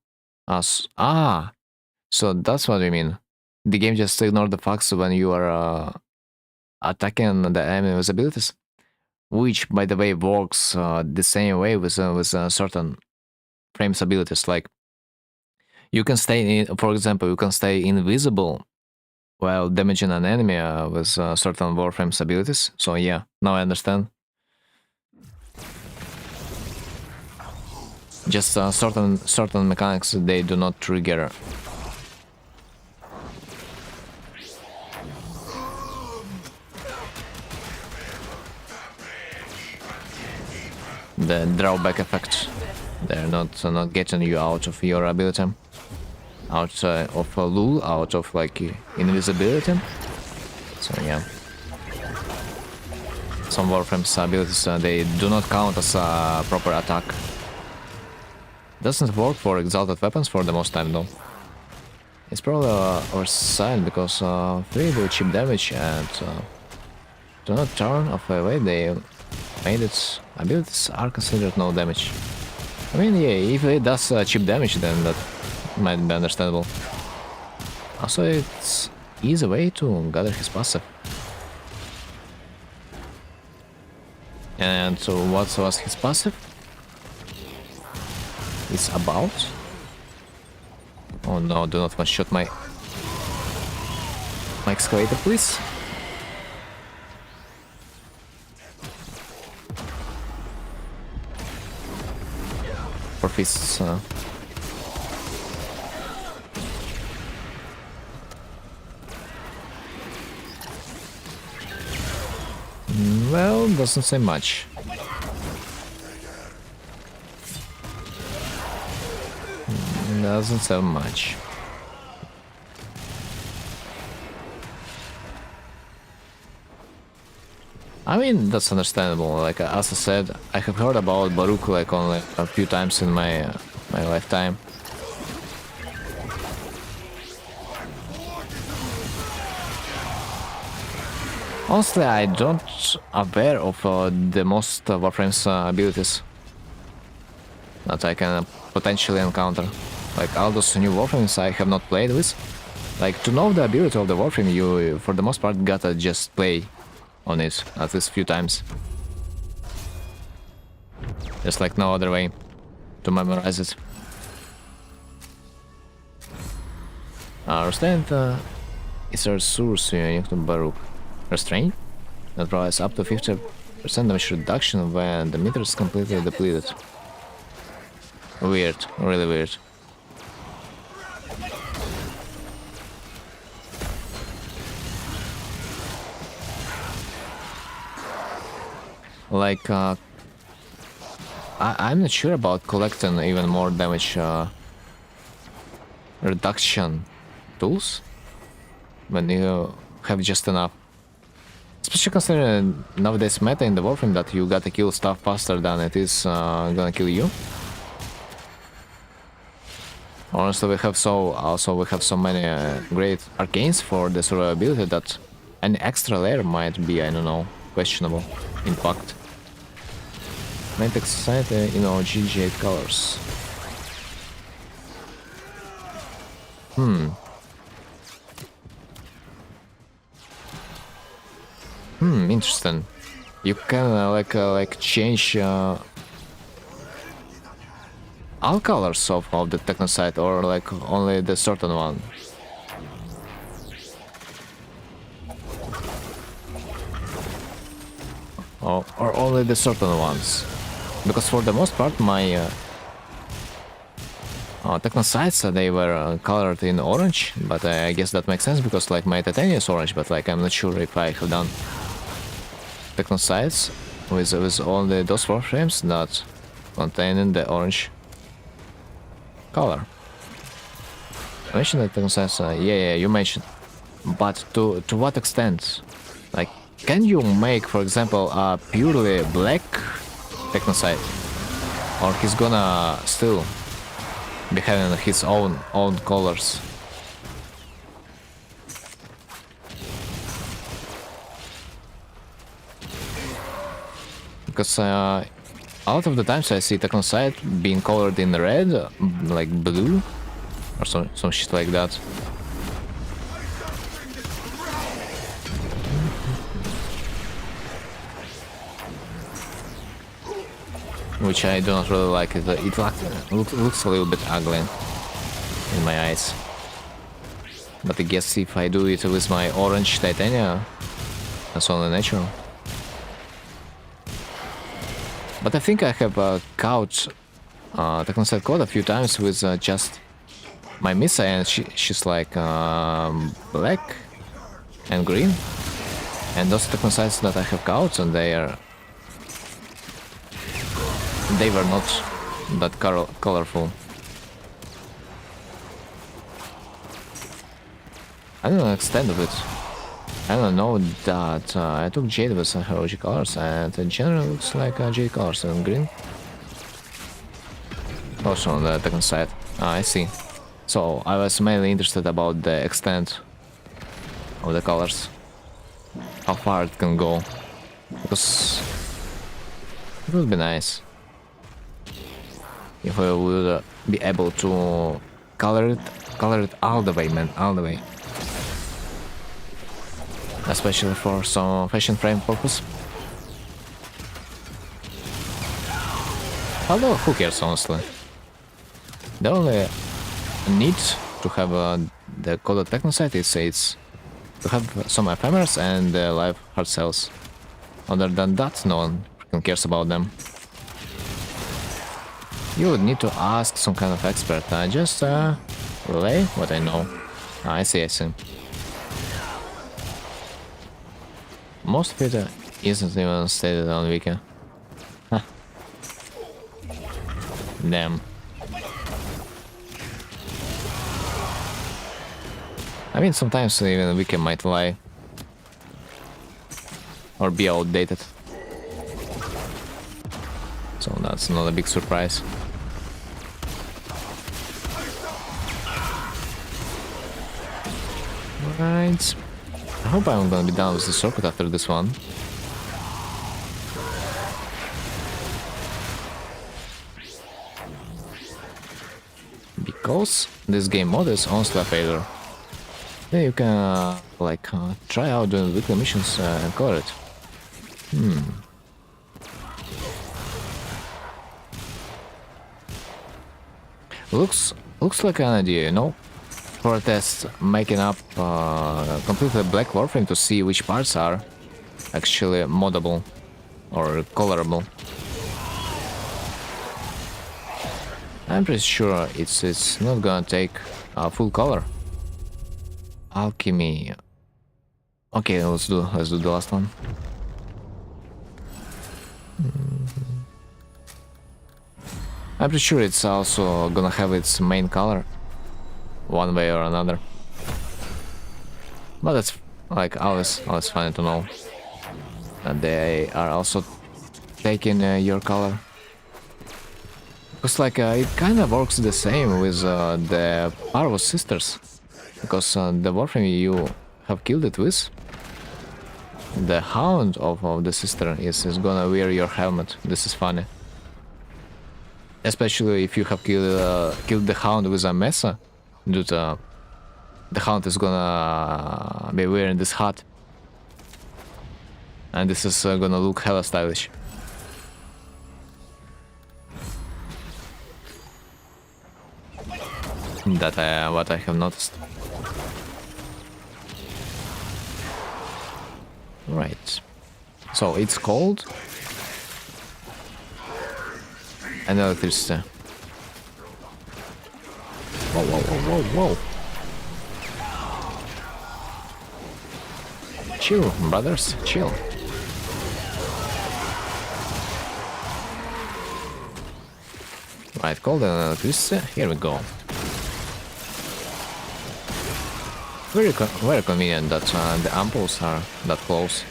us. So that's what we mean. The game just ignores the facts when you are attacking the enemy with abilities, which, by the way, works the same way with certain frames abilities. Like, you can stay in, for example, you can stay invisible while damaging an enemy with certain warframes abilities. So yeah, now I understand. Just certain mechanics, they do not trigger. The drawback effect. They're not getting you out of your ability, out of Lul, out of, like, invisibility. So yeah, some warframes abilities they do not count as a proper attack. Doesn't work for exalted weapons for the most time though. It's probably our side, because 3 do cheap damage and do not turn off away. They made its abilities are considered no damage. I mean, yeah, if it does cheap damage, then that might be understandable. Also, it's easy way to gather his passive. And so what was his passive? It's about... Oh no, do not one-shot my excavator, please. For fists. Well, doesn't say much. Doesn't say much. I mean, that's understandable. Like, as I said, I have heard about Baruch like only a few times in my lifetime. Honestly, I don't aware of the most Warframe's abilities that I can potentially encounter. Like, all those new Warframes I have not played with. Like, to know the ability of the Warframe, you for the most part gotta just play on it at least a few times. There's like no other way to memorize it. Restraint is a resource unique to Baruch. Restraint that provides up to 50% damage reduction when the meter is completely depleted. Weird, really weird. Like, I'm not sure about collecting even more damage reduction tools when you have just enough. Especially considering nowadays meta in the warframe that you gotta kill stuff faster than it is gonna kill you. Honestly, we have so many great arcanes for the survivability that an extra layer might be, I don't know, questionable. In fact, Mantic Society, you know, GG8 colors. Interesting. You can like change all colors of the technosite, or like only the certain one. Or only the certain ones. Because for the most part, my technosites, they were colored in orange, but I guess that makes sense because like my titanium is orange, but like I'm not sure if I have done technosites with only those warframes that containing the orange color. I mentioned the technosites, yeah, you mentioned, but to what extent? Like, can you make, for example, a purely black technosite, or he's gonna still be having his own colors? Because a lot of the times I see technosite being colored in red, like blue, or some shit like that. Which I do not really like. It looks a little bit ugly in my eyes. But I guess if I do it with my orange titania, that's only natural. But I think I have caught technosite code a few times with just my Misa, and she's like black and green. And those technosites that I have caught, and they were not that colorful. I don't know the extent of it. I don't know that I took jade with some heroic colors, and in general it looks like jade colors and green. Also on the second side. I see. So I was mainly interested about the extent of the colors. How far it can go. Because it would be nice if we would be able to color it all the way, man, all the way. Especially for some fashion frame purpose. Although, who cares, honestly? The only need to have the coded technosite is to have some ephemeras and live hard cells. Other than that, no one freaking cares about them. You would need to ask some kind of expert. Just relay what I know. I see. Most of it isn't even stated on Wiki. Huh. Damn. I mean, sometimes even Wiki might lie. Or be outdated. So that's not a big surprise. Right. I hope I'm gonna be done with the circuit after this one. Because this game mode is honestly a failure. Then you can try out doing weekly missions and color it. Looks like an idea, you know? For a test, making up completely black warframe to see which parts are actually moddable or colorable. I'm pretty sure it's not gonna take a full color. Alchemy. Okay, let's do the last one. I'm pretty sure it's also gonna have its main color, one way or another. But that's like always funny to know. And they are also taking your color. Because like it kind of works the same with the Parvos sisters. Because the warframe you have killed it with, the hound of the sister is gonna wear your helmet. This is funny. Especially if you have killed the hound with a mesa, dude, the hound is gonna be wearing this hat. And this is gonna look hella stylish. That what I have noticed. Right. So it's cold. And electricity. Whoa, whoa, whoa, whoa, whoa. Chill, brothers, chill. Right, cold and electricity. Here we go. Very convenient that the ampoules are that close.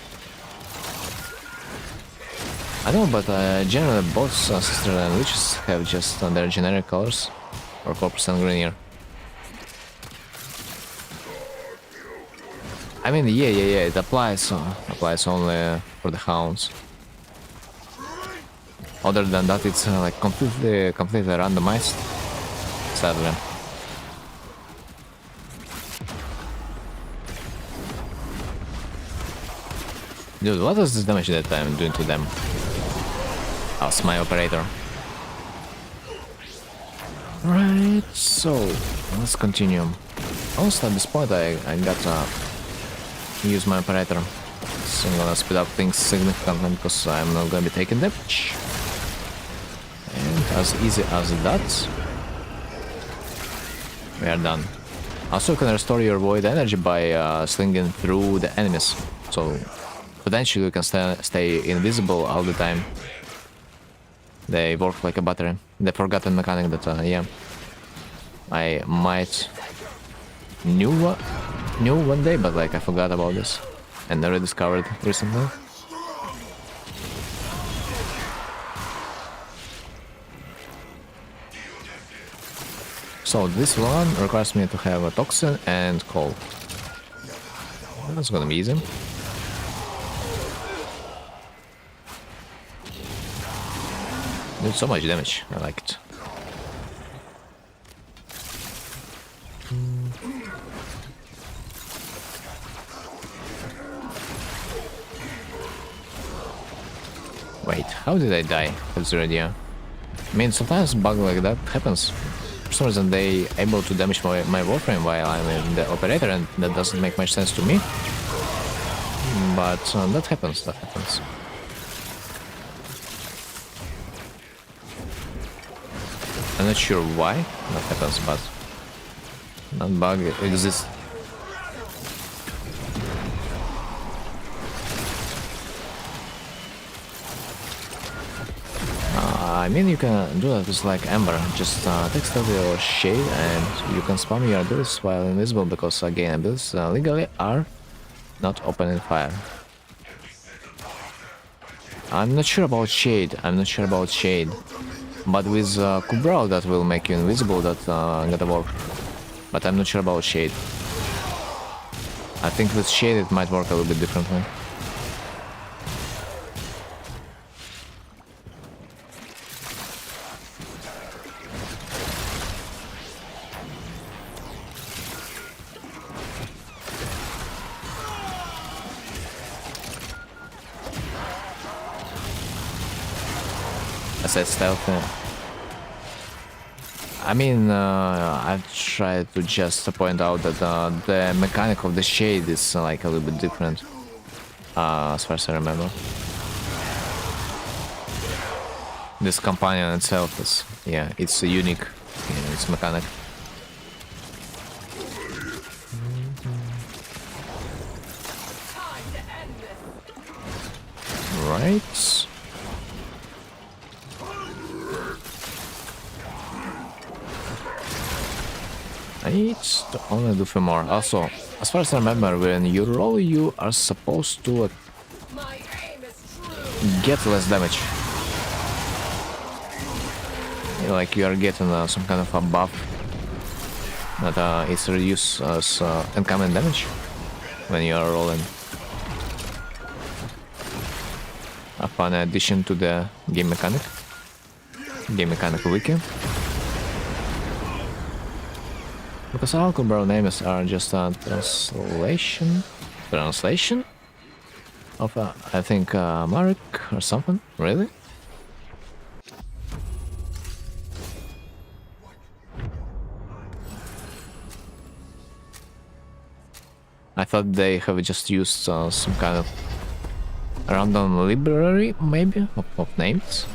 I know, but generally both Sister and Witches have just their generic colors, or 4% green here. I mean, yeah, it applies only for the hounds. Other than that, it's like completely randomized, sadly. Dude, what is this damage that I'm doing to them? As my operator. Right, so let's continue. Also at this point I gotta use my operator. So I'm gonna speed up things significantly because I'm not gonna be taking damage. And as easy as that, we are done. Also you can restore your void energy by slinging through the enemies. So potentially you can stay invisible all the time. They work like a battery. The forgotten mechanic that, yeah, I might knew one day, but like I forgot about this and I rediscovered recently. So this one requires me to have a toxin and coal. That's gonna be easy. Did so much damage, I like it. Wait, how did I die? That's the idea. I mean, sometimes bug like that happens. For some reason they able to damage my warframe while I'm in the operator, and that doesn't make much sense to me. But that happens. I'm not sure why that happens, but that bug exists. I mean, you can do that with like Ember. Just take stealthy or shade, and you can spam your abilities while invisible, because again, abilities legally are not opening fire. I'm not sure about shade. But with Kubral that will make you invisible, that gotta work. But I'm not sure about shade. I think with shade it might work a little bit differently. I said stealthy. I mean, I've tried to just point out that the mechanic of the shade is like a little bit different, as far as I remember. This companion itself is, yeah, it's unique in its mechanic. Right. I need to only do a few more. Also, as far as I remember, when you roll, you are supposed to get less damage. Like you are getting some kind of a buff that is reduced as incoming damage when you are rolling. A fun addition to the game mechanic wiki. Because all Cobra names are just a translation of I think Marek or something. Really? I thought they have just used some kind of random library, maybe, of names.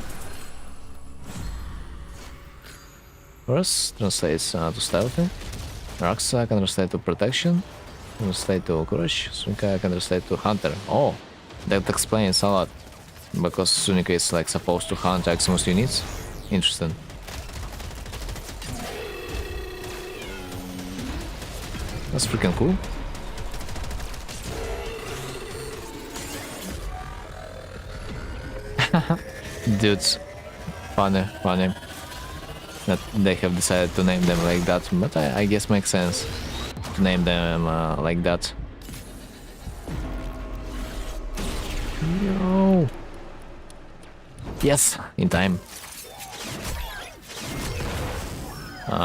First translates to stealthy. Raksa can translate to protection. Translate to courage. Sunika can translate to hunter. Oh, that explains a lot. Because Sunika is like supposed to hunt Maximus units. Interesting. That's freaking cool. Dudes, funny that they have decided to name them like that, but I guess makes sense to name them like that. No. Yes, in time.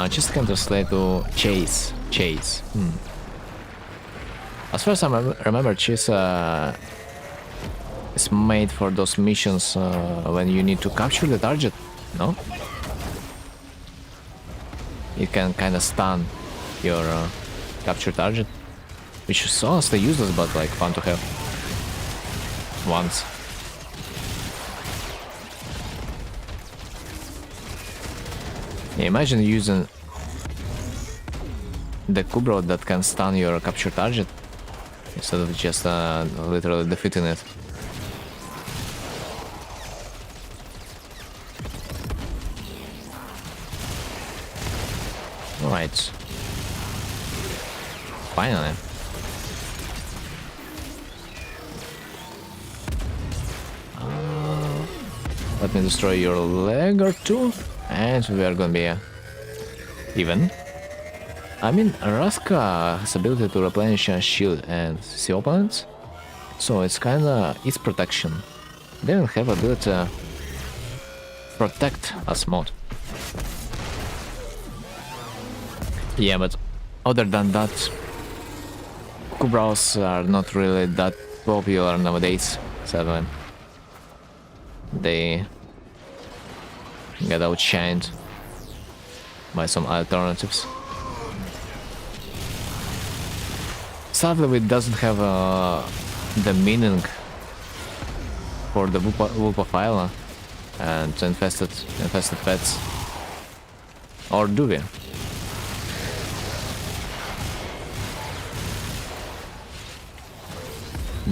Just can translate to chase. As far as I remember, chase is made for those missions when you need to capture the target, no? It can kind of stun your capture target, which is honestly useless but like fun to have once. Yeah, imagine using the Kubro that can stun your capture target instead of just literally defeating it. Alright. Finally. Let me destroy your leg or two, and we are gonna be even. I mean, Raska has ability to replenish a shield and see opponents, so it's kinda its protection. They don't have ability to protect us mod. Yeah, but other than that, Kubras are not really that popular nowadays, sadly. They get outshined by some alternatives. Sadly, it doesn't have the meaning for the Wupafile and infested pets. Or do we?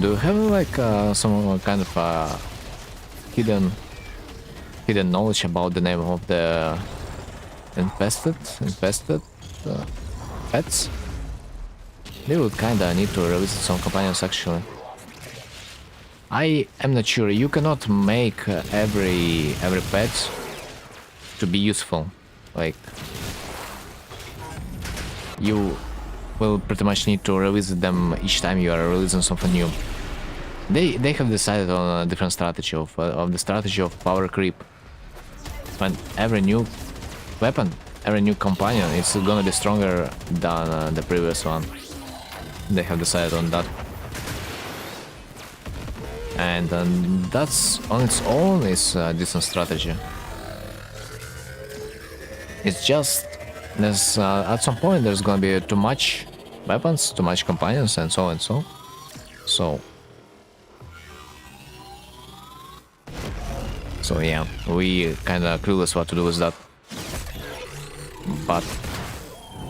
Do you have like some kind of hidden knowledge about the name of the infested pets? They would kinda need to release some companions actually. I am not sure. You cannot make every pet to be useful. Like you will pretty much need to release them each time you are releasing something new. They have decided on a different strategy of the strategy of power creep. When every new weapon, every new companion is gonna be stronger than the previous one. They have decided on that, and that's on its own is a decent strategy. It's just there's at some point there's gonna be too much weapons, too much companions, and so and so. So yeah, we kinda clueless what to do with that, but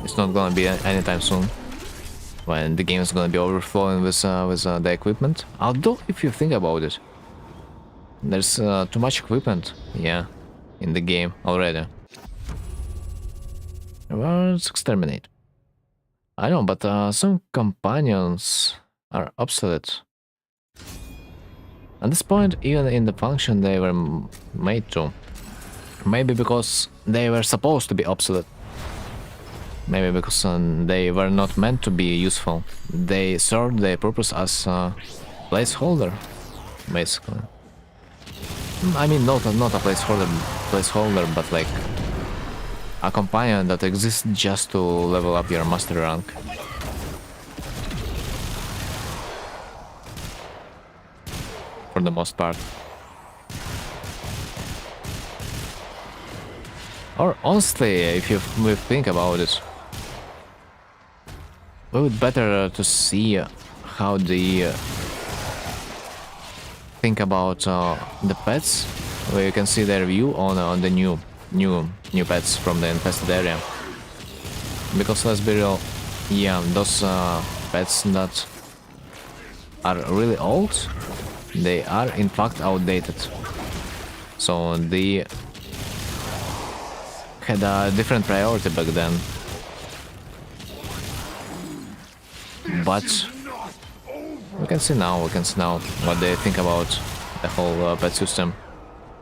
it's not gonna be anytime soon. When the game is gonna be overflowing with the equipment. Although, if you think about it, there's too much equipment, yeah, in the game already. Let's exterminate. I know, but some companions are obsolete. At this point, even in the function they were made to. Maybe because they were supposed to be obsolete. Maybe because they were not meant to be useful. They served their purpose as a placeholder, basically. I mean, not a placeholder, but like a companion that exists just to level up your master rank. For the most part. Or honestly, if you think about it, we would better to see how they think about the pets, where you can see their view on the new pets from the infested area. Because let's be real, yeah, those pets that are really old, they are in fact outdated. So they had a different priority back then. But we can see now what they think about the whole pet system.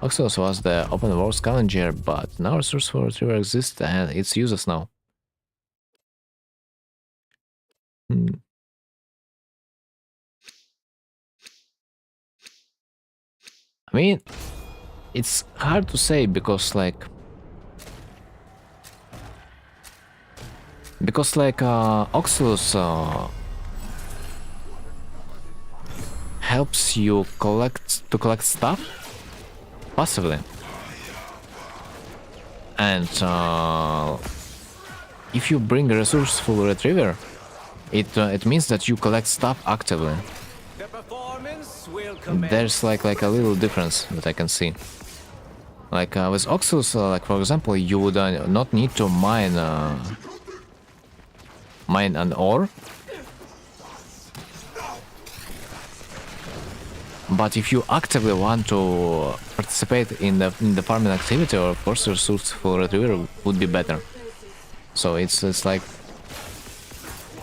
Oxus was the open world scavenger, but now resourceful retriever exists and it's useless now. I mean, it's hard to say because Oxus helps you collect stuff passively, and if you bring a resourceful retriever, it means that you collect stuff actively. There's like a little difference that I can see. Like with Oxus, like for example, you would not need to mine an ore. But if you actively want to participate in the farming activity, of course, resourceful retriever would be better. So it's like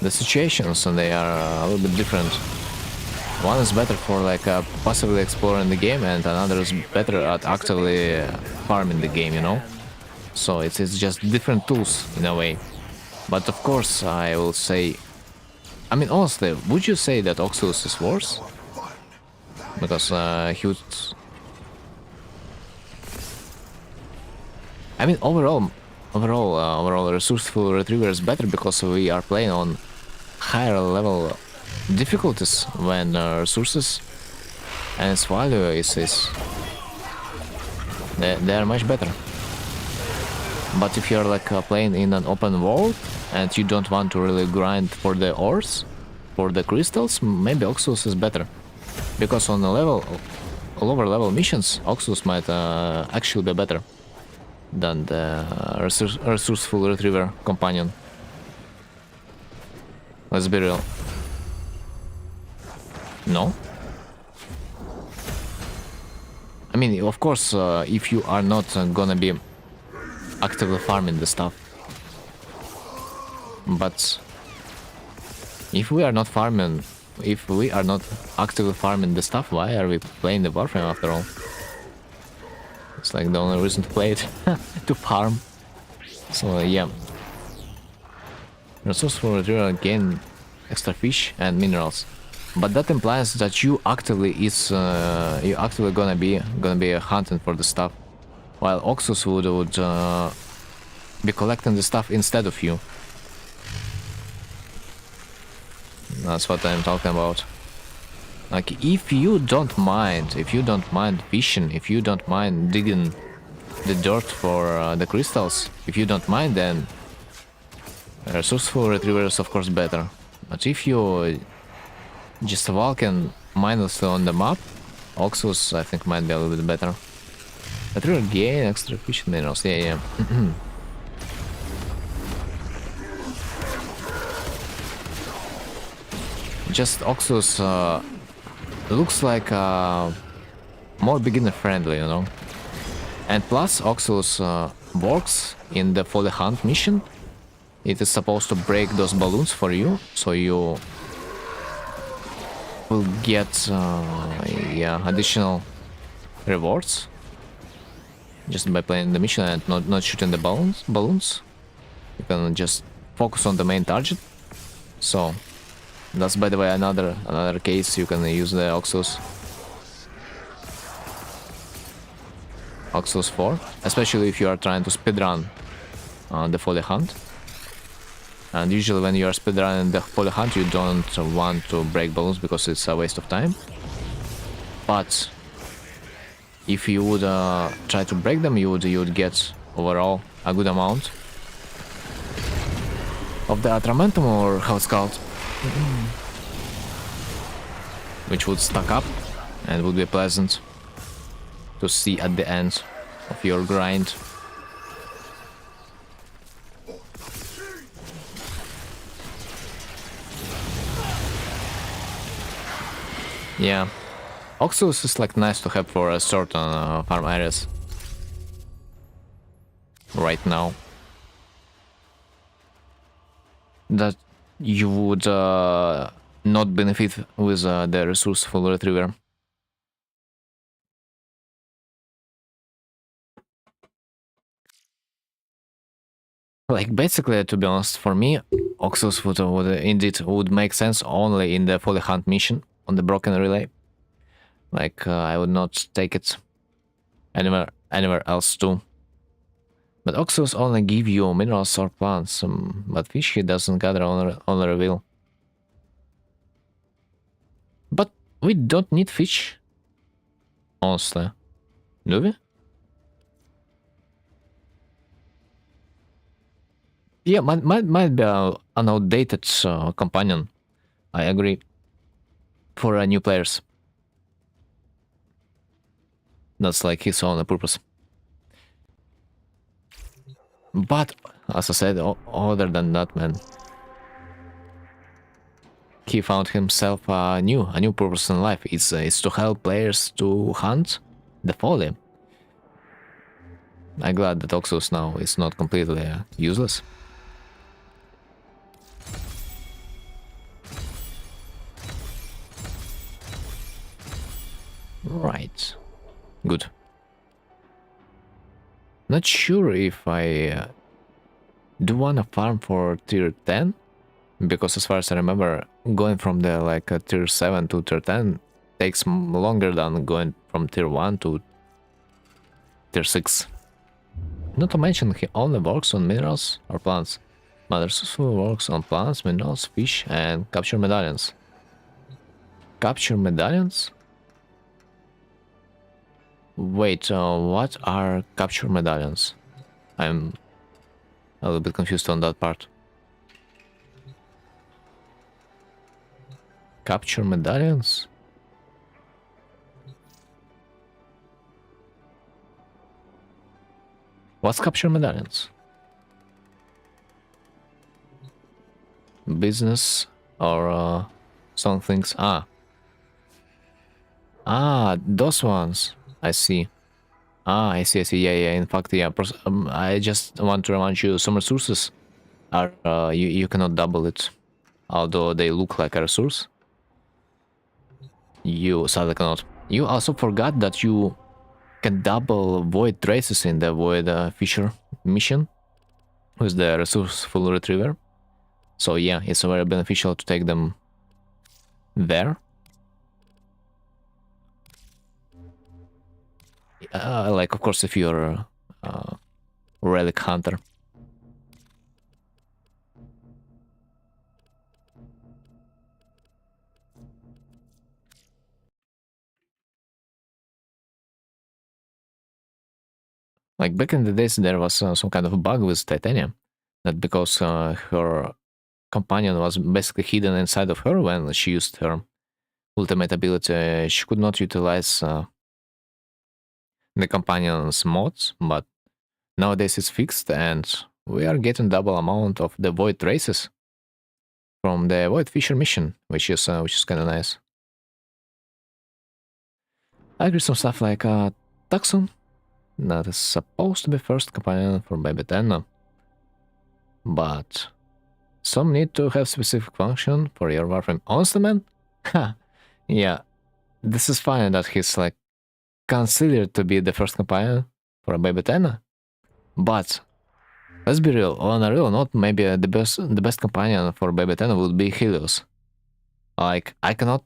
the situations, and they are a little bit different. One is better for like passively exploring the game, and another is better at actively farming the game, you know? So it's just different tools in a way. But of course, I will say, I mean, honestly, would you say that Oxus is worse? Because he would... I mean, overall, resourceful retriever is better because we are playing on higher level difficulties when resources and its value is they are much better. But if you're like playing in an open world and you don't want to really grind for the ores, for the crystals, maybe Oxus is better. Because on the lower level missions, Oxus might actually be better than the resourceful retriever companion. Let's be real. No? I mean, of course, if you are not gonna be actively farming the stuff. But if we are not farming, if we are not actively farming the stuff, why are we playing the warframe after all? It's like the only reason to play it, to farm. So yeah. Resourceful retriever gain extra fish and minerals, but that implies that you actively gonna be hunting for the stuff, while Oxus would be collecting the stuff instead of you. That's what I'm talking about. Like, if you don't mind fishing, if you don't mind digging the dirt for the crystals, if you don't mind, then resourceful retriever is of course better. But if you just walking mindlessly on the map, Oxus I think might be a little bit better. Retriever gain extra fish minerals, yeah. Just Oxus looks like more beginner friendly, you know. And plus Oxus works in the For the Hunt mission. It is supposed to break those balloons for you, so you will get yeah, additional rewards just by playing the mission and not shooting the balloons. You can just focus on the main target. So that's, by the way, another case you can use the Oxus 4, especially if you are trying to speedrun the Folly Hunt. And usually when you are speedrunning the Folly Hunt, you don't want to break balloons because it's a waste of time. But if you would try to break them, you would get overall a good amount of the Atramentum, or how it's called, which would stack up and would be pleasant to see at the end of your grind. Yeah, Oxus is like nice to have for certain farm areas right now that you would not benefit with the resourceful retriever. Like, basically, to be honest, for me, Oxus would indeed make sense only in the Folly Hunt mission on the Broken Relay. Like, I would not take it anywhere else too. But Oxus only give you minerals or plants, but fish he doesn't gather on reveal. But we don't need fish, honestly, do we? Yeah, might be an outdated companion. I agree. For new players, that's like his own purpose. But as I said, other than that, man, he found himself a new purpose in life. It's to help players to hunt the Folly. I'm glad that Oxus now is not completely useless. Right. Good. Not sure if I do want to farm for tier 10, because as far as I remember, going from the like tier 7 to tier 10 takes longer than going from tier 1 to tier 6. Not to mention, he only works on minerals or plants. Mother Susu works on plants, minerals, fish, and capture medallions. Capture medallions? Wait, what are capture medallions? I'm a little bit confused on that part. Capture medallions? What's capture medallions? Business or some things? Those ones. I see. I see. Yeah. In fact, yeah. I just want to remind you, some resources are you cannot double it, although they look like a resource. You sadly cannot. You also forgot that you can double void traces in the void fisher mission with the resourceful retriever. So yeah, it's very beneficial to take them there. Like, of course, if you're a relic hunter. Like, back in the days, there was some kind of a bug with Titania, that because her companion was basically hidden inside of her when she used her ultimate ability, she could not utilize the companion's mods, but nowadays it's fixed and we are getting double amount of the void traces from the void fisher mission, which is kind of nice. I agree, some stuff like Taxon, that is supposed to be first companion for Baby Tenno, but some need to have specific function for your warframe. Honestly, man, Yeah, this is funny that he's like considered to be the first companion for a baby Tena, but let's be real. On a real note, maybe the best companion for baby Tena would be Helios. Like I cannot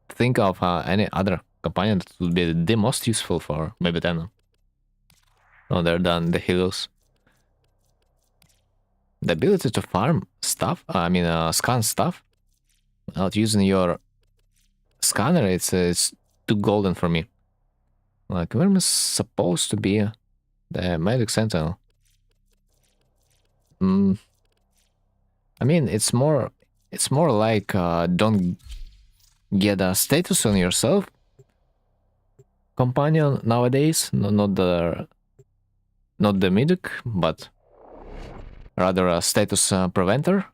think of any other companion that would be the most useful for baby Tena other than the Helios. The ability to farm stuff, scan stuff, without using your scanner, it's too golden for me. Like, where am I supposed to be the Magic Sentinel? Mm, I mean, it's more like don't get a status on yourself companion nowadays. No, not the medic, but rather a status preventer.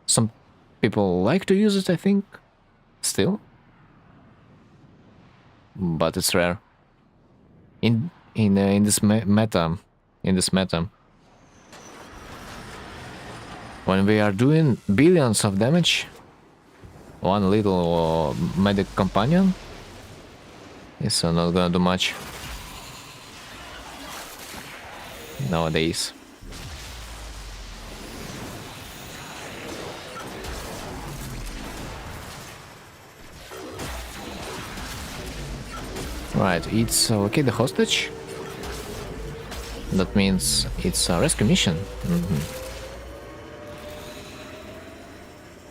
Some people like to use it, I think, still, but it's rare. In this meta, when we are doing billions of damage, one little medic companion is not gonna do much nowadays. Right, it's okay, the hostage. That means it's a rescue mission.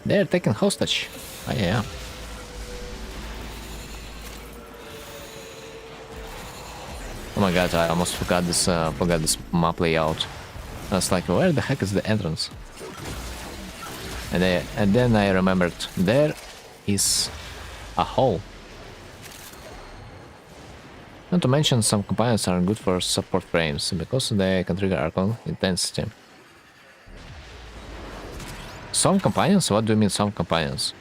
They're taking hostage. Oh, yeah. Oh my god, I almost forgot this map layout. I was like, where the heck is the entrance? And then I remembered, there is a hole. Not to mention, some companions are good for support frames because they can trigger Archon intensity. Some companions? What do you mean some companions?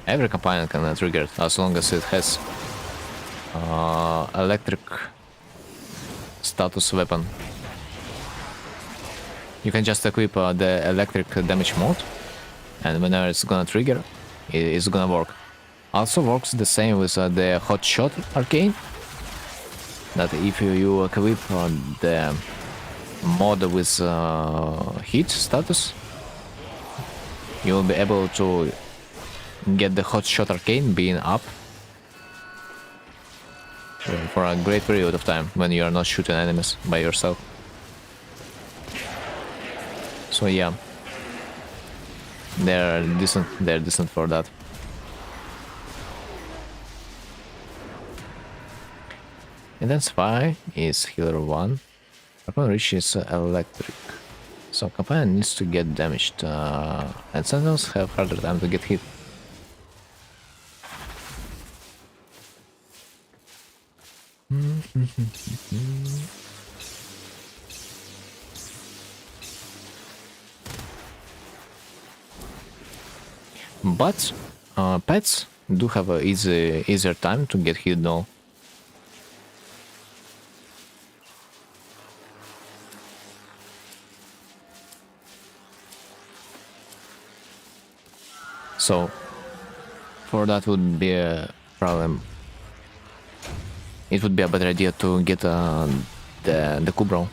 Every companion can trigger it as long as it has electric status weapon. You can just equip the electric damage mode, and whenever it's gonna trigger, it's gonna work. Also works the same with the hot shot arcane. That if you equip the mod with heat status, you will be able to get the hot shot arcane being up for a great period of time when you are not shooting enemies by yourself. So yeah, they're decent for that. Intensify is healer 1. Upon reaches electric. So companion needs to get damaged, and sentinels have harder time to get hit. But pets do have a easier time to get hit though. So for that would be a problem. It would be a better idea to get the Kubrow.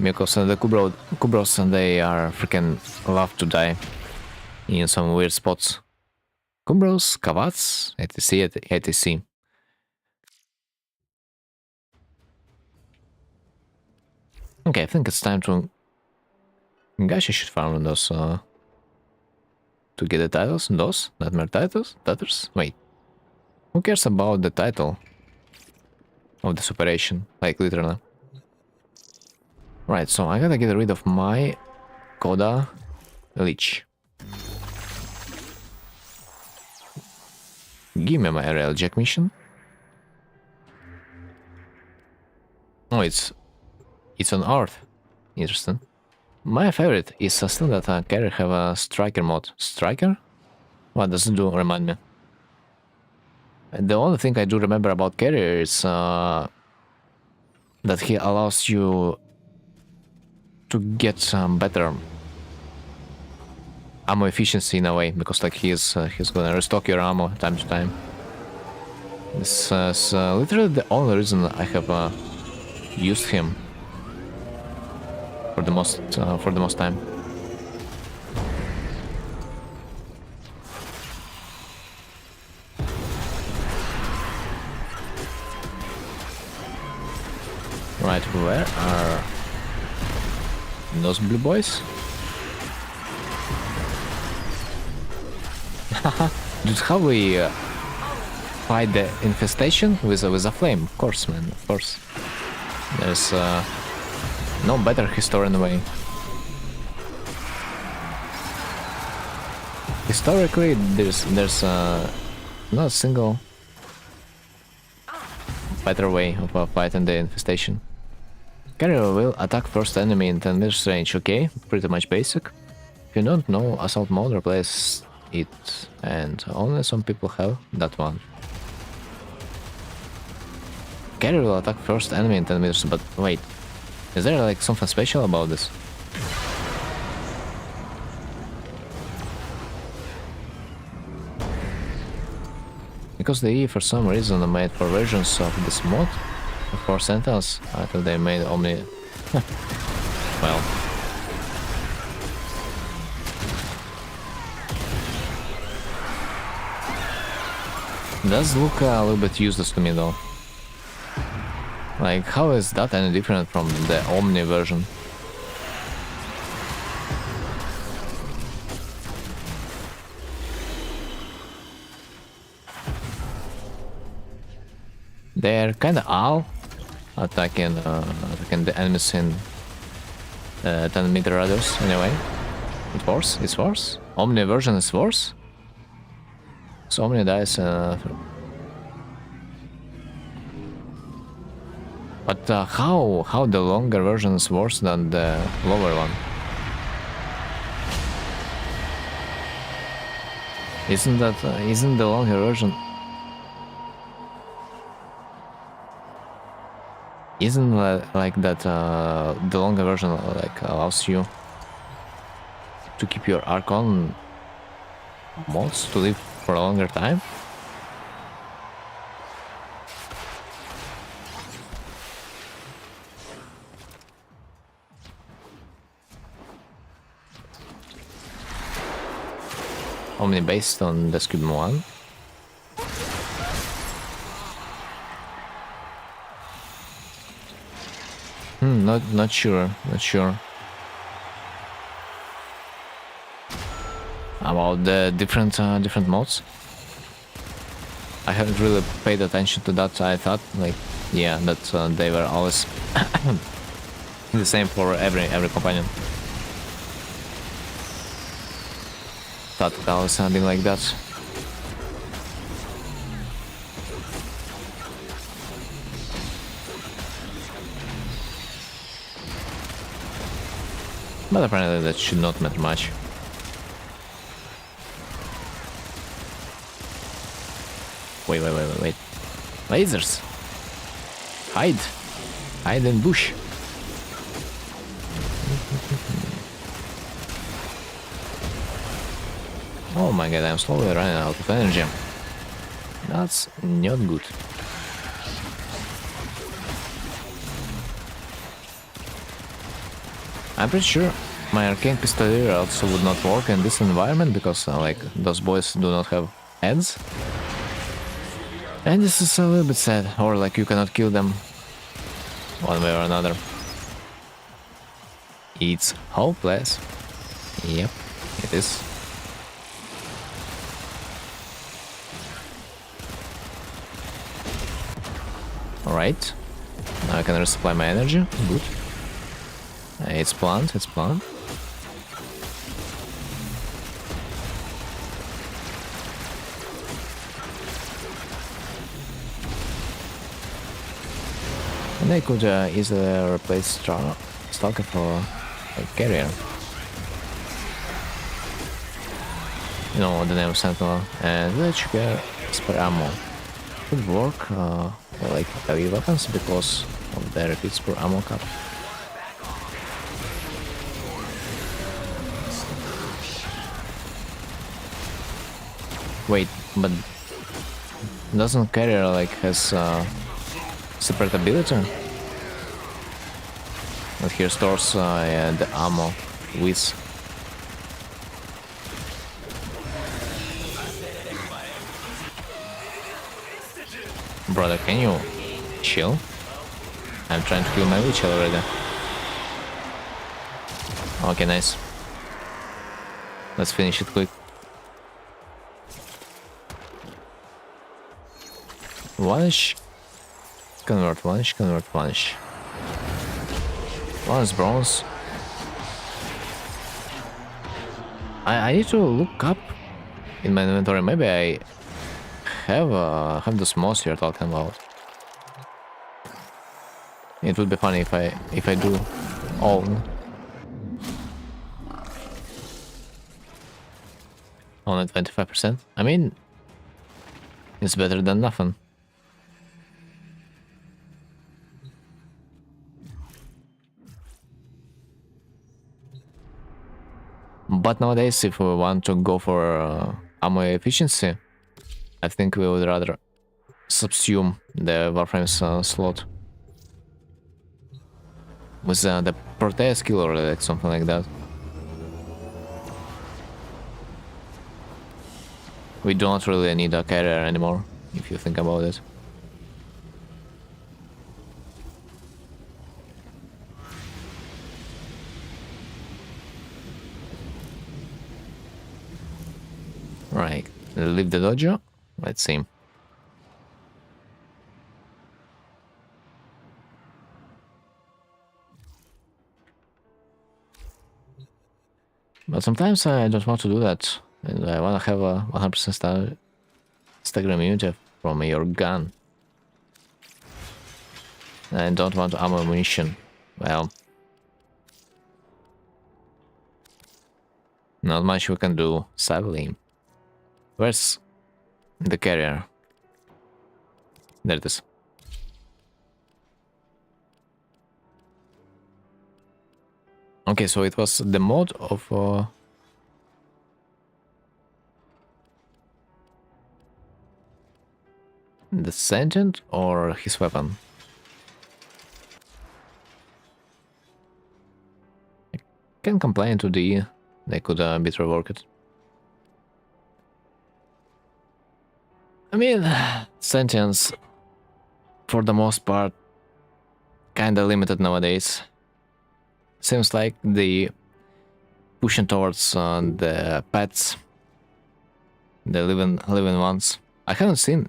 Because the Kubrows, they are freaking love to die in some weird spots. Kubrows, Kavats, etc, etc. Okay, I think it's time to... Gosh, I should farm those to get the titles. Those? Nightmare titles? Tatters? Wait. Who cares about the title of this operation? Like, literally. Right, so I gotta get rid of my Coda Leech. Give me my aerial jack mission. Oh, it's on Earth. Interesting. My favorite is still that carry have a striker mode. Striker? What does it do? Remind me. The only thing I do remember about carrier is that he allows you to get some better ammo efficiency in a way, because like he's gonna restock your ammo time to time. This is literally the only reason I have used him for the most time. Right, where are those blue boys? Dude, how we fight the infestation with a flame? Of course, man, of course. There's no better historian way. Historically, there's not a single better way of fighting the infestation. Carrier will attack first enemy in 10 meters range. Okay, pretty much basic. If you don't know assault mode, replace it, and only some people have that one. Carrier will attack first enemy in 10 meters, but wait, is there like something special about this? Because they for some reason made for versions of this mod for Sentinels, I thought they made only... well... does look a little bit useless to me though. Like, how is that any different from the Omni version? They're kinda all attacking the enemies in 10-meter radius anyway. It's worse, it's worse. Omni version is worse. So Omni dies but how the longer version is worse than the lower one? Isn't the longer version... Isn't like that the longer version like allows you to keep your Archon mods to live for a longer time? Only based on the Scubin 1. Not sure about the different modes. I haven't really paid attention to that. I thought like, yeah, that they were always the same for every companion. Thought it always been like that. But apparently that should not matter much. Wait. Lasers! Hide in bush! Oh my god, I'm slowly running out of energy. That's not good. I'm pretty sure my arcane pistolier also would not work in this environment because like those boys do not have heads. And this is a little bit sad, or like you cannot kill them one way or another. It's hopeless. Yep, it is. Alright, now I can resupply my energy, good. It's planned, it's planned. And I could easily replace Stalker for a carrier. You know the name of Sentinel. And let's get spare ammo. Could work for like heavy weapons because of the repeats per ammo cap. Wait, but doesn't carrier like has separate ability? But here stores yeah, the ammo with. Brother, can you chill? I'm trying to kill my witch already. Okay, nice. Let's finish it quick. Vanish. Convert, vanish, convert, vanish. One is bronze. I need to look up in my inventory. Maybe I have the moss you're talking about. It would be funny if I do own. Only 25%. I mean, it's better than nothing. But nowadays, if we want to go for ammo efficiency, I think we would rather subsume the warframes slot with the Protea skill or like something like that. We don't really need a carrier anymore, if you think about it. Right, leave the dojo. Let's see. But sometimes I don't want to do that, and I want to have a 100% stagger immunity from your gun. I don't want ammo ammunition. Well, not much we can do, sadly. Where's the carrier? There it is. Okay, so it was the mod of the sentient or his weapon? I can complain to the they could a bit rework it. I mean, sentience for the most part kinda limited nowadays. Seems like the pushing towards the pets, the living ones. I haven't seen,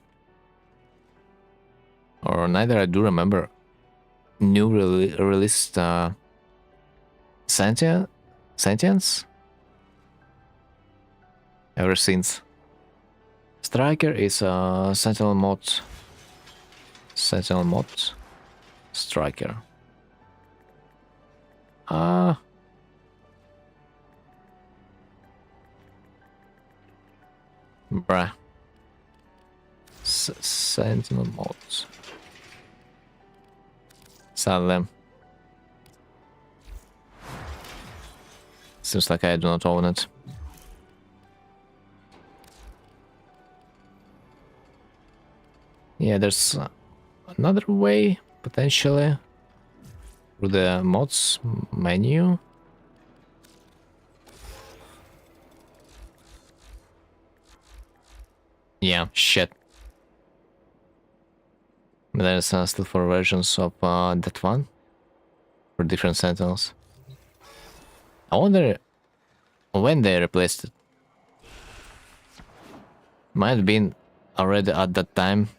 or neither I do remember, new released sentience ever since. Striker is a sentinel mod. Sentinel mod. Striker. Bruh. Sentinel mods. Sell them. Seems like I do not own it. Yeah, there's another way, potentially, through the mods menu. Yeah, shit. But there's still 4 versions of that one for different sentinels. I wonder when they replaced it. Might have been already at that time.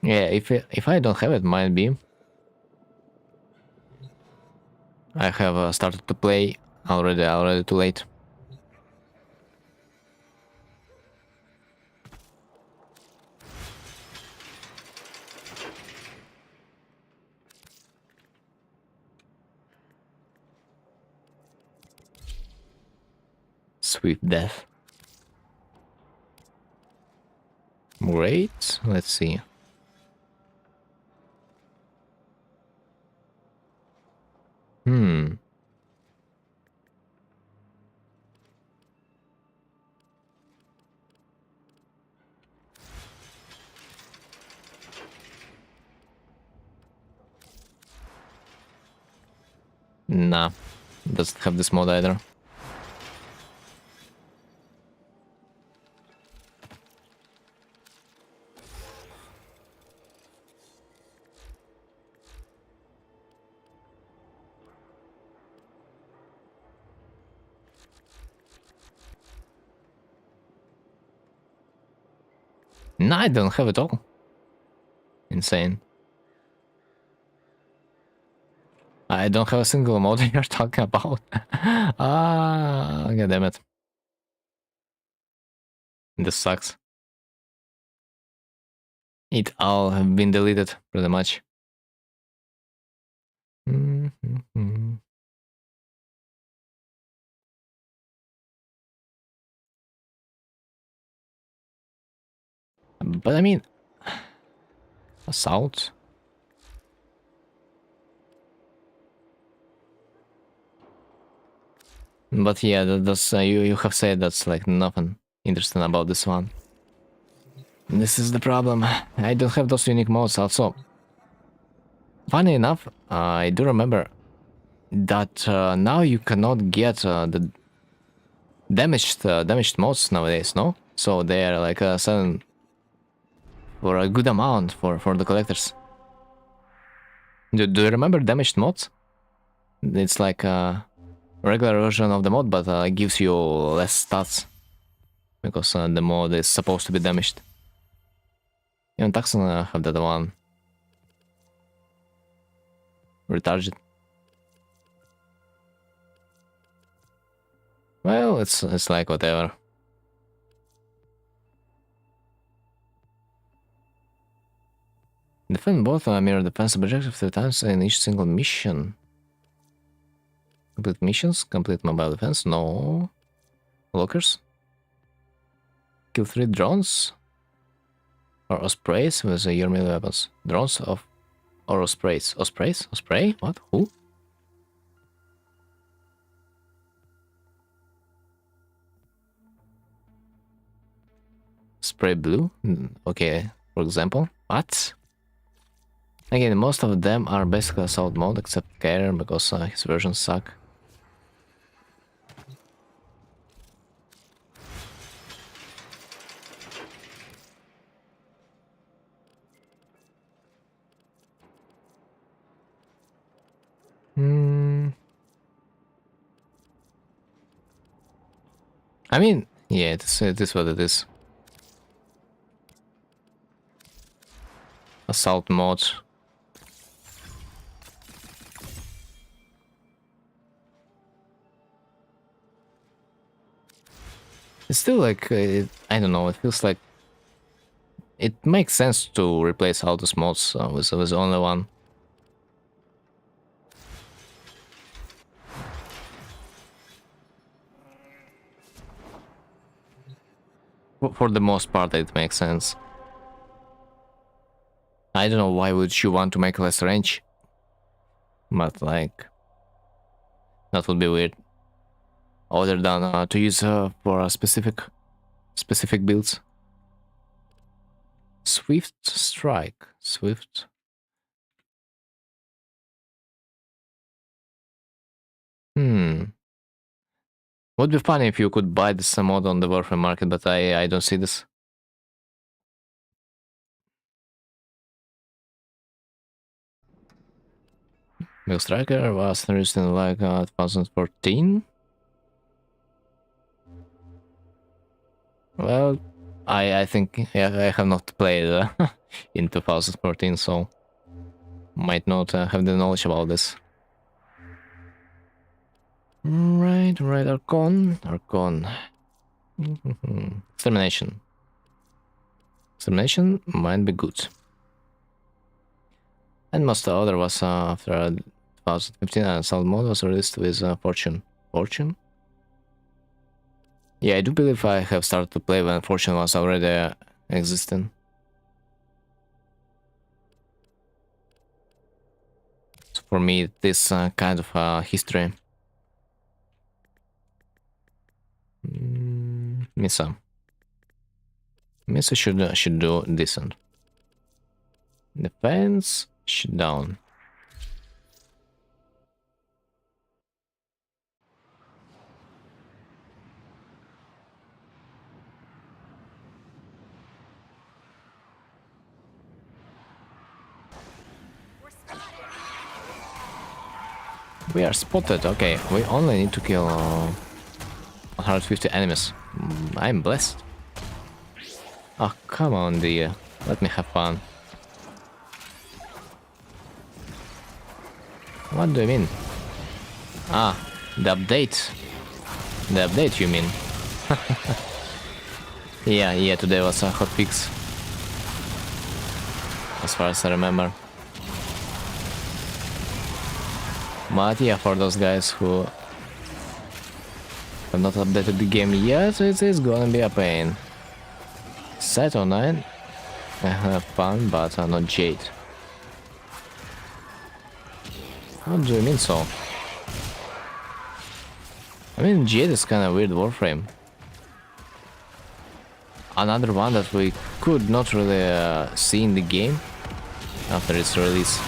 Yeah, if I don't have it, might be. I have started to play already too late. Swift death. Great. Let's see. Nah, doesn't have this mod either. Nah, I don't have it all. Insane. I don't have a single mod you're talking about. Ah, god damn it. This sucks. It all have been deleted, pretty much. Mm-hmm. But I mean, assault? But yeah, that's you have said that's like nothing interesting about this one. This is the problem. I don't have those unique modes also. Funny enough, I do remember that now you cannot get the damaged mods nowadays, no? So they are like selling for a good amount for the collectors. Do you remember damaged mods? It's like a regular version of the mod, but gives you less stats because the mod is supposed to be damaged. Even Taxon have that one. Retarded. Well, it's like whatever. Defend both mirror defense objectives 3 times in each single mission. Complete missions, complete mobile defense, no. Lockers. Kill 3 drones. Or ospreys with your melee weapons. Drones of or ospreys. Ospreys? Osprey? What? Who? Spray blue? Okay, for example. What? Again, most of them are basically assault mode except Carrier because his versions suck. I mean, yeah, it is what it is. Assault mode. It's still like, I don't know, it feels like it makes sense to replace all those mods with only one. For the most part, it makes sense. I don't know why would you want to make less range, but like, that would be weird. Other than to use for a specific builds. Swift strike. Swift. Would be funny if you could buy this mod on the warframe market, but I don't see this. Bill Striker was released in like 2014. Well, I think yeah, I have not played in 2014, so might not have the knowledge about this. Right, Archon. Extermination. Extermination might be good. And most other was after 2015 and Assault mode was released with Fortune. Fortune? Yeah, I do believe I have started to play when Fortune was already existing. So for me, this kind of history. Misa. Misa should do decent. Defense should down. We are spotted. Okay, we only need to kill 150 enemies. I'm blessed. Oh, come on, dear. Let me have fun. What do you mean? Ah, the update. The update, you mean? Yeah, today was a hot fix. As far as I remember. But yeah, for those guys who have not updated the game yet, it is gonna be a pain. Set on 9. I have fun, but not Jade. What do you mean so? I mean, Jade is kind of weird warframe. Another one that we could not really see in the game after its release.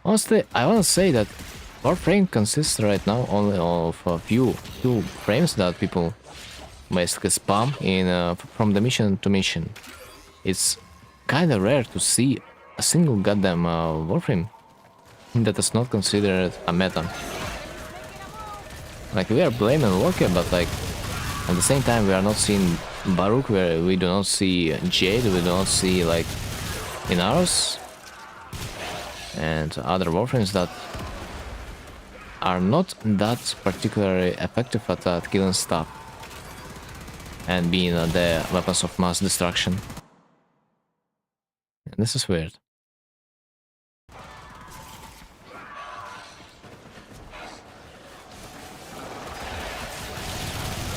Honestly, I want to say that warframe consists right now only of a few frames that people basically spam in from the mission to mission. It's kind of rare to see a single goddamn warframe that is not considered a meta. Like, we are blaming Walker, but like at the same time we are not seeing Baruch, where we do not see Jade, we do not see like Inaros and other warframes that are not that particularly effective at killing stuff and being the weapons of mass destruction. And this is weird.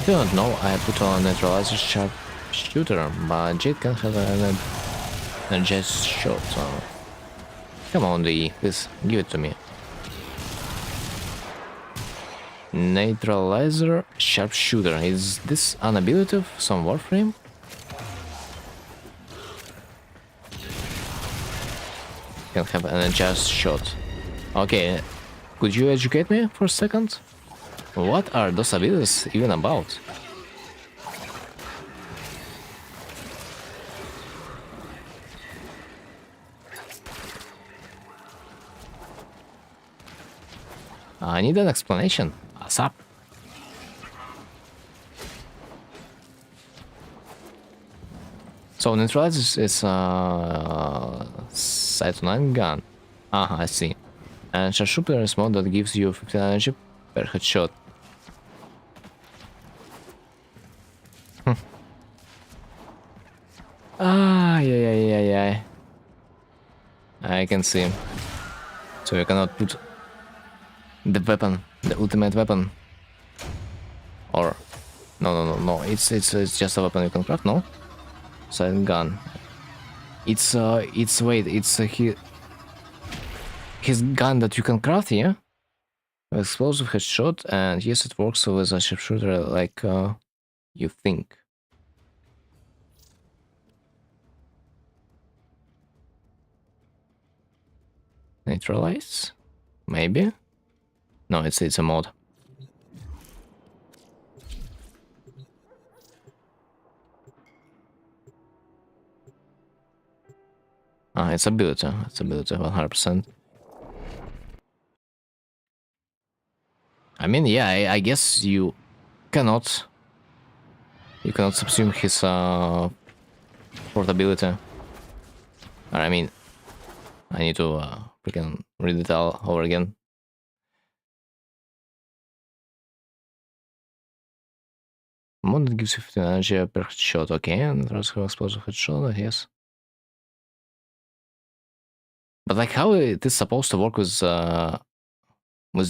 If you don't know, I put on a neutralizer sharp shooter, but Jade can have an energized shot, so come on, DE, please give it to me. Neutralizer sharpshooter. Is this an ability of some warframe? Can have an energized shot. Okay, could you educate me for a second? What are those abilities even about? I need an explanation. ASAP. So neutralize is sight 9 gun. I see. And sharpshooter is mode that gives you 15 energy per headshot. Yeah. I can see. So you cannot put the weapon, the ultimate weapon. Or no. It's just a weapon you can craft. No, silent gun. It's his gun that you can craft. Yeah, explosive headshot, and yes, it works with a sharpshooter like you think. Neutralize? Maybe? No, it's a mod. It's ability. It's ability, 100%. I mean, yeah, I guess you cannot subsume his portability. Or, I mean, I need to freaking read it all over again. Mod that gives you 15 energy per shot, okay, and throws have explosive headshot, yes. But like, how it is supposed to work with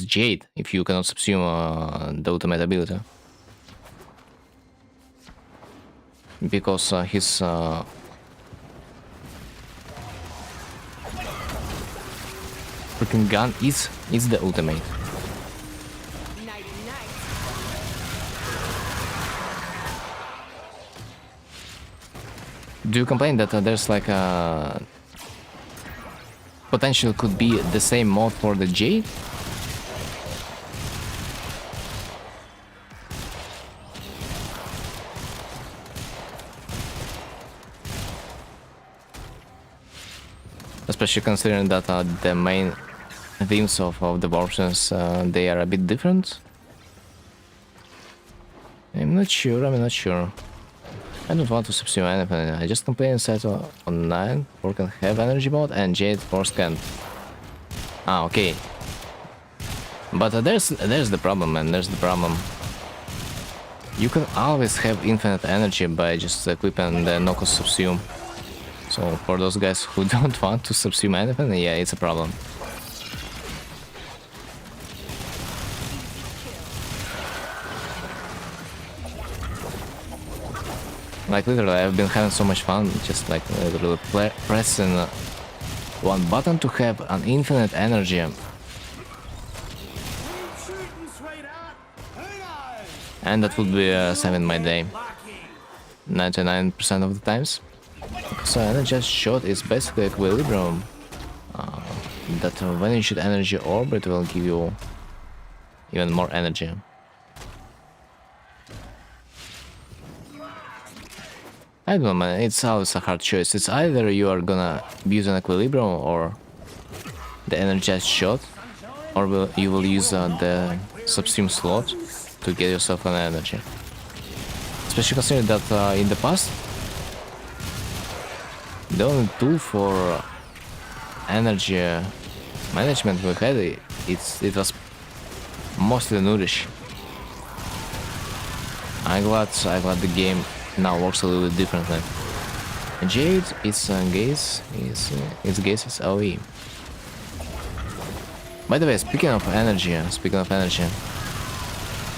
Jade if you cannot subsume the ultimate ability? Because his freaking gun is the ultimate. Do you complain that there's like a potential could be the same mod for the Jade? Especially considering that the main themes of the warframes, they are a bit different. I'm not sure, I'm not sure. I don't want to subsume anything. I just complain set on 9 4 can have energy mode and Jade Force can't. Ah, okay. But there's the problem, man. There's the problem. You can always have infinite energy by just equipping the Noko subsume. So for those guys who don't want to subsume anything, yeah, it's a problem. Like literally, I've been having so much fun, just like literally pressing one button to have an infinite energy. And that would be saving my day 99% of the times. So energy shot is basically equilibrium. That when you shoot energy orb, it will give you even more energy. I don't know, man, it's always a hard choice. It's either you are gonna use an equilibrium or the energized shot, or you will use the subsume slot to get yourself an energy. Especially considering that in the past, the only tool for energy management we had, it was mostly Nourish. I'm glad the game now works a little bit differently. Jade, its gaze is AoE. By the way, speaking of energy,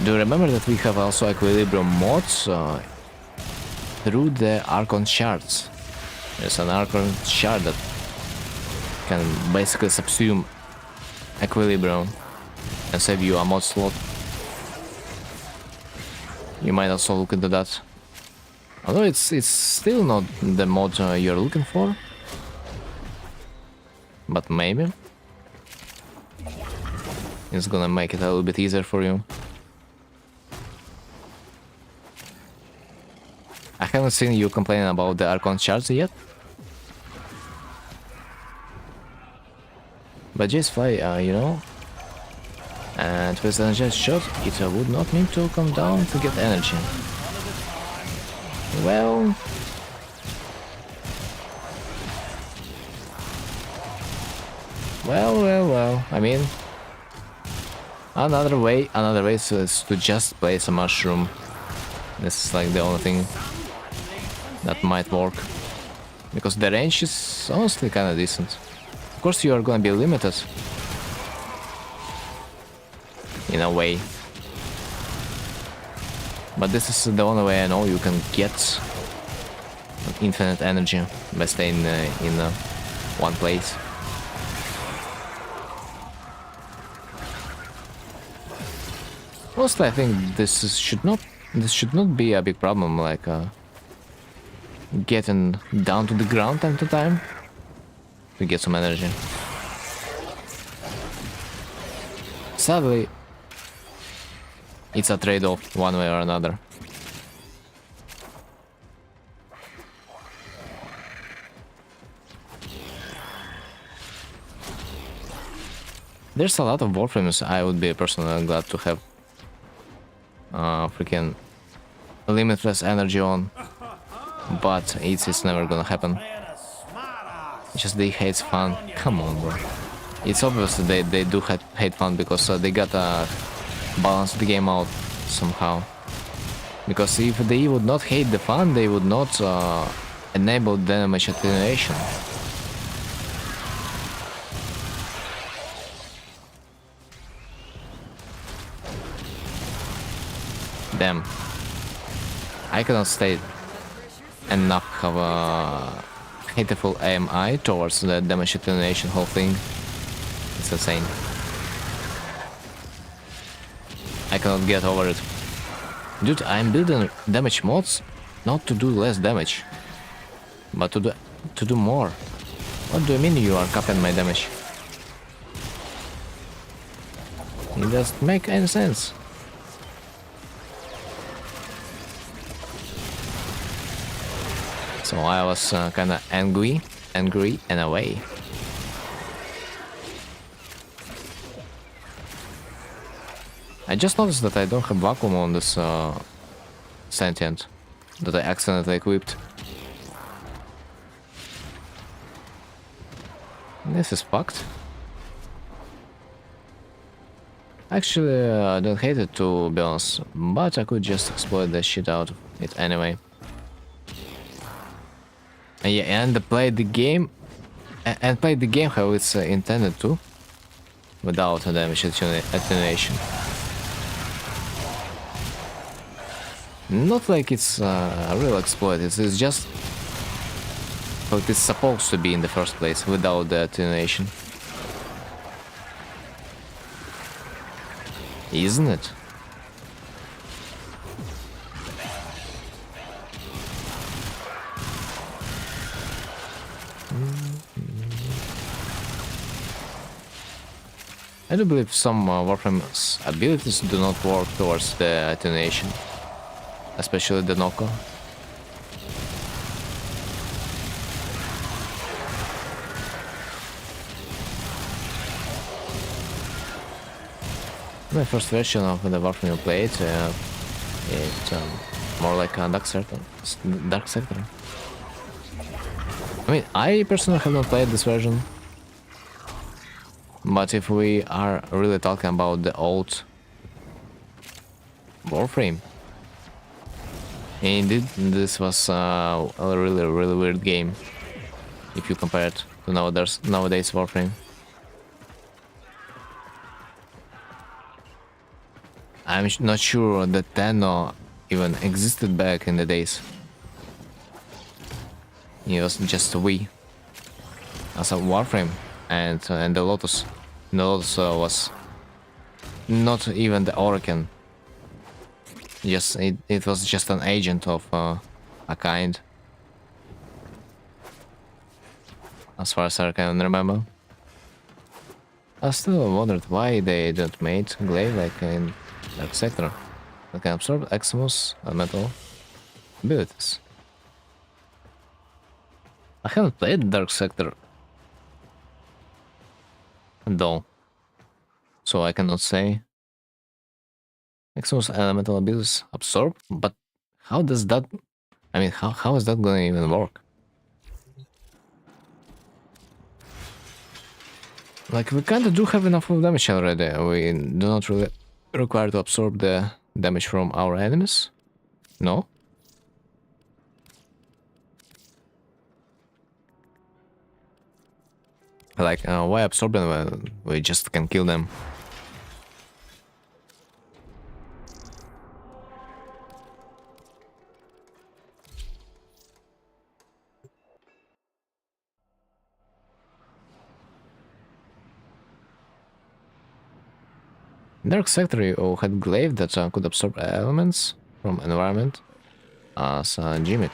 do you remember that we have also equilibrium mods through the Archon shards? There's an Archon shard that can basically subsume equilibrium and save you a mod slot. You might also look into that. Although it's still not the mod you're looking for, but maybe it's gonna make it a little bit easier for you. I haven't seen you complaining about the Archon shards yet, but just fly, you know. And with an energy shot, it would not need to come down to get energy. Well, I mean, another way is to just place a mushroom. This is like the only thing that might work, because the range is honestly kind of decent. Of course, you are gonna be limited in a way, but this is the only way I know you can get infinite energy by staying in one place. Mostly, I think this should not be a big problem, like getting down to the ground time to time to get some energy. Sadly, it's a trade-off one way or another. There's a lot of warframes I would be personally glad to have freaking limitless energy on, but it's never gonna happen. Just they hate fun. Come on, bro. It's obvious that they do hate fun, because they gotta balance the game out somehow. Because if they would not hate the fun, they would not enable damage attenuation. Damn. I cannot state enough of a hateful AMI towards the damage attenuation whole thing. It's insane. I cannot get over it. Dude, I'm building damage mods not to do less damage, but to do more. What do you mean you are capping my damage? It doesn't make any sense. So I was kinda angry in a way. I just noticed that I don't have vacuum on this sentient that I accidentally equipped. This is fucked. Actually, I don't hate it to be honest, but I could just exploit the shit out of it anyway. And yeah, and play the game, how it's intended to, without a damage attenuation. Not like it's a real exploit, it's just how it is supposed to be in the first place, without the attenuation. Isn't it? I do believe some warframe's abilities do not work towards the attenuation, especially the Noko. My first version of the warframe I played, it's more like a dark sector. I mean, I personally have not played this version. But if we are really talking about the old warframe, indeed, this was a really weird game if you compare it to nowadays warframe. I'm not sure that Tenno even existed back in the days. It was just a Wii as a warframe, and the Lotus. The Lotus was not even the Orokin. Yes, it was just an agent of a kind, as far as I can remember. I still wondered why they didn't make glaive like in Dark Sector that can absorb Eximus and metal abilities. I haven't played Dark Sector though, so I cannot say. Eximus elemental abilities absorb, but how does that? I mean, how is that going to even work? Like, we kinda do have enough of damage already. We do not really require to absorb the damage from our enemies. No? Like, why absorb them when we just can kill them? Dark Sector you had glaive that could absorb elements from environment as a gimmick.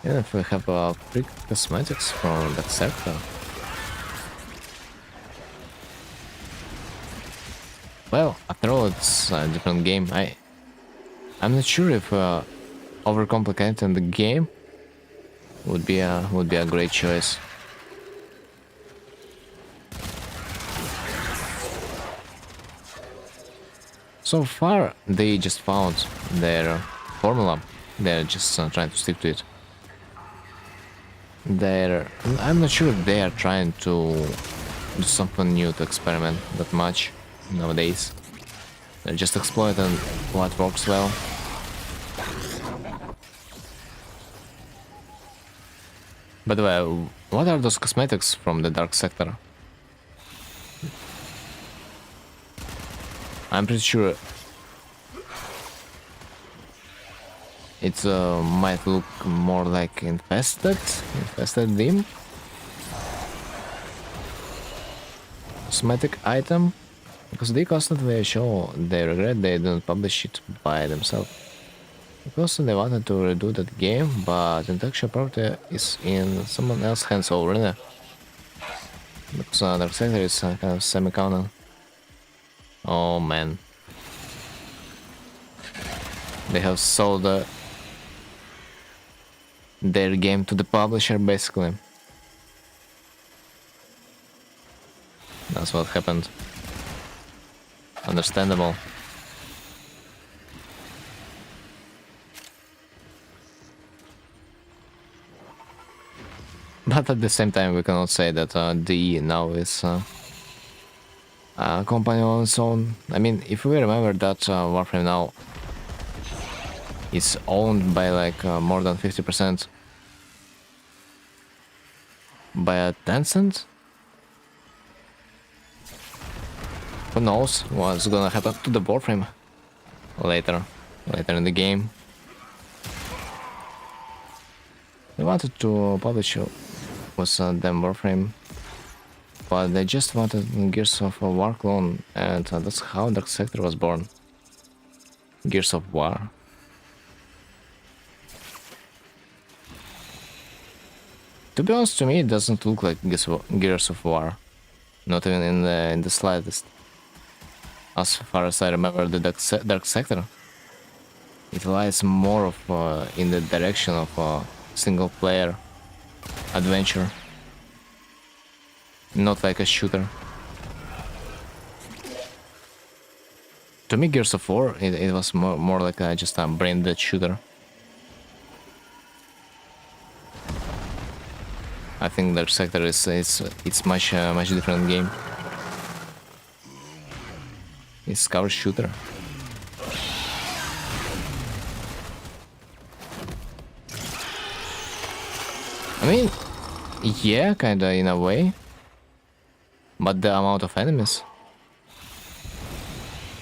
Even if we have quick cosmetics from Dark Sector. Well, after all, it's a different game. I'm not sure if overcomplicating the game would be a great choice. So far, they just found their formula. They're just trying to stick to it. I'm not sure if they are trying to do something new to experiment that much nowadays. They're just exploiting what works well. By the way, what are those cosmetics from the Dark Sector? I'm pretty sure it might look more like infested dim cosmetic item, because they constantly show they regret they didn't publish it by themselves. Because they wanted to redo that game, but intellectual property is in someone else's hands already. Because Dark Sector is kind of semi-canon. Oh man. They have sold their game to the publisher, basically. That's what happened. Understandable. But at the same time, we cannot say that DE now is a company on its own. I mean, if we remember that Warframe now is owned by like more than 50% by a Tencent. Who knows what's gonna happen to the Warframe later in the game. They wanted to publish was them Warframe, but they just wanted Gears of War clone, and that's how Dark Sector was born. Gears of War. To be honest, to me, it doesn't look like Gears of War, not even in the slightest. As far as I remember, the Dark Sector, it lies more of in the direction of single-player adventure, not like a shooter. To me, Gears of War, it was more like just a brain-dead shooter. I think Dark Sector it's much different game. It's cover shooter. I mean, yeah, kinda in a way, but the amount of enemies,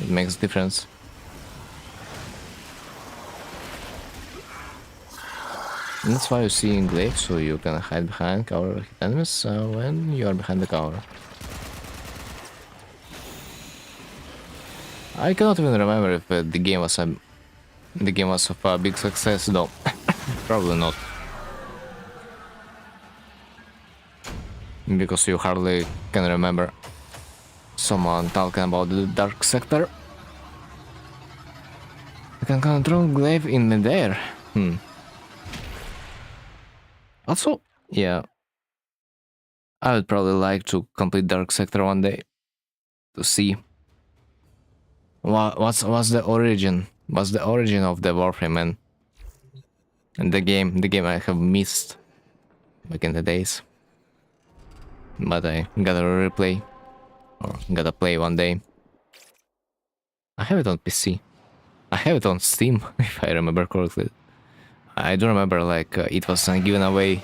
it makes difference. And that's why you see Englave, so you can hide behind cover hit enemies when you are behind the cover. I cannot even remember if the game was of a big success though. Probably not. Because you hardly can remember someone talking about the Dark Sector. You can control Glaive in midair. Also, yeah, I would probably like to complete Dark Sector one day to see what's the origin. What's the origin of the Warframe and the game I have missed back in the days. But I gotta replay or gotta play one day. I have it on PC. I have it on Steam, if I remember correctly. I do remember like it was given away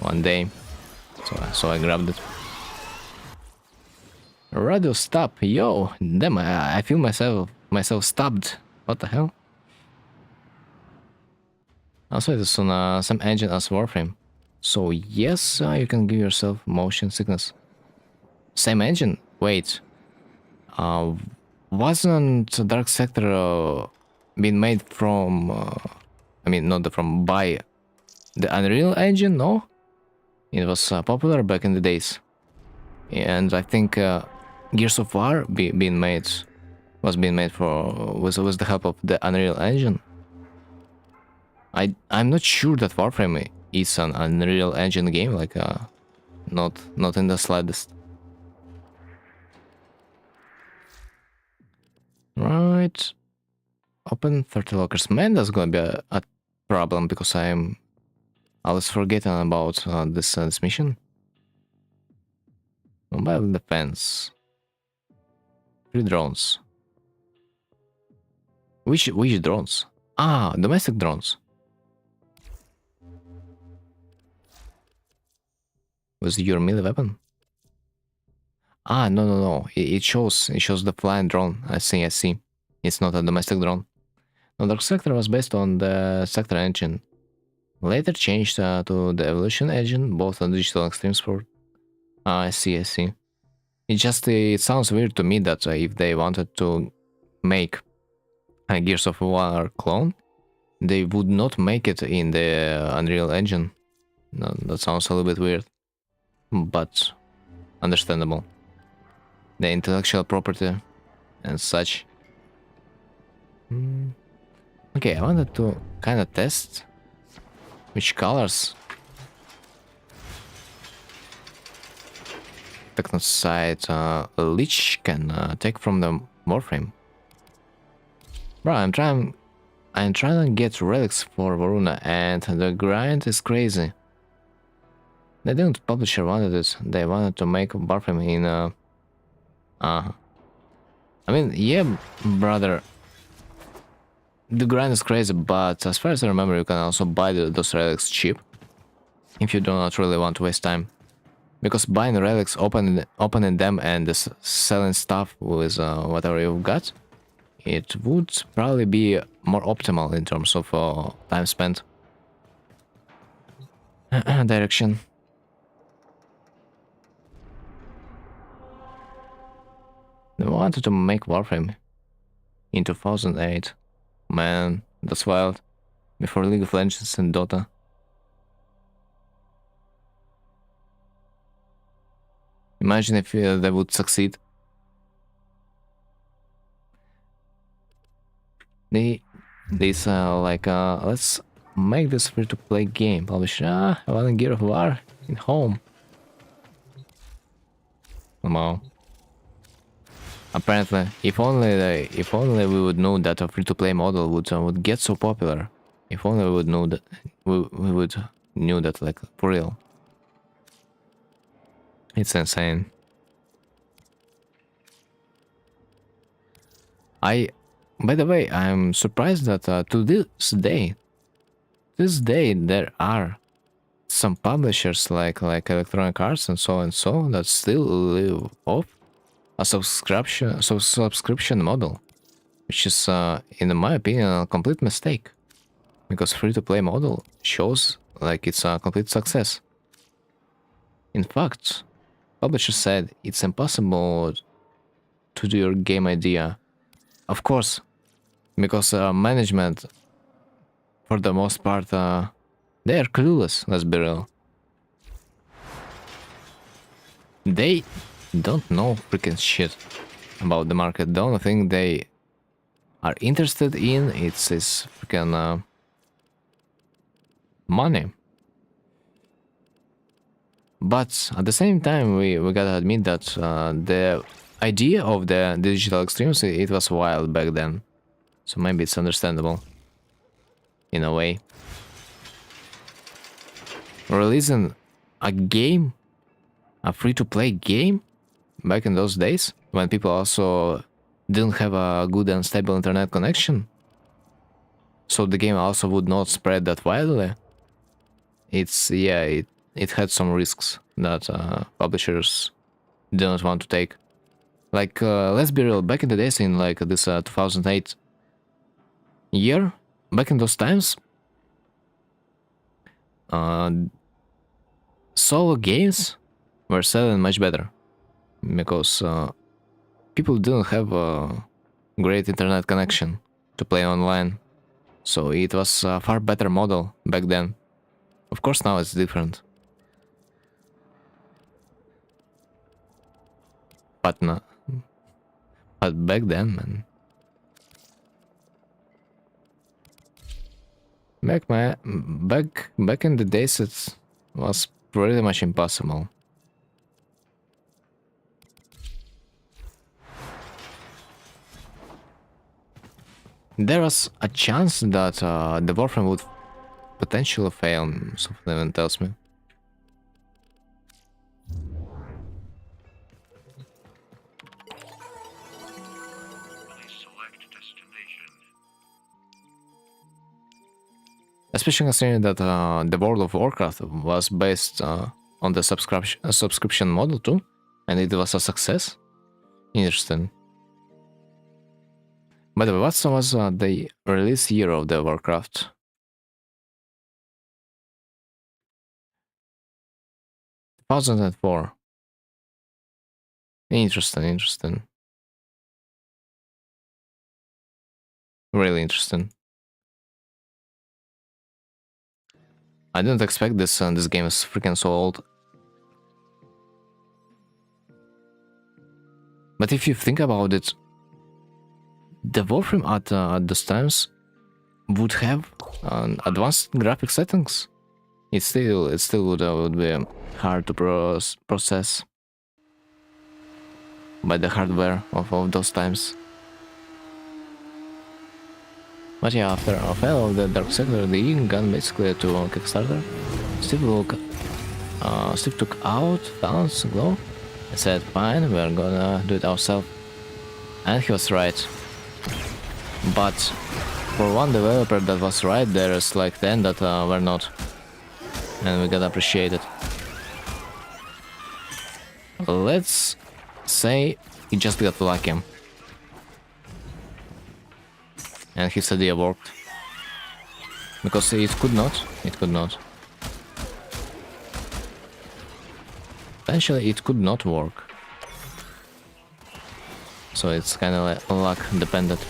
one day, so I grabbed it. Radio stop, yo, damn! I feel myself stopped. What the hell? Also, it is on some engine as Warframe, so yes, you can give yourself motion sickness. Same engine? Wait, wasn't Dark Sector being made from? I mean, not from by the Unreal Engine, no? It was popular back in the days, and I think Gears of War was being made with the help of the Unreal Engine. I'm not sure that Warframe is an Unreal Engine game, like not in the slightest. Right, open 30 lockers. Man, that's gonna be a problem because I was forgetting about this mission. Mobile defense. 3 drones. Which drones? Ah, domestic drones. Was your melee weapon? Ah, no. It shows the flying drone. I see. It's not a domestic drone. No, Dark Sector was based on the Sector engine. Later changed to the Evolution engine, both on digital and extreme sport. Ah, I see. It sounds weird to me that if they wanted to make a Gears of War clone, they would not make it in the Unreal Engine. No, that sounds a little bit weird, but understandable. The intellectual property and such. Okay, I wanted to kind of test which colors technosite Lich can take from the warframe. Bro, I'm trying to get relics for Varuna, and the grind is crazy. They didn't publisher wanted it. They wanted to make warframe in I mean, yeah, brother. The grind is crazy, but as far as I remember, you can also buy those relics cheap if you do not really want to waste time. Because buying relics, opening them, and selling stuff with whatever you've got, it would probably be more optimal in terms of time spent. Direction. They wanted to make Warframe in 2008. Man, that's wild. Before League of Legends and Dota. Imagine if they would succeed. Let's make this free-to-play game. Publish, I want a Gear of War in home. Wow. Apparently, if only we would know that a free-to-play model would get so popular. If only we would know that we would knew that, like, for real. It's insane. By the way, I'm surprised that to this day, there are some publishers like Electronic Arts and so that still live off a subscription model, which is, in my opinion, a complete mistake, because free-to-play model shows like it's a complete success. In fact, publishers said it's impossible to do your game idea. Of course, because management, for the most part, they are clueless, let's be real. They don't know freaking shit about the market. The only thing they are interested in is freaking money. But at the same time, we gotta admit that the idea of the digital extremes, it was wild back then. So maybe it's understandable, in a way. Releasing a game, a free-to-play game, back in those days, when people also didn't have a good and stable internet connection, so the game also would not spread that widely. It had some risks that publishers didn't want to take. Like, let's be real, back in the days, in like this 2008 year, back in those times, solo games were selling much better, because people didn't have a great internet connection to play online, so it was a far better model back then. Of course, now it's different, but back then, man, back in the days, it was pretty much impossible. There was a chance that the Warframe would potentially fail, something tells me. Especially considering that the World of Warcraft was based on the subscription model too, and it was a success. Interesting. By the way, what was the release year of the Warcraft? 2004. Interesting. Really interesting. I didn't expect this. This game is freaking so old. But if you think about it, the Warframe at those times would have advanced graphic settings. It still would be hard to process. by the hardware of those times. But yeah, after a fail of the Dark Sector, the gun basically to Kickstarter, Steve took out Talon's Glow and said, fine, we're gonna do it ourselves. And he was right. But for one developer that was right, there's like 10 that were not. And we gotta appreciate it. Let's say he just got lucky. And his idea worked. Because it could not. Potentially it could not work. So it's kinda like luck dependent.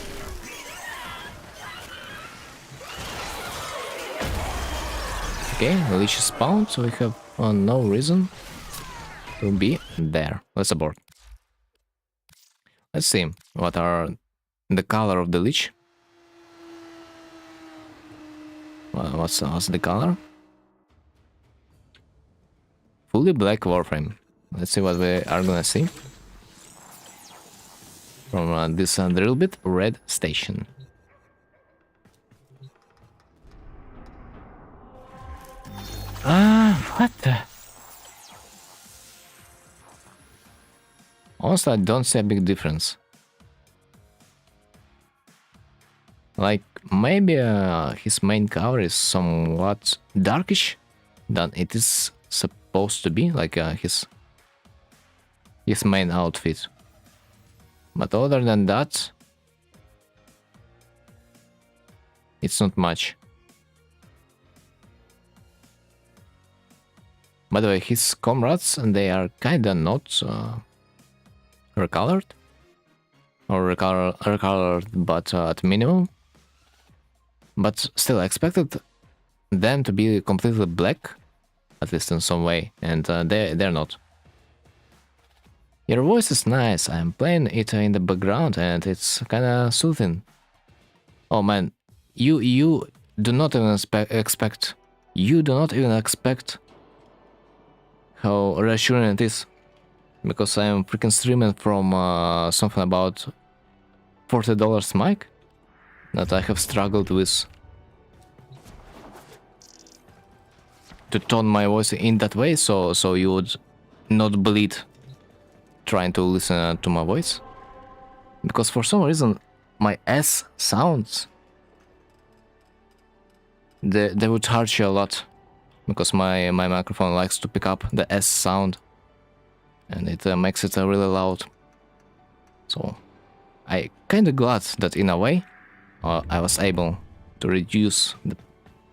Okay, the leech is spawned, so we have no reason to be there. Let's abort. Let's see what are the color of the leech. What's the color? Fully black warframe. Let's see what we are gonna see from this drill bit red station. What the? Honestly, I don't see a big difference. Like, maybe his main cover is somewhat darkish than it is supposed to be, like his main outfit. But other than that, it's not much. By the way, his comrades, they are kinda not recolored. Or recolored, but at minimum. But still, I expected them to be completely black, at least in some way, and they're not. Your voice is nice, I'm playing it in the background and it's kinda soothing. Oh man, you do not even expect how reassuring it is. Because I am freaking streaming from something about $40 mic that I have struggled with to tone my voice in that way, so you would not bleed trying to listen to my voice. Because for some reason my S sounds they would hurt you a lot, because my microphone likes to pick up the S sound and it makes it really loud. So I kinda glad that in a way I was able to reduce the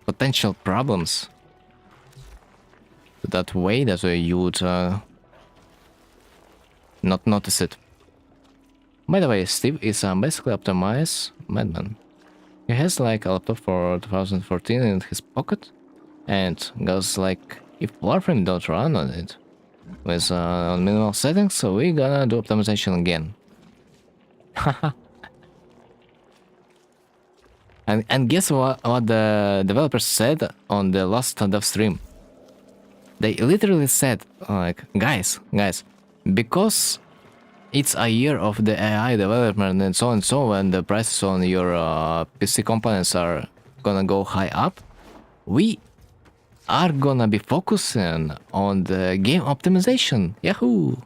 potential problems to that way that you would not notice it. By the way, Steve is basically optimized madman. He has like a laptop for 2014 in his pocket and goes like, if warframe don't run on it with on minimal settings, so we gonna do optimization again. and guess what the developers said on the last dev stream? They literally said, like, guys, because it's a year of the AI development and so, and the prices on your PC components are gonna go high up, we are gonna be focusing on the game optimization. Yahoo!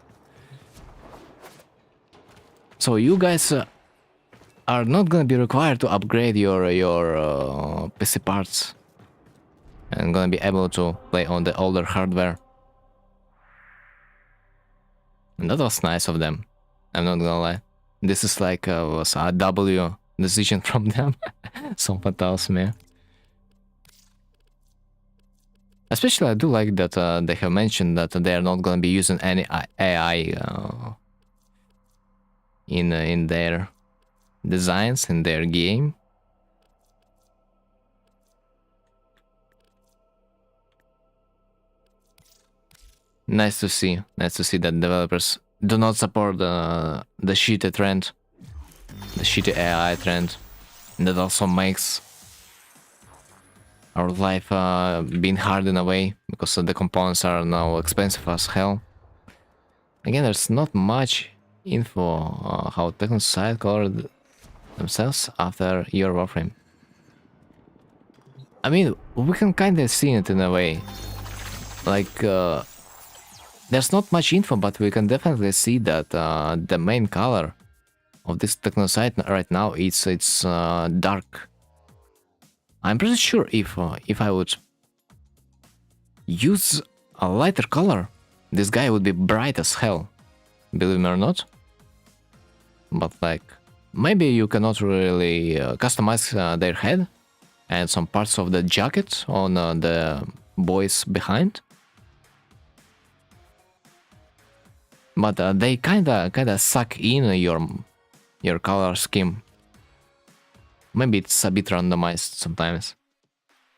So you guys are not gonna be required to upgrade your PC parts and gonna be able to play on the older hardware. And that was nice of them. I'm not gonna lie. This is like was a W decision from them. Someone tells me. Especially I do like that they have mentioned that they are not gonna be using any AI in their designs, in their game. Nice to see that developers do not support the shitty trend, the shitty AI trend, that also makes our life being hard in a way, because the components are now expensive as hell. Again, there's not much info how techno side colored themselves after your warframe. I mean, we can kind of see it in a way. Like, there's not much info, but we can definitely see that the main color of this techno site right now it's dark. I'm pretty sure if I would use a lighter color, this guy would be bright as hell. Believe me or not. But like, maybe you cannot really customize their head and some parts of the jacket on the boys behind. But they kinda suck in your color scheme. Maybe it's a bit randomized sometimes.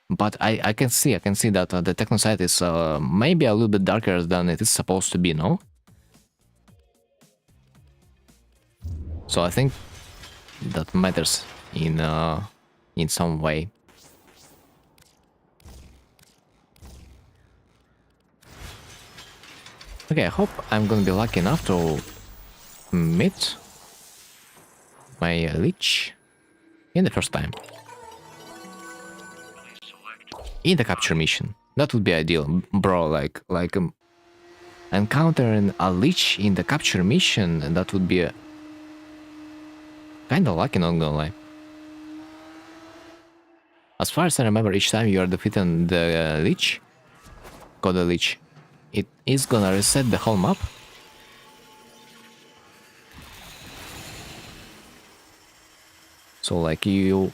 But I can see that the techno site is maybe a little bit darker than it is supposed to be, no? So I think that matters in some way. Okay, I hope I'm gonna be lucky enough to meet my Lich in the first time. In the capture mission. That would be ideal, bro, like encountering a Lich in the capture mission, and that would be kinda lucky, not gonna lie. As far as I remember, each time you are defeating the Lich, called the Lich, it is gonna reset the whole map. So like you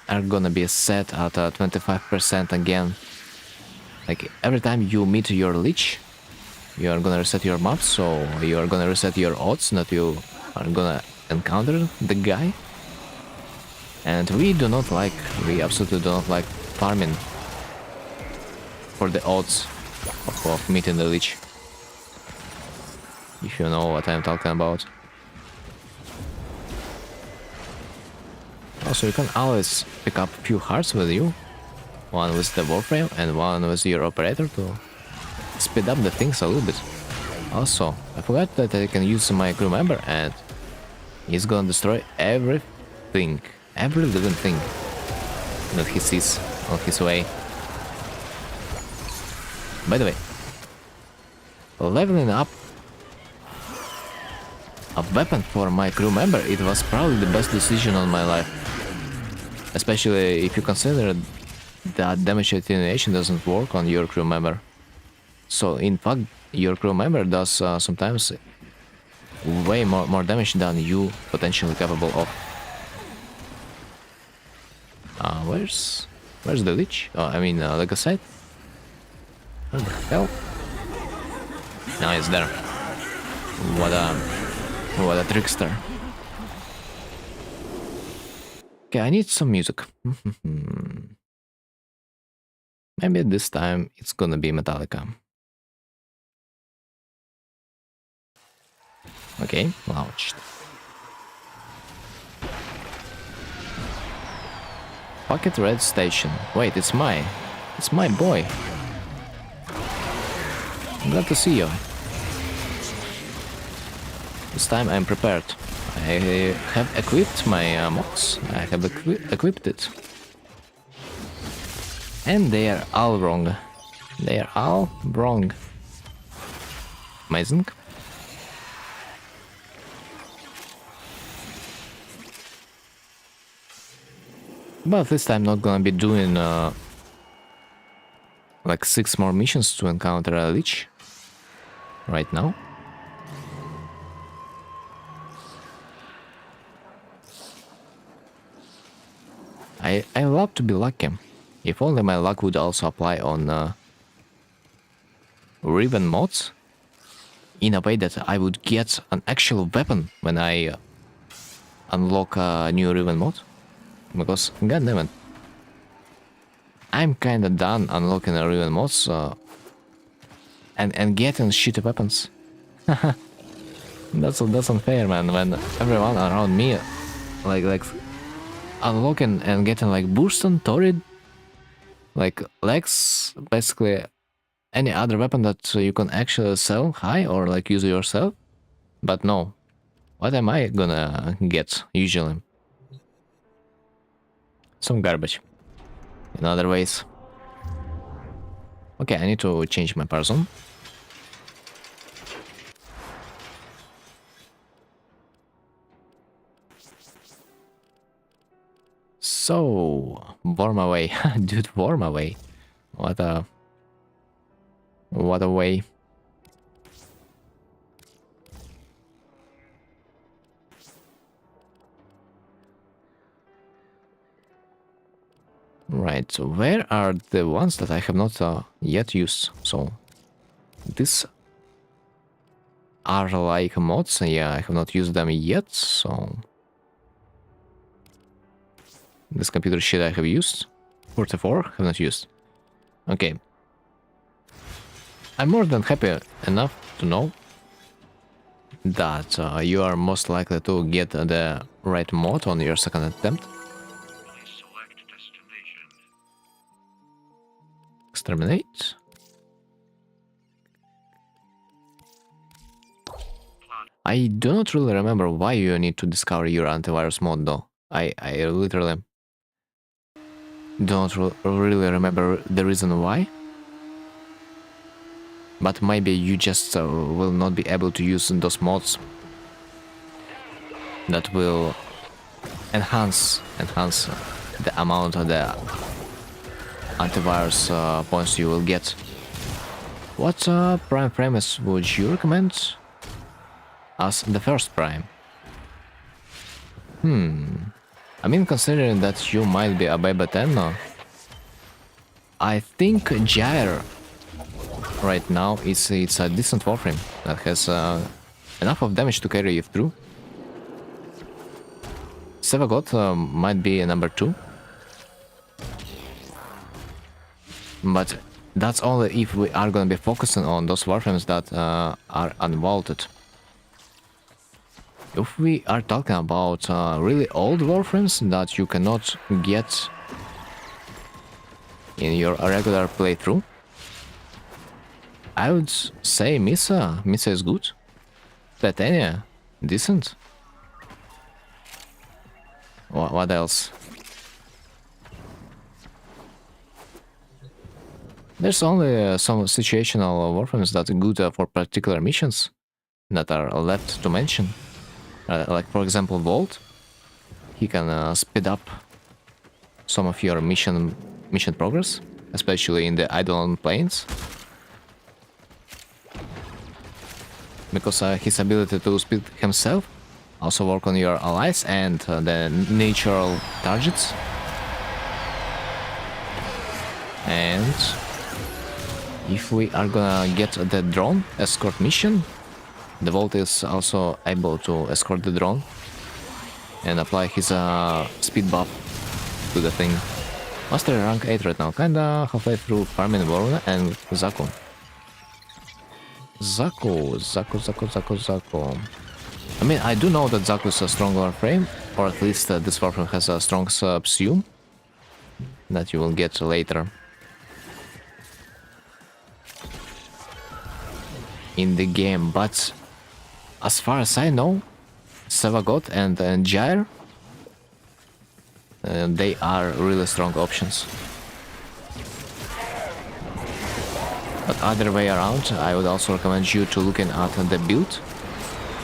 are gonna be set at 25% again. Like every time you meet your Lich, you are gonna reset your map, so you are gonna reset your odds that you are gonna encounter the guy. And we absolutely do not like farming for the odds of meeting the Lich. If you know what I'm talking about. Also, you can always pick up a few hearts with you. One with the warframe and one with your operator to speed up the things a little bit. Also, I forgot that I can use my crew member and he's gonna destroy everything. Every living thing that he sees on his way. By the way, leveling up a weapon for my crew member, it was probably the best decision of my life. Especially if you consider that damage attenuation doesn't work on your crew member. So in fact, your crew member does sometimes way more damage than you potentially capable of. Where's the Lich? Oh, I mean, Legacy. What the hell? Now it's there. What a trickster. Okay, I need some music. Maybe this time it's gonna be Metallica. Okay, launched. Pocket Red Station. Wait, it's my boy. I'm glad to see you. This time I'm prepared. I have equipped my mods. I have equipped it. And they are all wrong. They are all wrong. Amazing. But this time not gonna be doing like 6 more missions to encounter a Lich right now. I love to be lucky. If only my luck would also apply on Riven mods, in a way that I would get an actual weapon when I unlock a new Riven mod. Because, goddammit, I'm kinda done unlocking a Riven mods and getting shitty weapons. That's unfair, man, when everyone around me like unlocking and getting like Burston, Torrid, like legs, basically any other weapon that you can actually sell high or like use yourself. But no. What am I gonna get, usually? Some garbage. In other ways. Okay, I need to change my person. So, warm away. Dude, warm away. What a way. Right, so where are the ones that I have not yet used? So, these are like mods. Yeah, I have not used them yet, so... This computer shit I have used. 44, have not used. Okay. I'm more than happy enough to know that you are most likely to get the right mod on your second attempt. Exterminate. I do not really remember why you need to discover your antivirus mod though. I literally don't really remember the reason why. But maybe you just will not be able to use those mods that will enhance the amount of the antivirus points you will get. What prime frames would you recommend as the first prime? I mean, considering that you might be a baby 10, I think Gyre right now it's a decent warframe that has enough of damage to carry you through. Sevagot might be number 2. But that's only if we are gonna be focusing on those warframes that are unvaulted. If we are talking about really old warframes that you cannot get in your regular playthrough, I would say Misa. Misa is good. Titania, decent. What else? There's only some situational warframes that are good for particular missions that are left to mention. Like for example Vault. He can speed up some of your mission progress, especially in the Eidolon plains. Because his ability to speed himself also work on your allies and the natural targets. And if we are gonna get the drone escort mission, the Vault is also able to escort the drone and apply his speed buff to the thing. Master rank 8 right now, kinda halfway through farming Voruna and Zaku. Zaku. I mean, I do know that Zaku is a strong warframe, or at least this warframe has a strong subsume that you will get later in the game, but as far as I know, Sevagot and Gyre, they are really strong options. But other way around, I would also recommend you to looking at the build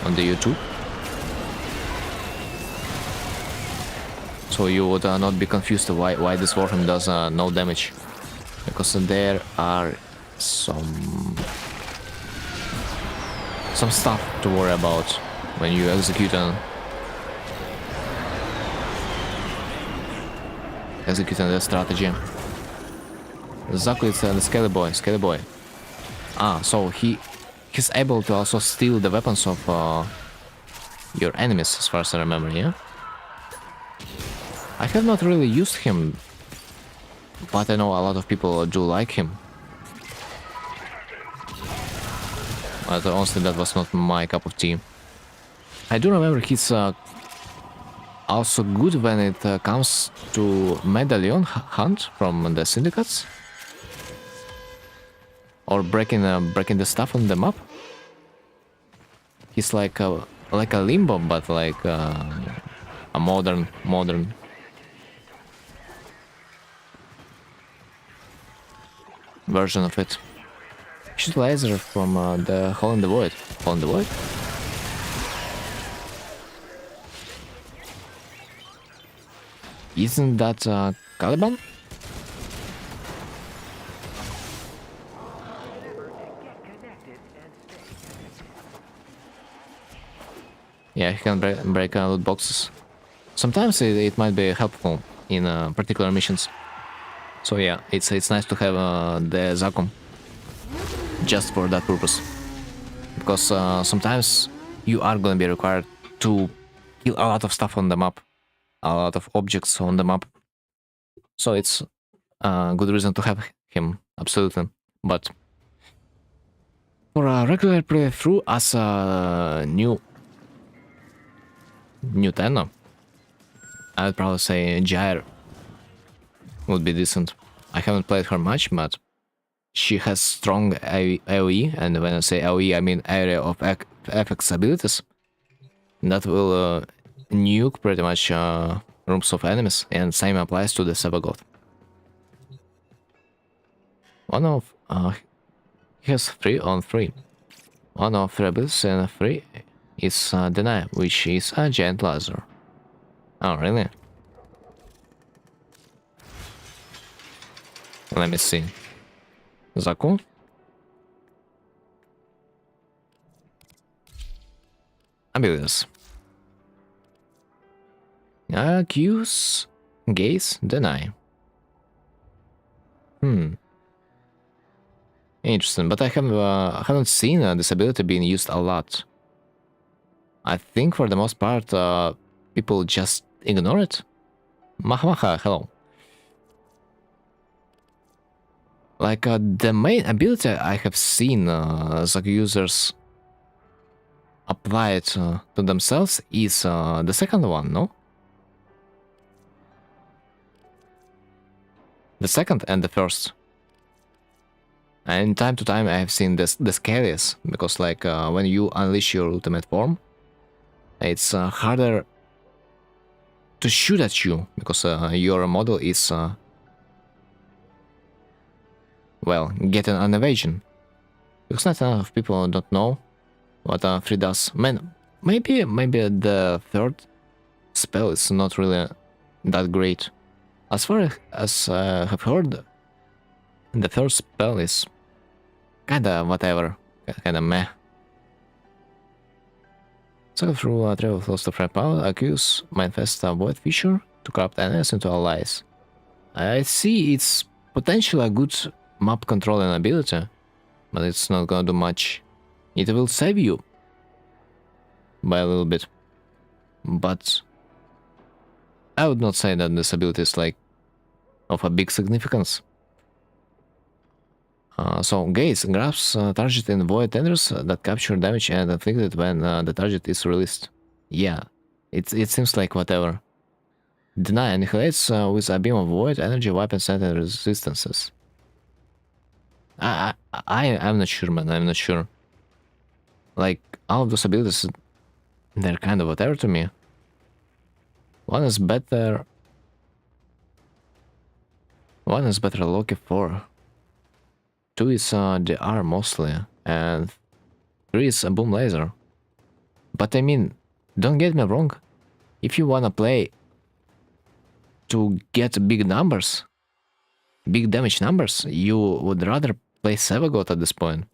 on the YouTube. So you would not be confused why this warframe does no damage. Because there are some stuff to worry about when you execute the strategy. Zaku is the scaly boy. Ah, so he's able to also steal the weapons of your enemies, as far as I remember, yeah? I have not really used him, but I know a lot of people do like him. But honestly, that was not my cup of tea. I do remember he's also good when it comes to medallion hunt from the syndicates. Or breaking the stuff on the map. he's like a Limbo, but like a modern version of it. Shoot laser from the Hole in the Void. Hole in the Void? Isn't that Caliban? Yeah, he can break loot boxes. Sometimes it might be helpful in particular missions. So yeah, it's nice to have the Zakum just for that purpose. Because sometimes you are gonna be required to kill a lot of stuff on the map, a lot of objects on the map. So it's a good reason to have him, absolutely. But for a regular playthrough as a new Tenno, I would probably say Jair would be decent. I haven't played her much, but she has strong AoE, and when I say AoE, I mean area of effects abilities. That will nuke pretty much rooms of enemies, and same applies to the Sevagoth. One of he has 3 on 3. One of 3 abilities and 3 is Deny, which is a giant laser. Oh, really? Let me see. Zaku? Abilities. Accuse, gaze, deny. Interesting, but I haven't seen this ability being used a lot. I think for the most part, people just ignore it. Mahmaha, hello. Like the main ability I have seen Zaku users apply it to themselves is the second one, no? The second and the first. And time to time I have seen the Scalius, because like when you unleash your ultimate form, it's harder to shoot at you, because your model is, well, getting an evasion. Because not enough people don't know what 3 does. Man, maybe the third spell is not really that great. As far as I have heard, the third spell is kinda whatever, kinda meh. So through travel flows to frag power, accuse manifest a void feature to corrupt enemies into allies. I see it's potentially a good map controlling ability, but it's not gonna do much. It will save you by a little bit, but I would not say that this ability is like of a big significance. So gaze grabs target in void tenders that capture damage and inflicted when the target is released. Yeah, it seems like whatever. Deny annihilates with a beam of void energy weapons and resistances. I'm not sure, man. I'm not sure. Like all of those abilities, they're kind of whatever to me. One is better. One is better Loki 4. 2 is the R mostly, and 3 is a boom laser. But I mean, don't get me wrong. If you wanna play to get big numbers, big damage numbers, you would rather play Sevagoth at this point.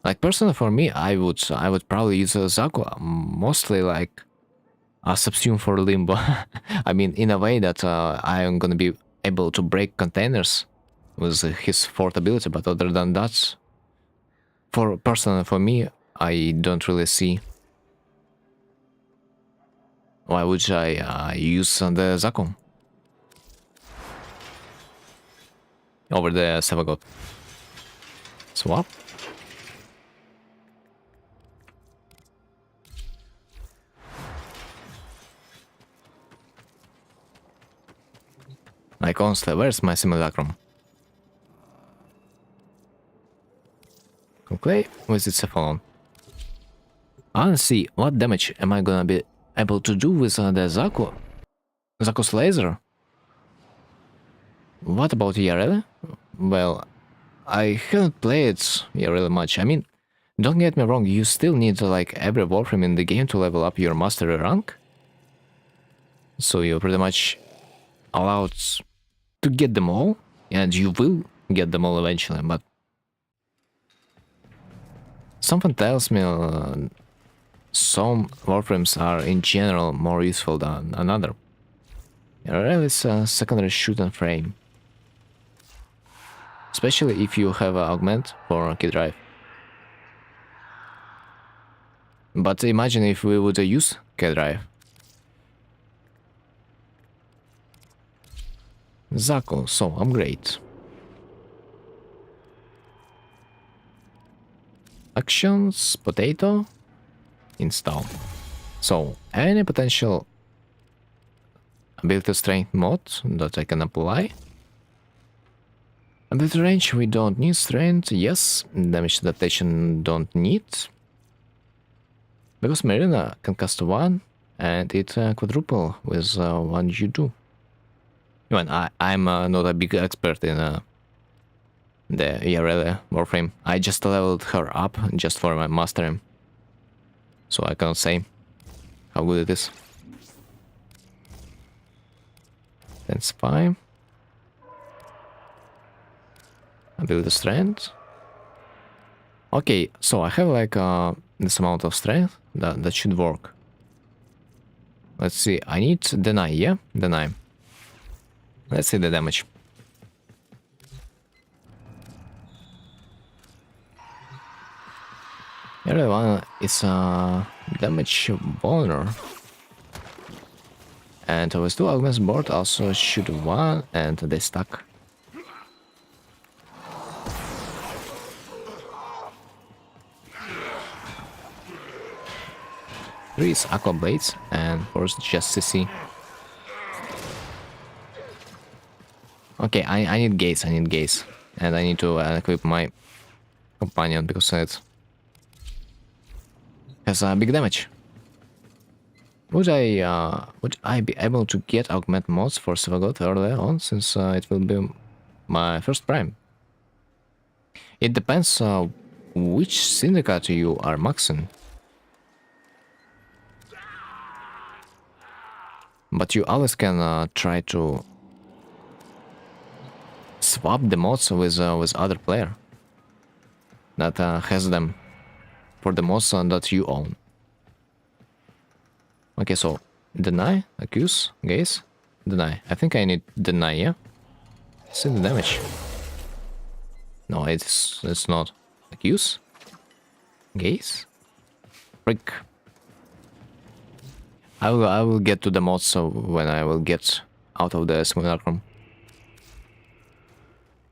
Like personally for me, I would probably use Zaku mostly like a subsume for Limbo. I mean, in a way that I am gonna be able to break containers with his fourth ability, but other than that, personally for me, I don't really see why would I use the Zaku over the Sevagoth. Swap. Like honestly, where's my simulacrum? clay with its alone. I wanna see what damage am I gonna be able to do with the Zaku's laser. What about IRL? Well, I haven't played IRL much. I mean, don't get me wrong, you still need like every warframe in the game to level up your mastery rank. So you're pretty much allowed to get them all, and you will get them all eventually, but something tells me some warframes are in general more useful than another. IRL is a secondary shooting frame, especially if you have an augment for key drive. But imagine if we would use key drive. Zaku, so upgrade. Actions, potato, install. So, any potential ability strength mod that I can apply. Ability range, we don't need strength, yes. Damage adaptation, don't need. Because Marina can cast one, and it quadruple with one you do. Even I'm not a big expert in the IRL warframe. I just leveled her up just for my mastering, so I can't say how good it is. That's fine. Ability strength. Okay, so I have like this amount of strength that should work. Let's see, I need deny, yeah? Deny. Let's see the damage. Every one is a damage boner. And with two augments board also shoot one and they stuck. Three is aqua blades and four is just CC. Okay, I need gaze, and I need to equip my companion because it has a big damage. Would I be able to get augment mods for Savagot earlier on, since it will be my first prime? It depends which syndicate you are maxing. But you always can try to swap the mods with other player that has them for the mods that you own. Okay, so deny, accuse, gaze, deny. I think I need deny, yeah? See the damage. No, it's not. Accuse, gaze, frick. I will get to the mods so when I will get out of the simulacrum.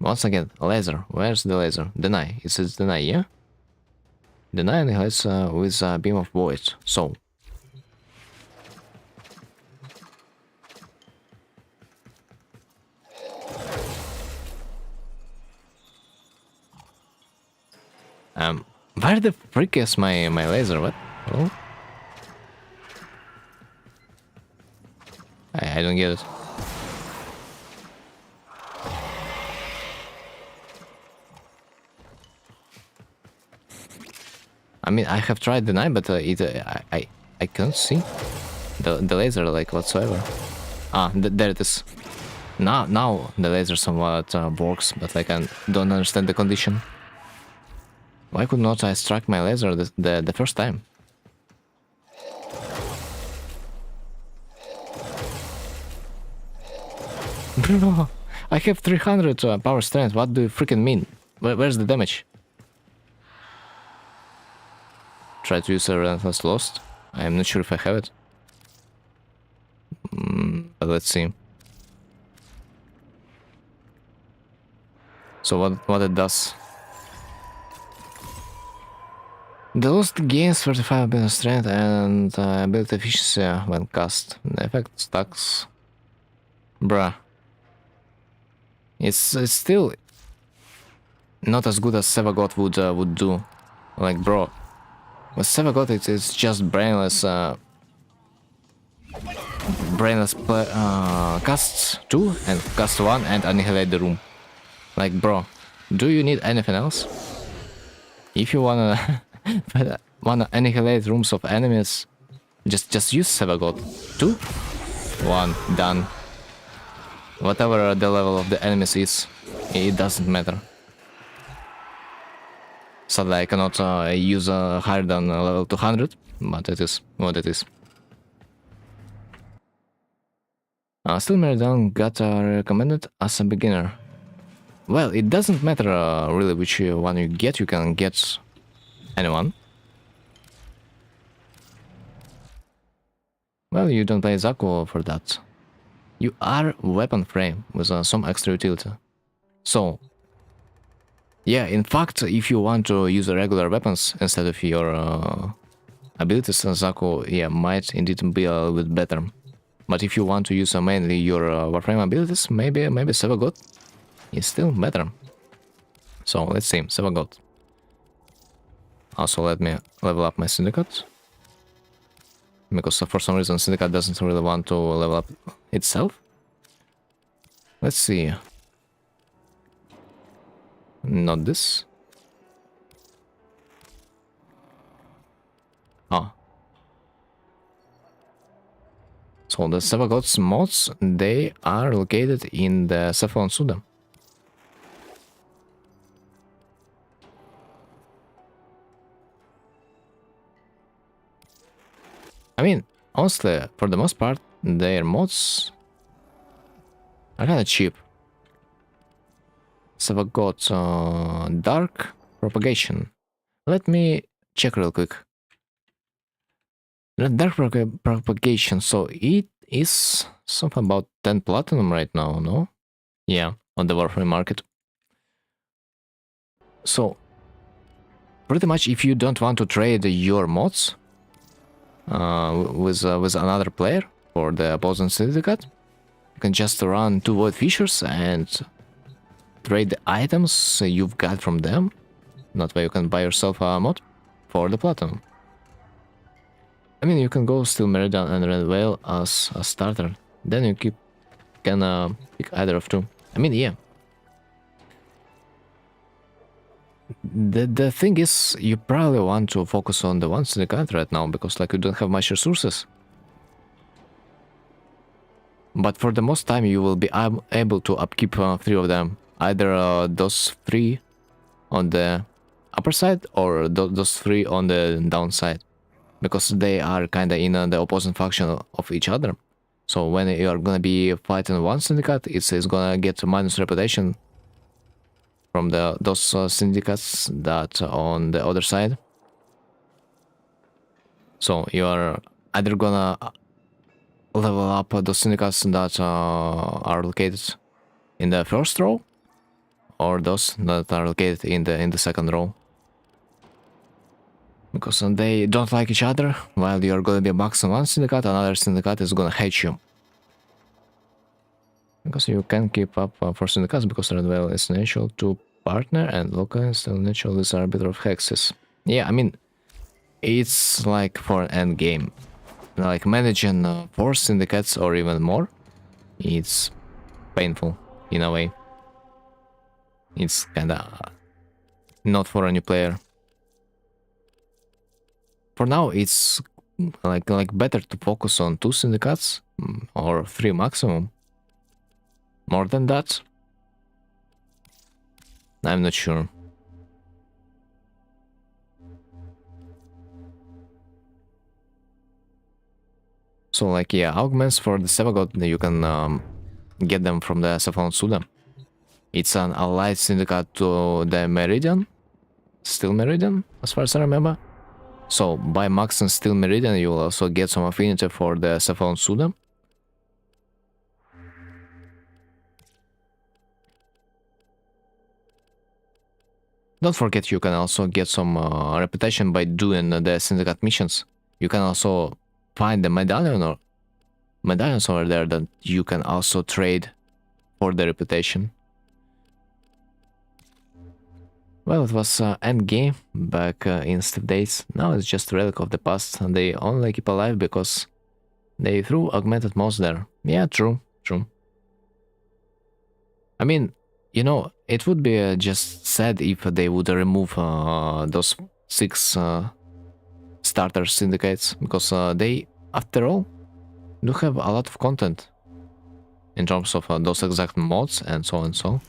Once again, laser. Where's the laser? Deny. It says deny, yeah? Deny annihilates with a beam of void. So. Where the frick is my laser? What? Hello? I don't get it. I mean, I have tried deny, but I can't see the laser like whatsoever. Ah, there it is. Now the laser somewhat works, but like I don't understand the condition. Why could not I strike my laser the first time? Bro, I have 300 power strength. What do you freaking mean? Where's the damage? Try to use a relentless lost. I'm not sure if I have it. But let's see. So what it does? The lost gains 35 ability strength and ability efficiency when cast. The effect stacks. Bruh. It's still not as good as Sevagot would do. Like, bro, with Sevagot it's just brainless, casts 2 and cast 1 and annihilate the room. Like, bro, do you need anything else? If you wanna annihilate rooms of enemies, just use Sevagot. 2, 1, done. Whatever the level of the enemies is, it doesn't matter. Sadly, I cannot use higher than level 200, but it is what it is. Still Meridian got recommended as a beginner. Well, it doesn't matter really which one you can get anyone. Well, you don't play Zaku for that. You are weapon frame with some extra utility. So, yeah, in fact, if you want to use regular weapons instead of your abilities, Zaku, yeah, might indeed be a little bit better. But if you want to use mainly your warframe abilities, maybe Sevagot is still better. So let's see, Sevagot. Also, let me level up my Syndicate. Because for some reason Syndicate doesn't really want to level up itself. Let's see. Not this. Ah. So the Sevagots mods, they are located in the Cephalon Suda. I mean, honestly, for the most part, their mods are kinda cheap. Sevagot Dark Propagation. Let me check real quick. Dark Propagation, so it is something about 10 platinum right now, no? Yeah, on the warframe market. So, pretty much if you don't want to trade your mods with another player for the opposing syndicate, you can just run 2 void fissures and trade the items you've got from them. That way you can buy yourself a mod for the platinum. I mean, you can go Steel Meridian and Red Whale as a starter. Then you can pick either of two. I mean, yeah. The thing is, you probably want to focus on the ones in the country right now, because like you don't have much resources. But for the most time, you will be able to upkeep 3 of them. Either those 3 on the upper side or those 3 on the downside. Because they are kinda in the opposing faction of each other. So when you are gonna be fighting one syndicate, it's gonna get minus reputation from those syndicates that on the other side. So you are either gonna level up those syndicates that are located in the first row, or those that are located in the second row. Because they don't like each other. While you're gonna be maxing one syndicate, another syndicate is gonna hate you. Because you can keep up for syndicates, because Red Whale is natural to partner and Loka is still natural is arbiter of hexes. Yeah, I mean, it's like for an end game. Like managing 4 syndicates or even more, it's painful in a way. It's kinda not for a new player. For now, it's like better to focus on 2 syndicates or 3 maximum. More than that, I'm not sure. So like, yeah, augments for the Sevagot, you can get them from the Cephalon Suda. It's an allied syndicate to the Meridian, Steel Meridian, as far as I remember. So by maxing Steel Meridian, you will also get some affinity for the Cephalon Suda. Don't forget, you can also get some reputation by doing the syndicate missions. You can also find the medallions over there that you can also trade for the reputation. Well, it was endgame back in Steve days. Now it's just a relic of the past, and they only keep alive because they threw augmented mods there. Yeah, true, true. I mean, you know, it would be just sad if they would remove those 6 starter syndicates, because they, after all, do have a lot of content in terms of those exact mods and so on and so.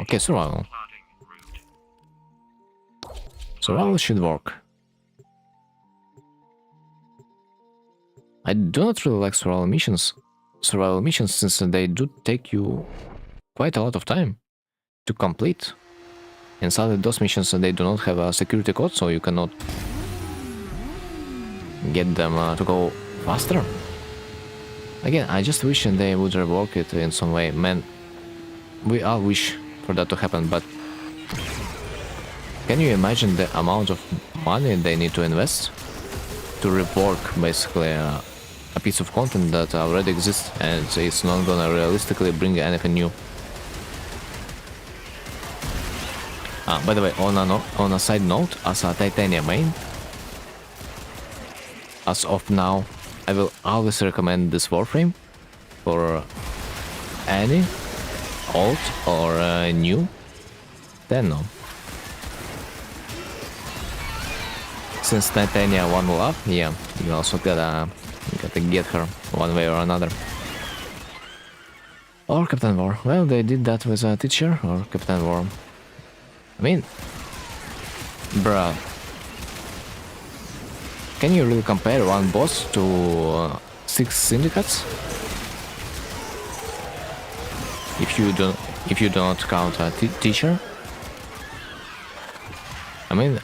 Okay, survival. Survival should work. I do not really like survival missions. Survival missions, since they do take you quite a lot of time to complete. And sadly, those missions, they do not have a security code, so you cannot get them to go faster. Again, I just wish they would rework it in some way. Man, we all wish for that to happen, but can you imagine the amount of money they need to invest to rework basically a piece of content that already exists and it's not gonna realistically bring anything new? By the way, on a side note, as a Titania main, as of now, I will always recommend this warframe for any old or new Tenno. Since Titania one love, yeah, you also gotta get her one way or another. Or Captain War. Well, they did that with a teacher or Captain War. I mean, bruh, can you really compare one boss to 6 syndicates? If you don't count a teacher. I mean,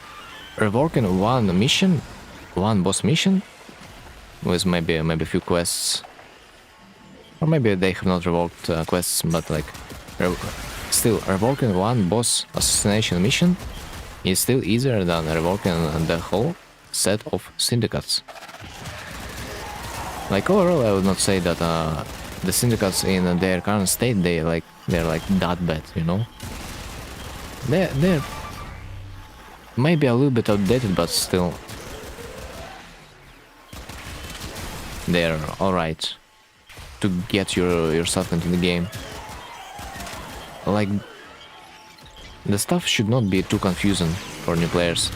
reworking one mission, one boss mission, with maybe a few quests, or maybe they have not reworked quests, but like still reworking one boss assassination mission is still easier than reworking the whole set of syndicates. Like overall, I would not say that the syndicates in their current state they're like that bad, you know. They're maybe a little bit outdated, but still they're alright to get yourself into the game. Like, the stuff should not be too confusing for new players.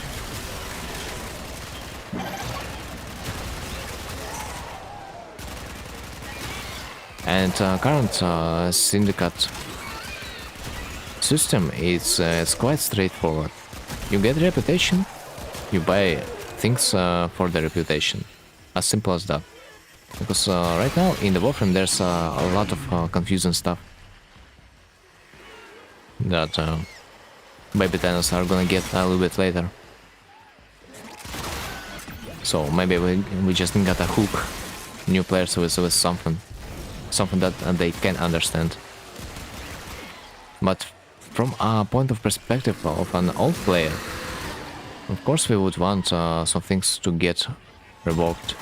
And current syndicate system is quite straightforward. You get reputation, you buy things for the reputation. As simple as that. Because right now in the warframe there's a lot of confusing stuff that baby tenants are gonna get a little bit later. So maybe we just gotta hook new players with something that they can understand. But from a point of perspective of an old player, of course we would want some things to get reworked.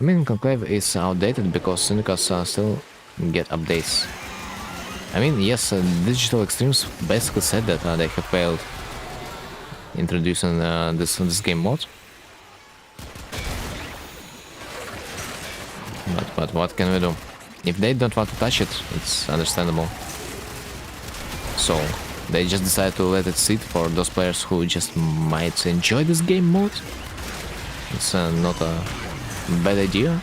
I mean, Conclave is outdated because syndicates still get updates. I mean, yes, Digital Extremes basically said that they have failed introducing this game mode. But what can we do? If they don't want to touch it, it's understandable. So they just decided to let it sit for those players who just might enjoy this game mode. It's not a bad idea.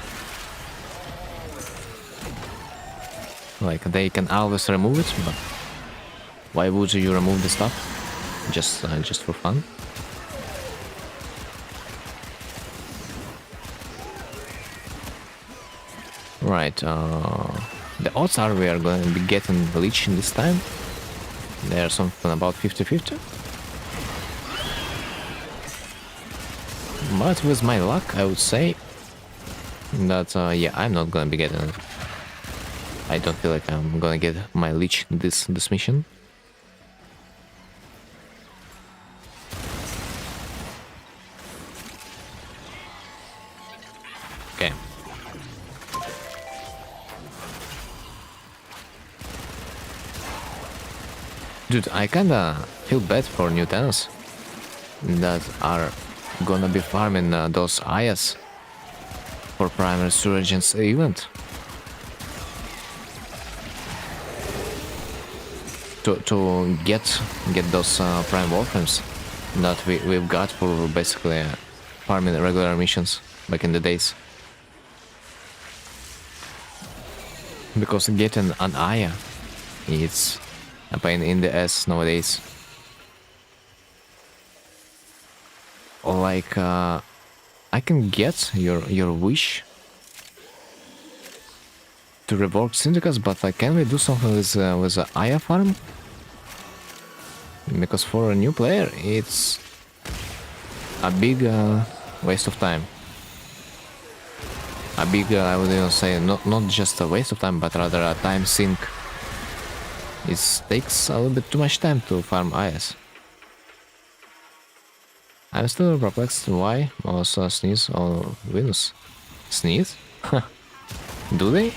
Like, they can always remove it, but why would you remove the stuff? Just for fun? Right, the odds are we are going to be getting Leech this time. There's something about 50-50. But with my luck, I would say that, yeah, I'm not gonna be getting it. I don't feel like I'm gonna get my Leech this mission. Dude, I kinda feel bad for new tenants that are gonna be farming those Ayas for Prime Resurgence event. To get those Prime Warframes that we've got for basically farming regular missions back in the days. Because getting an Aya, it's a pain in the ass nowadays. Like, I can get your wish to rework syndicates, but like, can we do something with the Aya farm? Because for a new player, it's a big waste of time. A big, I would even say, not just a waste of time, but rather a time sink. It takes a little bit too much time to farm Ayas. I'm still perplexed why most sneeze or Venus. Sneeze? Do they?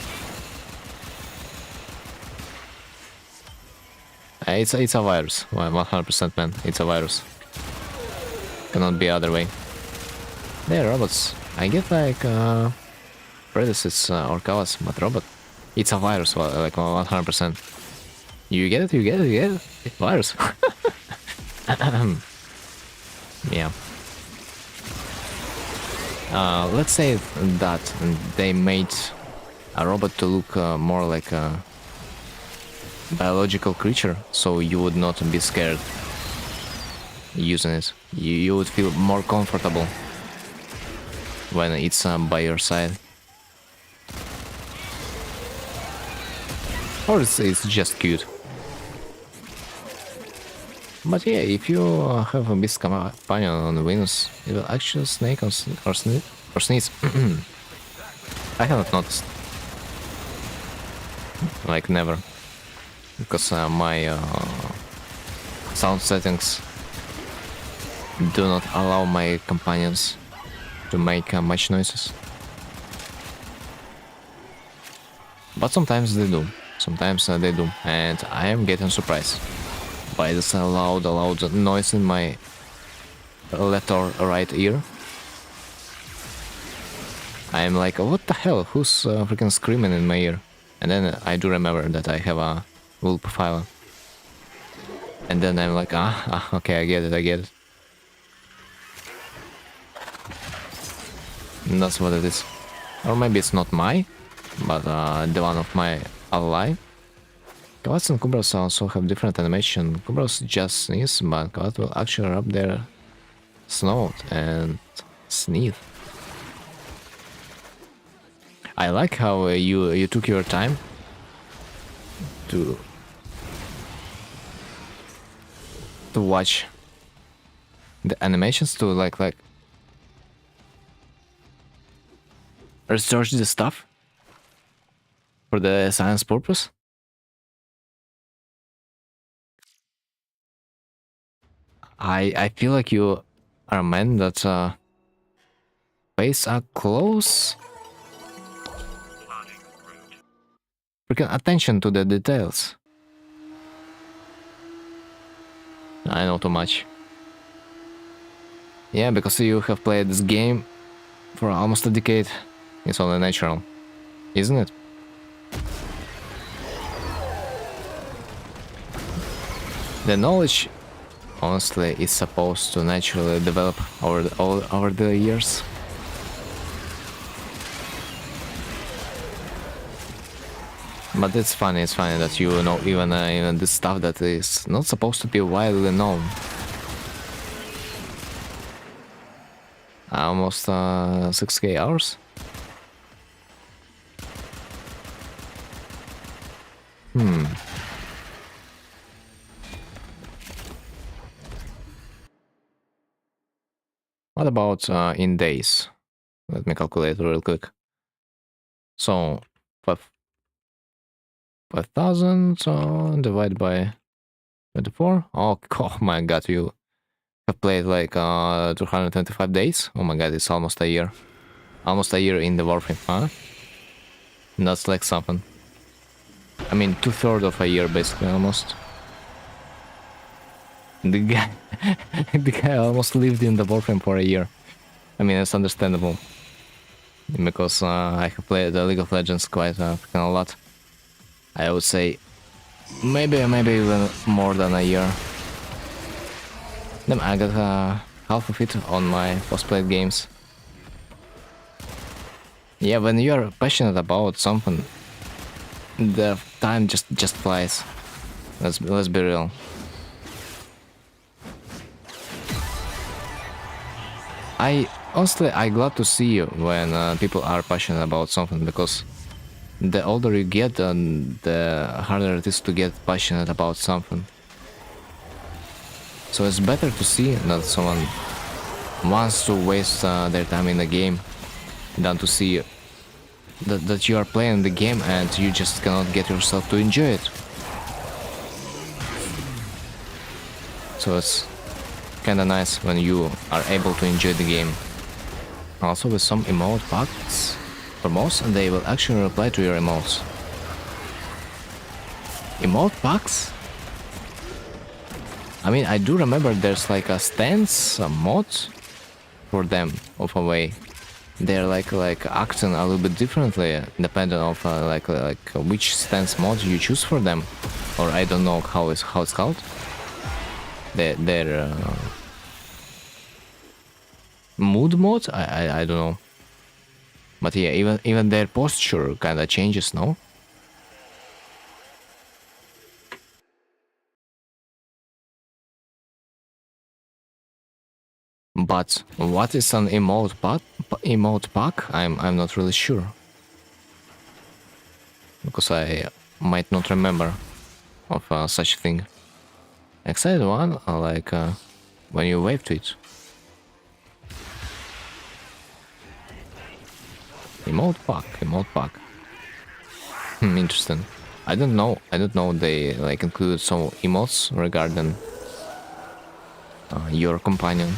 It's a virus. 100%, man. It's a virus. Cannot be other way. They're robots. I get like predecessors or cows, but robot. It's a virus, like 100%. You get it? You get it? You get it? It's virus. Yeah. Let's say that they made a robot to look more like a biological creature, so you would not be scared using it. You would feel more comfortable when it's by your side. Or it's just cute. But yeah, if you have a beast companion on Venus, it will actually snake or sneeze. I haven't noticed. Like never. Because my sound settings do not allow my companions to make much noises. But sometimes they do. Sometimes they do. And I am getting surprised by this loud noise in my left or right ear. I'm like, what the hell? Who's freaking screaming in my ear? And then I do remember that I have a wolf profiler. And then I'm like, okay, I get it. And that's what it is. Or maybe it's not my, but the one of my ally. Kavats and Kubras also have different animation. Kubras just sneeze, but Kavat will actually rub their snout and sneeze. I like how you took your time to watch the animations to like research the stuff for the science purpose. I feel like you are a man that pays a close freaking attention to the details. I know too much. Yeah, because you have played this game for almost a decade. It's only natural, isn't it? The knowledge, honestly, is supposed to naturally develop over the years. But it's funny that you know even the stuff that is not supposed to be widely known. Almost 6k hours. What about in days? Let me calculate real quick. So 5,000 divided by 24. Oh my god, you have played like 225 days. Oh my god, it's almost a year. Almost a year in the warframe, huh? That's like something. I mean, 2/3 of a year, basically, almost. The guy, the guy almost lived in the warframe for a year. I mean, it's understandable because I have played the League of Legends quite freaking a lot. I would say maybe even more than a year. Then I got half of it on my post-played games. Yeah, when you're passionate about something, the time just flies. Let's be real. I glad to see when people are passionate about something, because the older you get, the harder it is to get passionate about something. So it's better to see that someone wants to waste their time in a game than to see that you are playing the game and you just cannot get yourself to enjoy it. So it's kinda nice when you are able to enjoy the game. Also, with some emote packs, for most, they will actually reply to your emotes. Emote packs? I mean, I do remember there's like a stance mod for them of a way. They're like acting a little bit differently depending on like which stance mod you choose for them, or I don't know how it's called. Their mood mode, I don't know. But yeah, even their posture kind of changes, no? But what is an emote pack? I'm not really sure, because I might not remember of such a thing. Excited one, like when you wave to it. Emote pack. Interesting. I don't know they like included some emotes regarding your companion.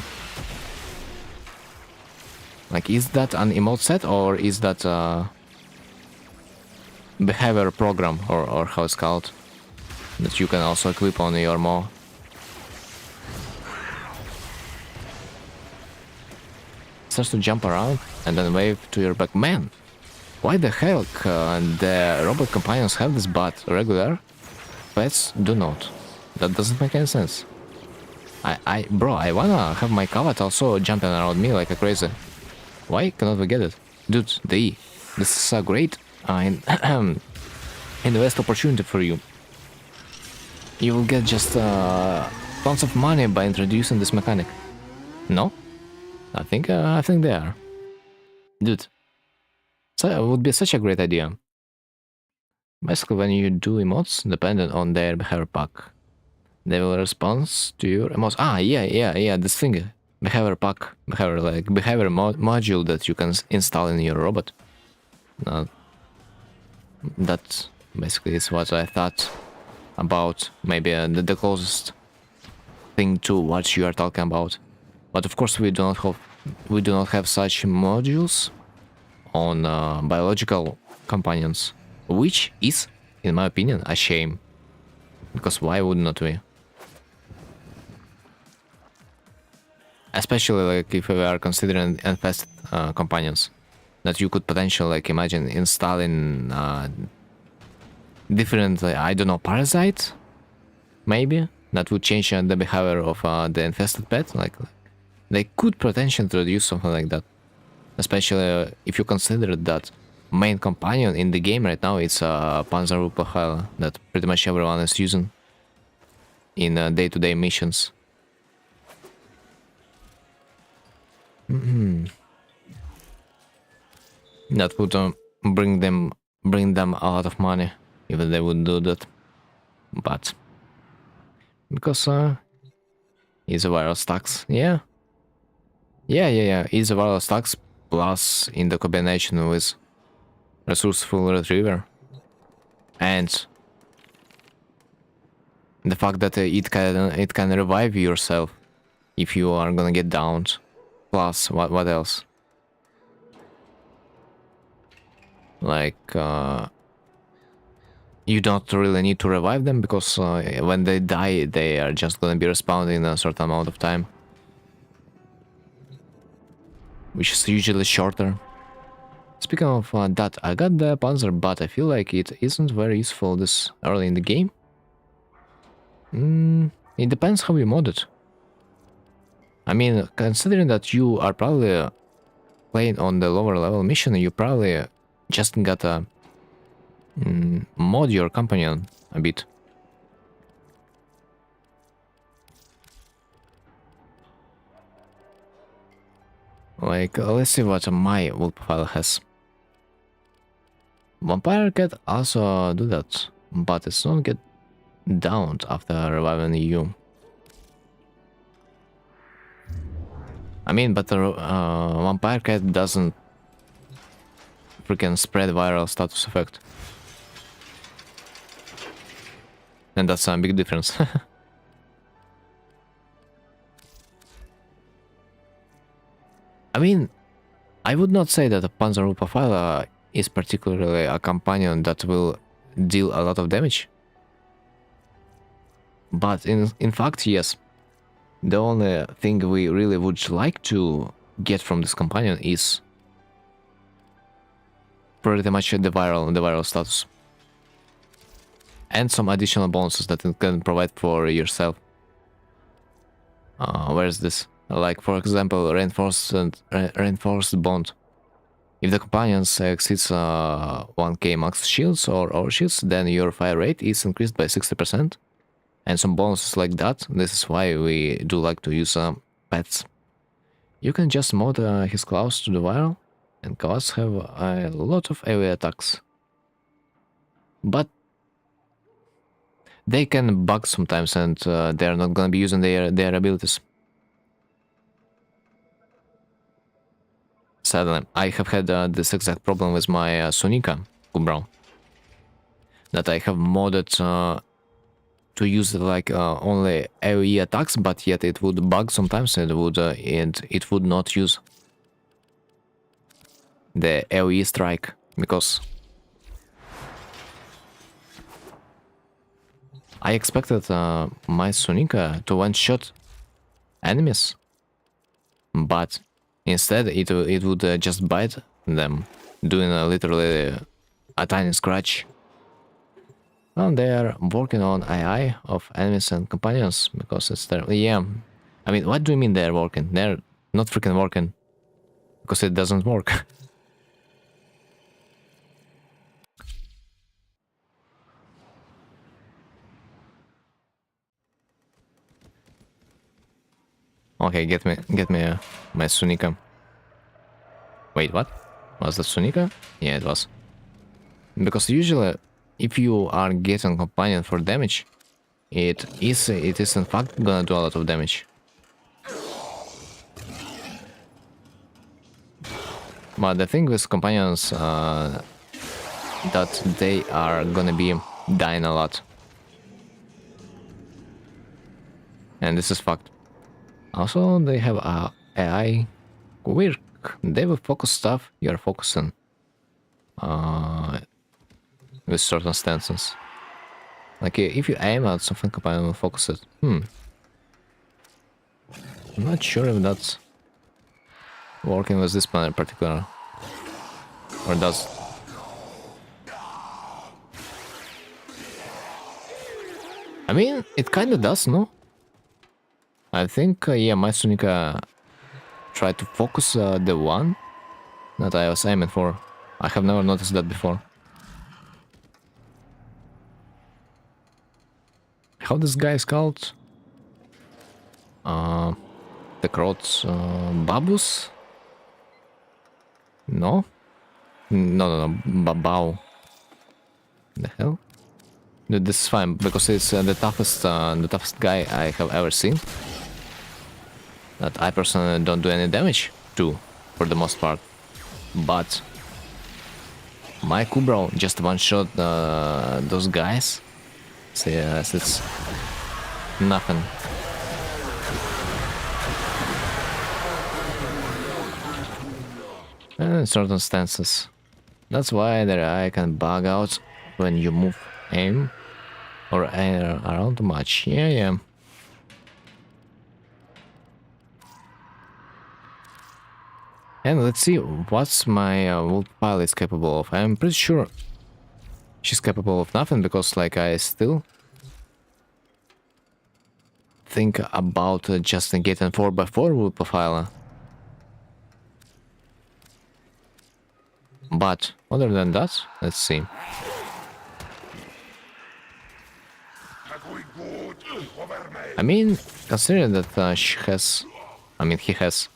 Like, is that an emote set, or is that a behavior program, or how it's called, that you can also equip on your Mo? Starts to jump around and then wave to your back. Man, why the heck the robot companions have this, but regular pets do not? That doesn't make any sense. Bro, I wanna have my Kavat also jumping around me like a crazy. Why cannot we get it? Dude, this is a great invest opportunity for you. You will get just tons of money by introducing this mechanic. No? I think they are. Dude, so it would be such a great idea. Basically, when you do emotes, dependent on their behavior pack, they will respond to your emotes. Ah, yeah, this thing. Behavior pack, behavior module that you can install in your robot. That basically is what I thought about. Maybe the closest thing to what you are talking about. But of course, we do not have such modules on biological companions, which is, in my opinion, a shame. Because why would not we? Especially like if we are considering infested companions, that you could potentially like imagine installing different, I don't know, parasite, maybe that would change the behavior of the infested pet. Like they could potentially introduce something like that, especially if you consider that main companion in the game right now is Panzer that pretty much everyone is using in day-to-day missions. That would bring them a lot of money if they would do that, but because it's a viral stacks, yeah, it's a viral stacks plus in the combination with resourceful retriever and the fact that it can revive yourself if you are gonna get downed. Plus, what else? Like you don't really need to revive them, because when they die, they are just gonna be respawned in a certain amount of time, which is usually shorter. Speaking of that, I got the Panzer, but I feel like it isn't very useful this early in the game. It depends how you mod it. I mean, considering that you are probably playing on the lower level mission, you probably just gotta mod your companion a bit. Like, let's see what my wool profile has. Vampire Cat also do that, but it's not get downed after reviving you. I mean, but the Vampire Cat doesn't freaking spread viral status effect. And that's a big difference. I mean, I would not say that a Panzer profile is particularly a companion that will deal a lot of damage. But in fact, yes. The only thing we really would like to get from this companion is pretty much the viral status. And some additional bonuses that it can provide for yourself. Where is this? Like, for example, reinforced bond. If the companion exceeds 1k max shields or overshields, then your fire rate is increased by 60%. And some bonuses like that. This is why we do like to use pets. You can just mod his claws to the viral, and claws have a lot of AoE attacks. But they can bug sometimes, and they're not gonna be using their abilities. Sadly, I have had this exact problem with my Sonika Kubrow. That I have modded to use like only AoE attacks, but yet it would bug sometimes, and it would not use the AoE strike, because I expected my Sonika to one-shot enemies, but instead it would just bite them, doing literally a tiny scratch. Well, they are working on AI of enemies and companions, because it's their... Yeah, I mean, what do you mean they're working? They're not freaking working, because it doesn't work. Okay, get me my Sunika. Wait, what? Was that Sunika? Yeah, it was. Because usually, if you are getting companion for damage, it is in fact gonna do a lot of damage. But the thing with companions, that they are gonna be dying a lot. And this is fact. Also, they have AI work. They will focus stuff you're focusing with certain stances. Like, if you aim at something, companion will focus it. I'm not sure if that's working with this plan in particular. Or does. I mean, it kinda does, no? I think, yeah, my Sunika tried to focus the one that I was aiming for. I have never noticed that before. How this guy is called? The Krots Babus? No? No, Babao. The hell? Dude, this is fine, because it's the toughest guy I have ever seen. That I personally don't do any damage to, for the most part. But my Kubrow just one-shot those guys. So yes, it's nothing. And in certain stances. That's why their eye can bug out when you move. aim or around much. Yeah, yeah. And let's see what's my wolf pile is capable of. I'm pretty sure she's capable of nothing because like I still think about just getting 4x4 wolf profile. But other than that, let's see. I mean, considering that he has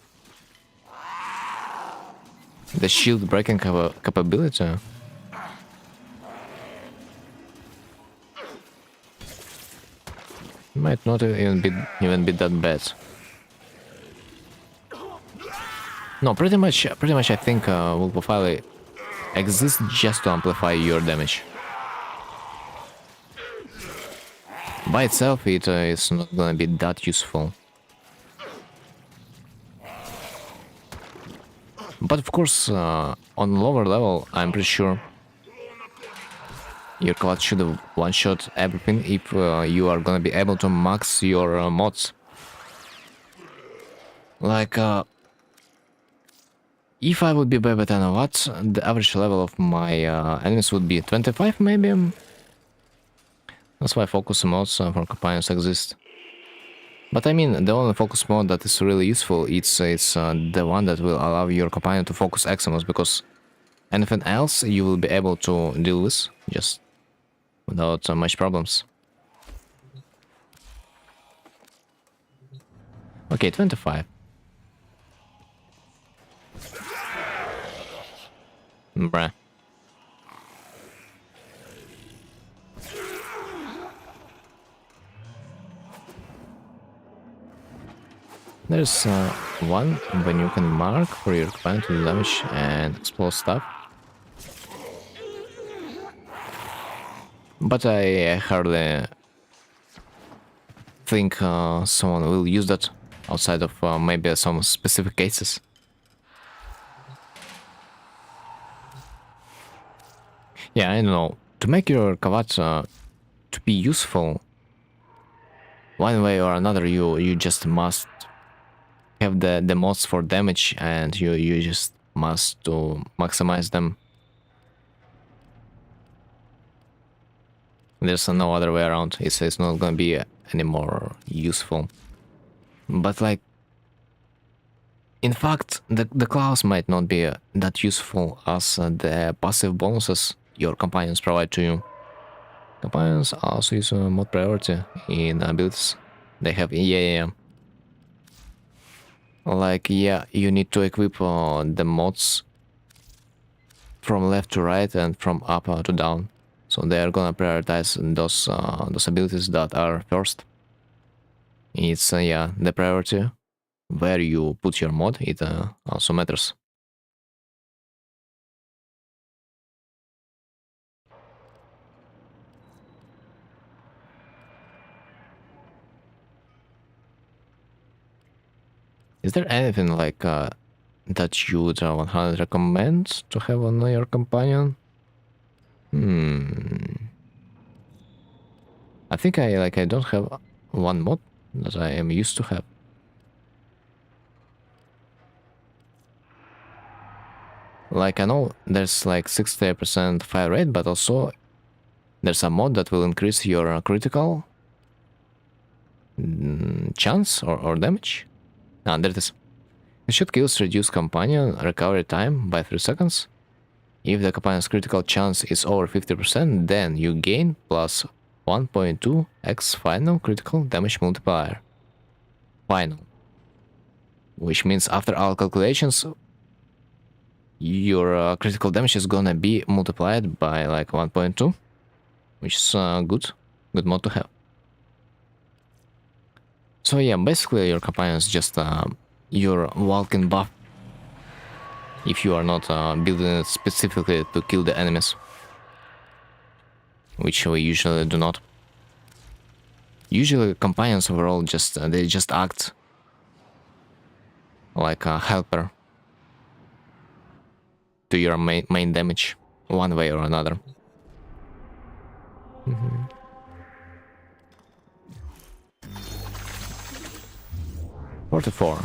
the shield breaking capability. Might not even be that bad. No, pretty much. I think Wolf profile exists just to amplify your damage. By itself, it is not gonna be that useful. But of course, on lower level, I'm pretty sure your class should one-shot everything if you are gonna be able to max your mods. Like, if I would be better than what, the average level of my enemies would be 25 maybe. That's why focus mods for companions exist. But I mean, the only focus mode that is really useful, it's the one that will allow your companion to focus Xemos, because anything else you will be able to deal with just without much problems. Okay, 25. Bruh. There's one when you can mark for your companion to do damage and explode stuff. But I hardly think someone will use that outside of maybe some specific cases. Yeah, I know. To make your Kavat to be useful, one way or another, you just must have the mods for damage, and you just must to maximize them. There's no other way around. It's not gonna be any more useful. But like, in fact, the class might not be that useful as the passive bonuses your companions provide to you. Companions also use mod priority in abilities they have. Yeah. Like, yeah, you need to equip the mods from left to right and from up to down. So they are gonna prioritize those abilities that are first. It's yeah, the priority where you put your mod, it also matters. Is there anything like that you would 100 recommend to have on your companion? I think I don't have one mod that I am used to have. Like, I know there's like 60% fire rate, but also there's a mod that will increase your critical chance or damage. Ah, there it is. Shoot kills reduce companion recovery time by 3 seconds. If the companion's critical chance is over 50%, then you gain plus 1.2x final critical damage multiplier. Final. Which means after all calculations, your critical damage is gonna be multiplied by like 1.2, which is good mod to have. So yeah, basically your companion is just your walking buff if you are not building it specifically to kill the enemies, which we usually do not. Usually companions overall just they just act like a helper to your main damage one way or another. $44.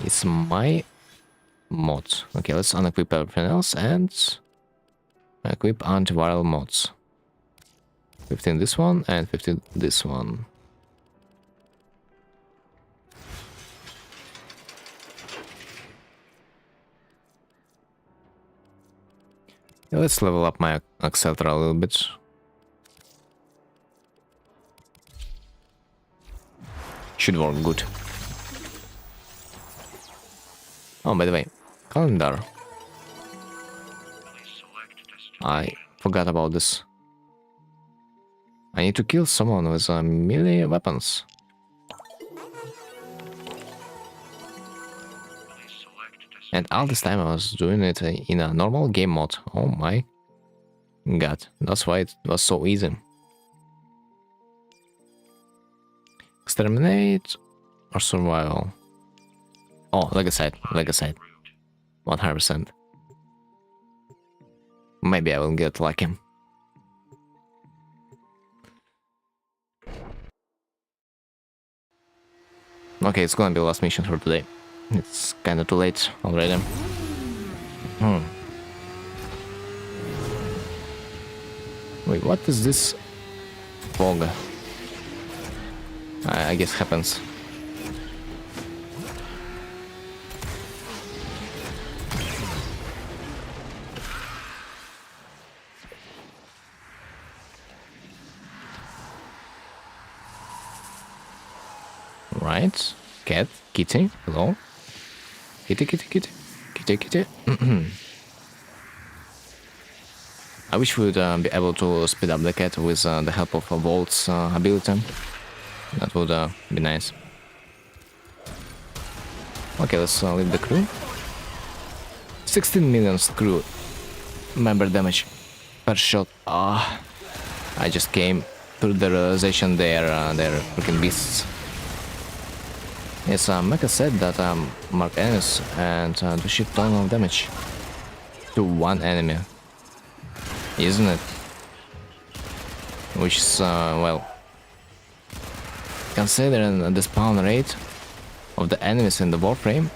It's my mod. Okay, let's unequip everything else and equip antiviral mods. 15 this one and 15 this one. Yeah, let's level up my accelerator a little bit. Should work good. Oh, by the way, calendar. I forgot about this. I need to kill someone with melee weapons. And all this time I was doing it in a normal game mode. Oh my god, that's why it was so easy. Exterminate or survival? Oh, Legicide, 100%. Maybe I will get lucky. Okay, it's gonna be the last mission for today. It's kinda too late already. Wait, what is this fog? I guess happens. Right, cat, kitty, hello. Kitty. I wish we would be able to speed up the cat with the help of Volt's ability. That would be nice. Okay, let's leave the crew. 16 million crew member damage per shot. I just came to the realization they're freaking beasts. Yes, Mecha said that mark enemies and do shit ton of damage to one enemy, isn't it? Which is, well, considering the spawn rate of the enemies in the warframe,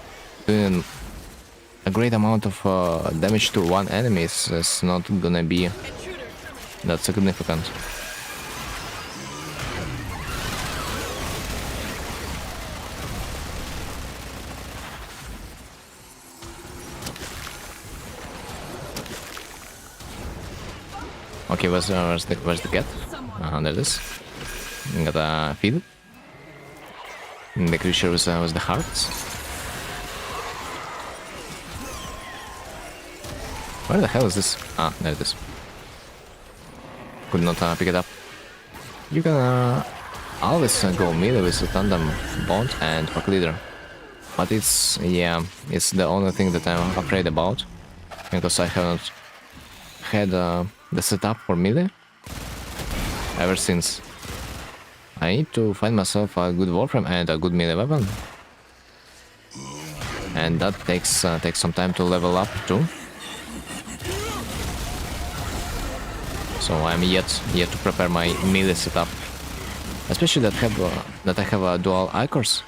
doing a great amount of damage to one enemy is not gonna be that significant. Okay, where's the cat? There it is. Got a feed. The creature was the hearts. Where the hell is this? There it is. Could not pick it up. You can always go melee with the tandem bond and pack leader, but it's the only thing that I'm afraid about, because I haven't had the setup for melee ever since. I need to find myself a good warframe and a good melee weapon, and that takes some time to level up too. So I'm yet to prepare my melee setup, especially that I have dual icors.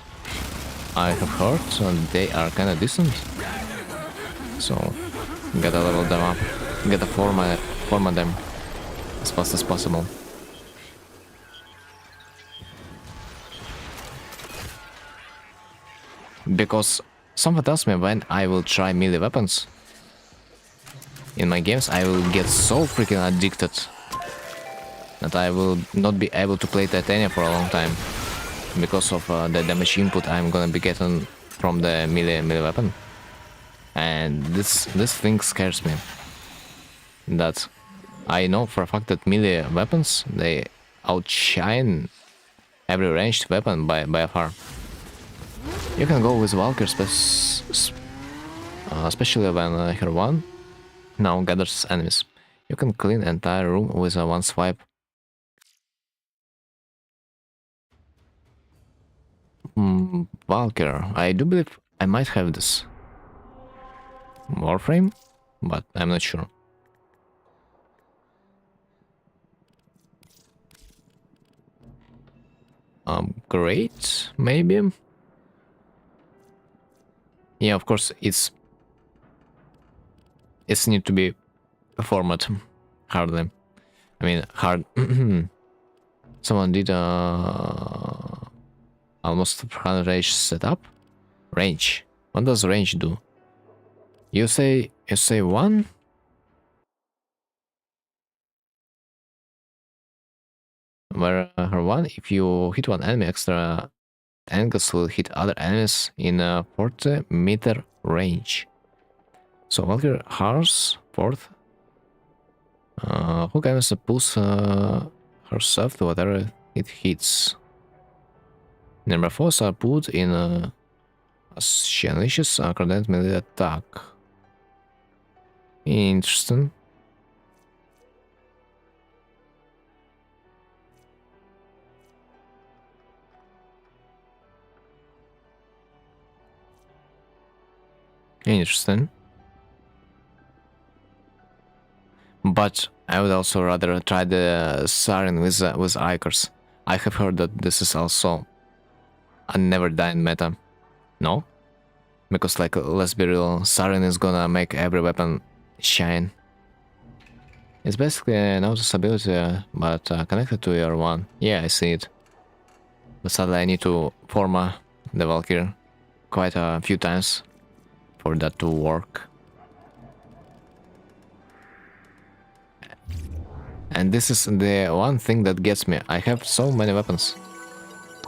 I have heard they are kind of decent, so gotta level them up, gotta format them as fast as possible. Because someone tells me when I will try melee weapons in my games, I will get so freaking addicted that I will not be able to play Titania for a long time because of the damage input I'm gonna be getting from the melee weapon. And this thing scares me. That I know for a fact that melee weapons, they outshine every ranged weapon by far. You can go with Valkyr, especially when her one now gathers enemies. You can clean entire room with one swipe. Valkyr, I do believe I might have this warframe, but I'm not sure. Great, maybe. Yeah, of course, it's need to be format hardly. I mean, hard. Someone did almost 100 range setup. Range. What does range do? You say one. Where her one, if you hit one enemy, extra angles will hit other enemies in a 40-meter range. So Valkyrie hers fourth. Who can push herself to whatever it hits. Number 4 are put in she unleashes a coordinate melee attack. Interesting. Interesting. But I would also rather try the Siren with Ikers. I have heard that this is also a never dying meta. No? Because, like, let's be real, Siren is gonna make every weapon shine. It's basically an noticeability, but connected to your one. Yeah, I see it. But sadly I need to forma the Valkyrie quite a few times for that to work. And this is the one thing that gets me. I have so many weapons,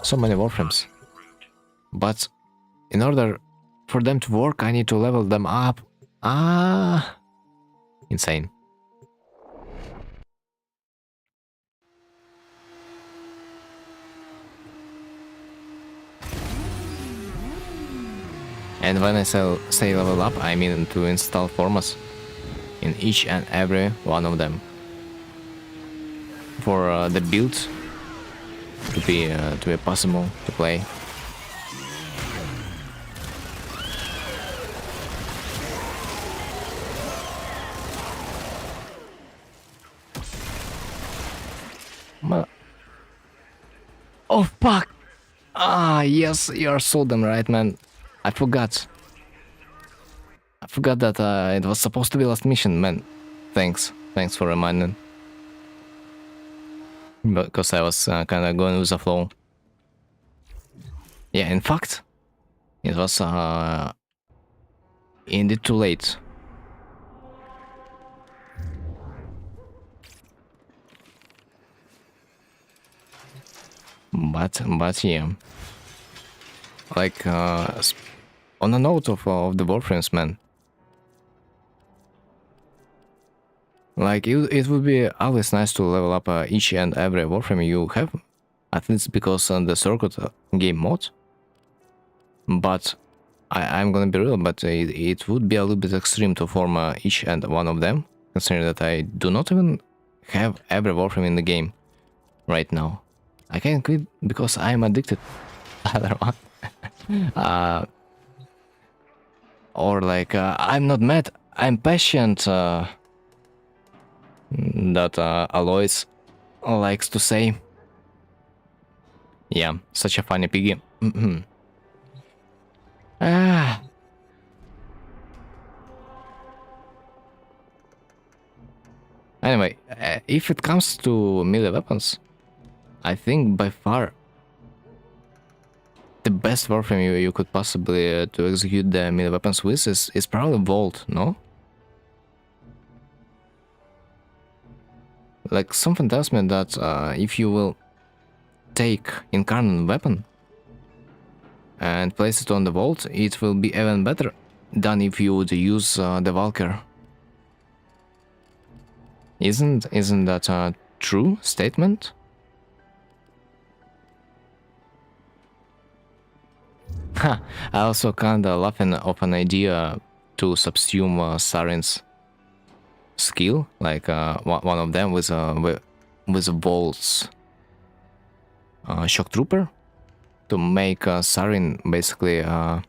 so many warframes, but in order for them to work, I need to level them up. Insane. And when I say level up, I mean to install formas in each and every one of them for the build to be possible to play. Oh fuck! Yes, you're so damn right, man. I forgot. I forgot that it was supposed to be last mission, man. Thanks for reminding. Because I was kind of going with the flow. Yeah, in fact, it was indeed too late. But yeah, like on a note of the warframes, man. Like it would be always nice to level up each and every warframe you have, at least because on the circuit game mode. But I'm gonna be real, but it would be a little bit extreme to form each and one of them, considering that I do not even have every warframe in the game right now. I can't quit because I'm addicted to other one. Or like, I'm not mad, I'm patient, that Alois likes to say. Yeah, such a funny piggy. Anyway, if it comes to melee weapons, I think by far the best warframe you could possibly to execute the melee weapons with is probably Volt, no? Like, something tells me that if you will take Incarnate Weapon and place it on the Vault, it will be even better than if you would use the Valkyrie. Isn't that a true statement? I also kinda laughing of an idea to subsume Saren's skill, like one of them with a Volt's shock trooper, to make Saren basically a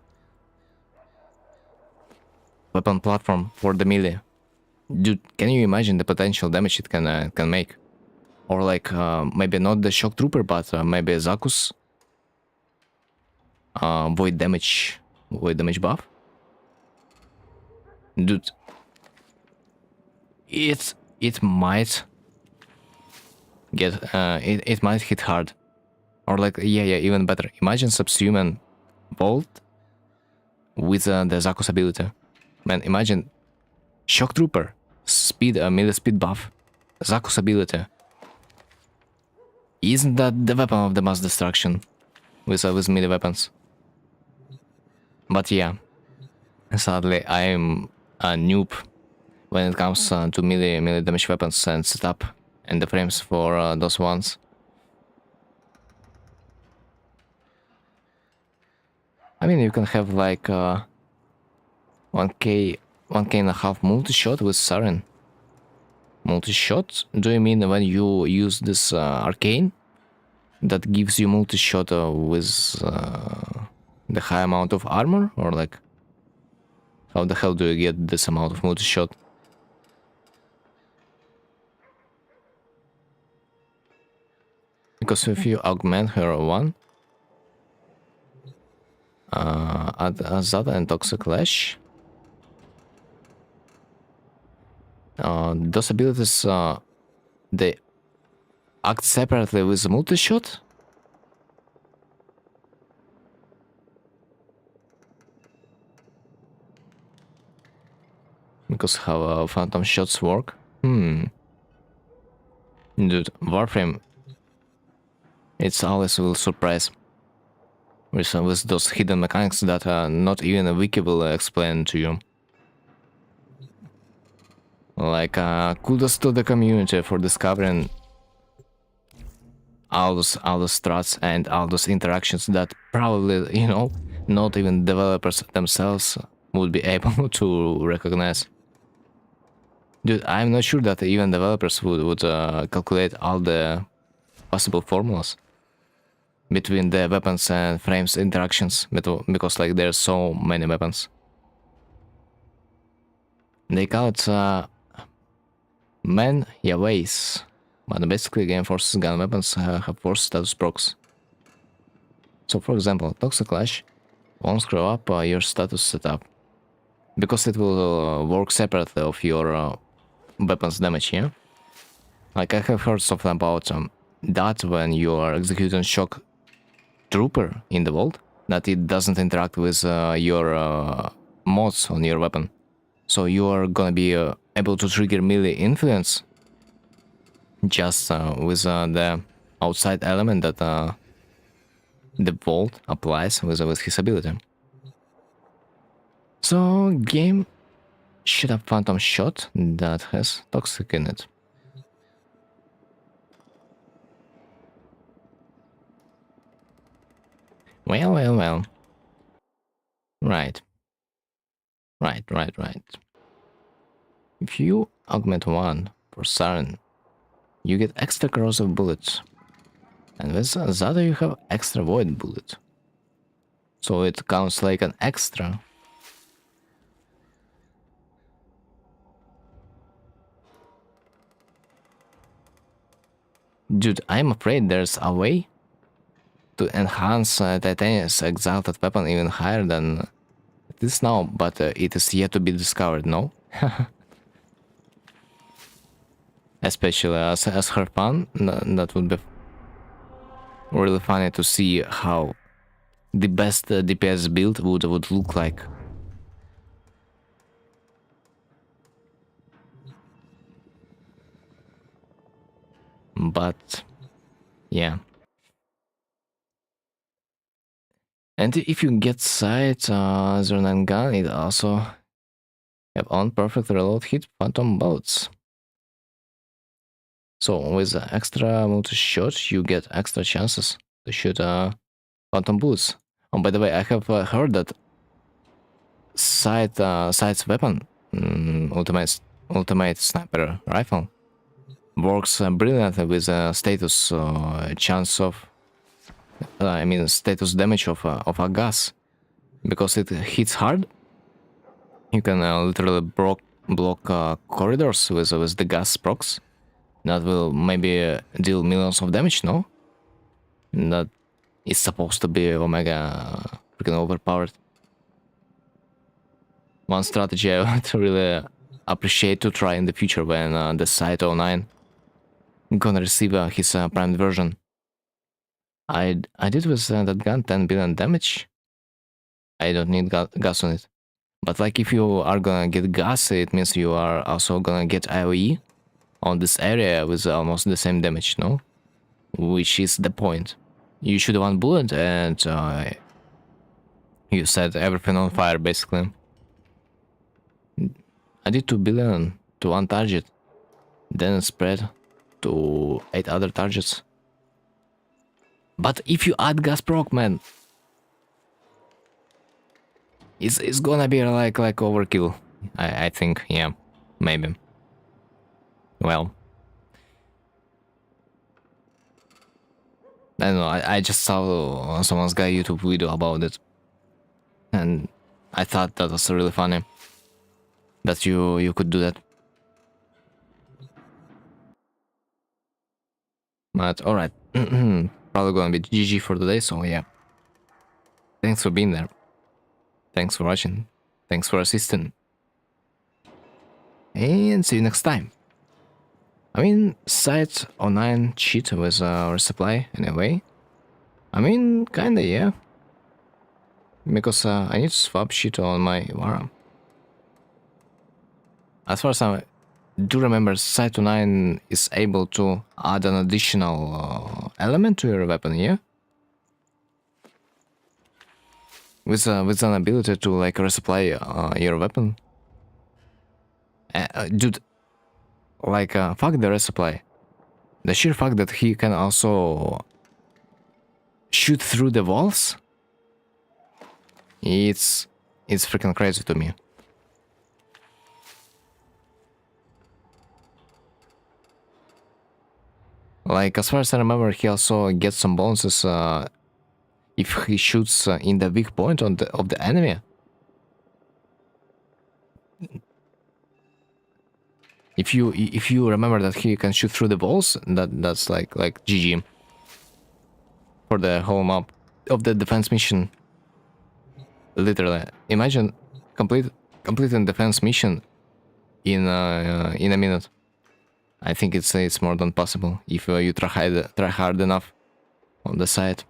weapon platform for the melee. Dude, can you imagine the potential damage it can make? Or like maybe not the shock trooper, but maybe Zaku's void damage buff. Dude, it might get it might hit hard. Or like yeah, even better. Imagine subhuman bolt with the Zaku's ability. Man, imagine shock trooper speed melee speed buff, Zaku's ability. Isn't that the weapon of the mass destruction with melee weapons? But yeah, sadly I'm a noob when it comes to melee damage weapons and setup and the frames for those ones. I mean, you can have like 1k and a half multi-shot with Siren. Multi-shot? Do you mean when you use this arcane that gives you multi-shot with the high amount of armor? Or like, how the hell do you get this amount of multi-shot? Because if you augment her one, add Zada and Toxic Lash, those abilities, they act separately with the multi-shot? Because how phantom shots work? Dude, warframe, it's always will surprise with those hidden mechanics that not even a wiki will explain to you. Like, kudos to the community for discovering all those strats and all those interactions that probably, you know, not even developers themselves would be able to recognize. Dude, I'm not sure that even developers would calculate all the possible formulas between the weapons and frames interactions, because like there's so many weapons. They call it man ways, but basically game forces gun weapons have force status procs. So for example, Toxic Lash won't screw up your status setup, because it will work separately of your weapons damage, yeah? Like I have heard something about that when you are executing shock trooper in the vault, that it doesn't interact with your mods on your weapon. So you are gonna be able to trigger melee influence just with the outside element that the vault applies with his ability. So game should have phantom shot that has toxic in it. Well. Right. If you augment 1 for Siren, you get extra corrosive bullets. And with Zada you have extra void bullet. So it counts like an extra. Dude, I'm afraid there's a way to enhance Titania's exalted weapon even higher than it is now, but it is yet to be discovered, no? Especially as her fan, that would be really funny to see how the best DPS build would look like. But yeah. And if you get sight 09 gun, it also have on perfect reload hit phantom bullets. So with the extra multi-shot, you get extra chances to shoot phantom bullets. Oh, by the way, I have heard that Sight's weapon, ultimate sniper rifle, works brilliantly with status chance of, status damage of a gas, because it hits hard. You can literally block corridors with the gas procs. that will maybe deal millions of damage, no? That is supposed to be Omega freaking overpowered. One strategy I would really appreciate to try in the future when the Site 09 gonna receive his primed version. I did with that gun 10 billion damage. I don't need gas on it. But like if you are gonna get gas, it means you are also gonna get IOE on this area with almost the same damage, no? Which is the point. You shoot one bullet and you set everything on fire, basically. I did 2 billion to one target, then spread to 8 other targets. But if you add gas proc, man, it's gonna be like overkill. I think, yeah, maybe. Well, I don't know. I just saw someone's guy YouTube video about it, and I thought that was really funny that you could do that. But all right, probably gonna be GG for the day. So yeah, thanks for being there. Thanks for watching. Thanks for assisting. And see you next time. I mean, Site 09 cheat with resupply in a way. I mean, kinda, yeah. Because I need to swap shit on my Vara. As far as I do remember, Site 09 is able to add an additional element to your weapon, yeah? With an ability to like resupply your weapon. Dude, like fuck the resupply. The sheer fact that he can also shoot through the walls, it's freaking crazy to me. Like as far as I remember, he also gets some bonuses if he shoots in the weak point of the enemy. If you remember that he can shoot through the walls, that's like GG for the whole map of the defense mission. Literally, imagine completing defense mission in a minute. I think it's more than possible if you try hard enough on the side.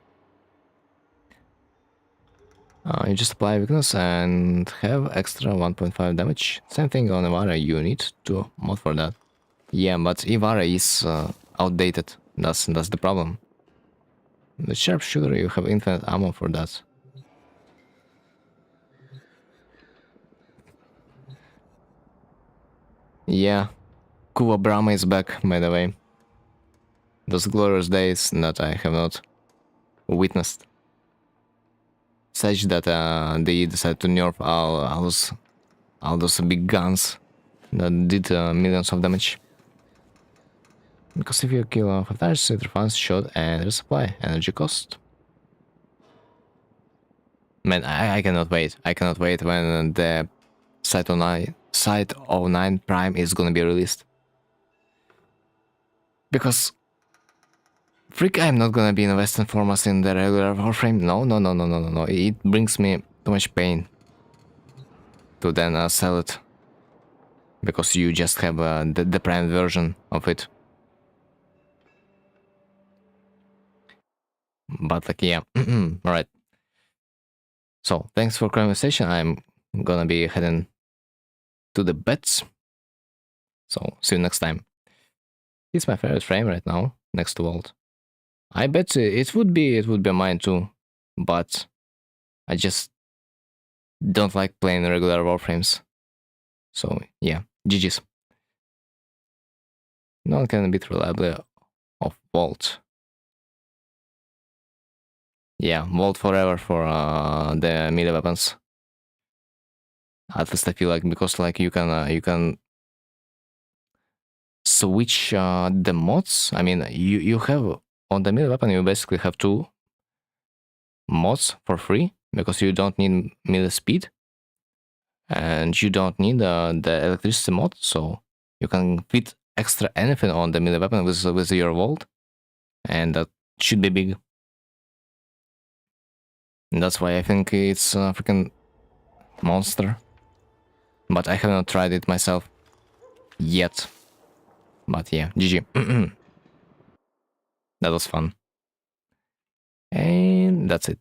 You just apply weakness and have extra 1.5 damage. Same thing on Ivara, you need to mod for that. Yeah, but Ivara is outdated. That's the problem. The sharpshooter, you have infinite ammo for that. Yeah, Kuva Brahma is back, by the way. Those glorious days that I have not witnessed. Such that they decided to nerf all those big guns that did millions of damage. Because if you kill 5 targets, it refunds shot and resupply energy cost. Man, I cannot wait. I cannot wait when the Site 09 Prime is gonna be released. Because freak, I'm not gonna be investing formas in the regular warframe. No. It brings me too much pain to then sell it. Because you just have the prime version of it. But like, yeah, alright. So, thanks for conversation. I'm gonna be heading to the beds. So, see you next time. It's my favorite frame right now, next to Vault. I bet it would be mine too, but I just don't like playing regular warframes. So yeah, GG's. No one can beat reliably of Vault. Yeah, Vault forever for the melee weapons. At least I feel like, because like you can switch the mods. I mean, you have on the melee weapon, you basically have 2 mods for free, because you don't need melee speed and you don't need the electricity mod, so you can fit extra anything on the melee weapon with your vault, and that should be big. And that's why I think it's a freaking monster. But I have not tried it myself yet. But yeah, GG. That was fun. And that's it.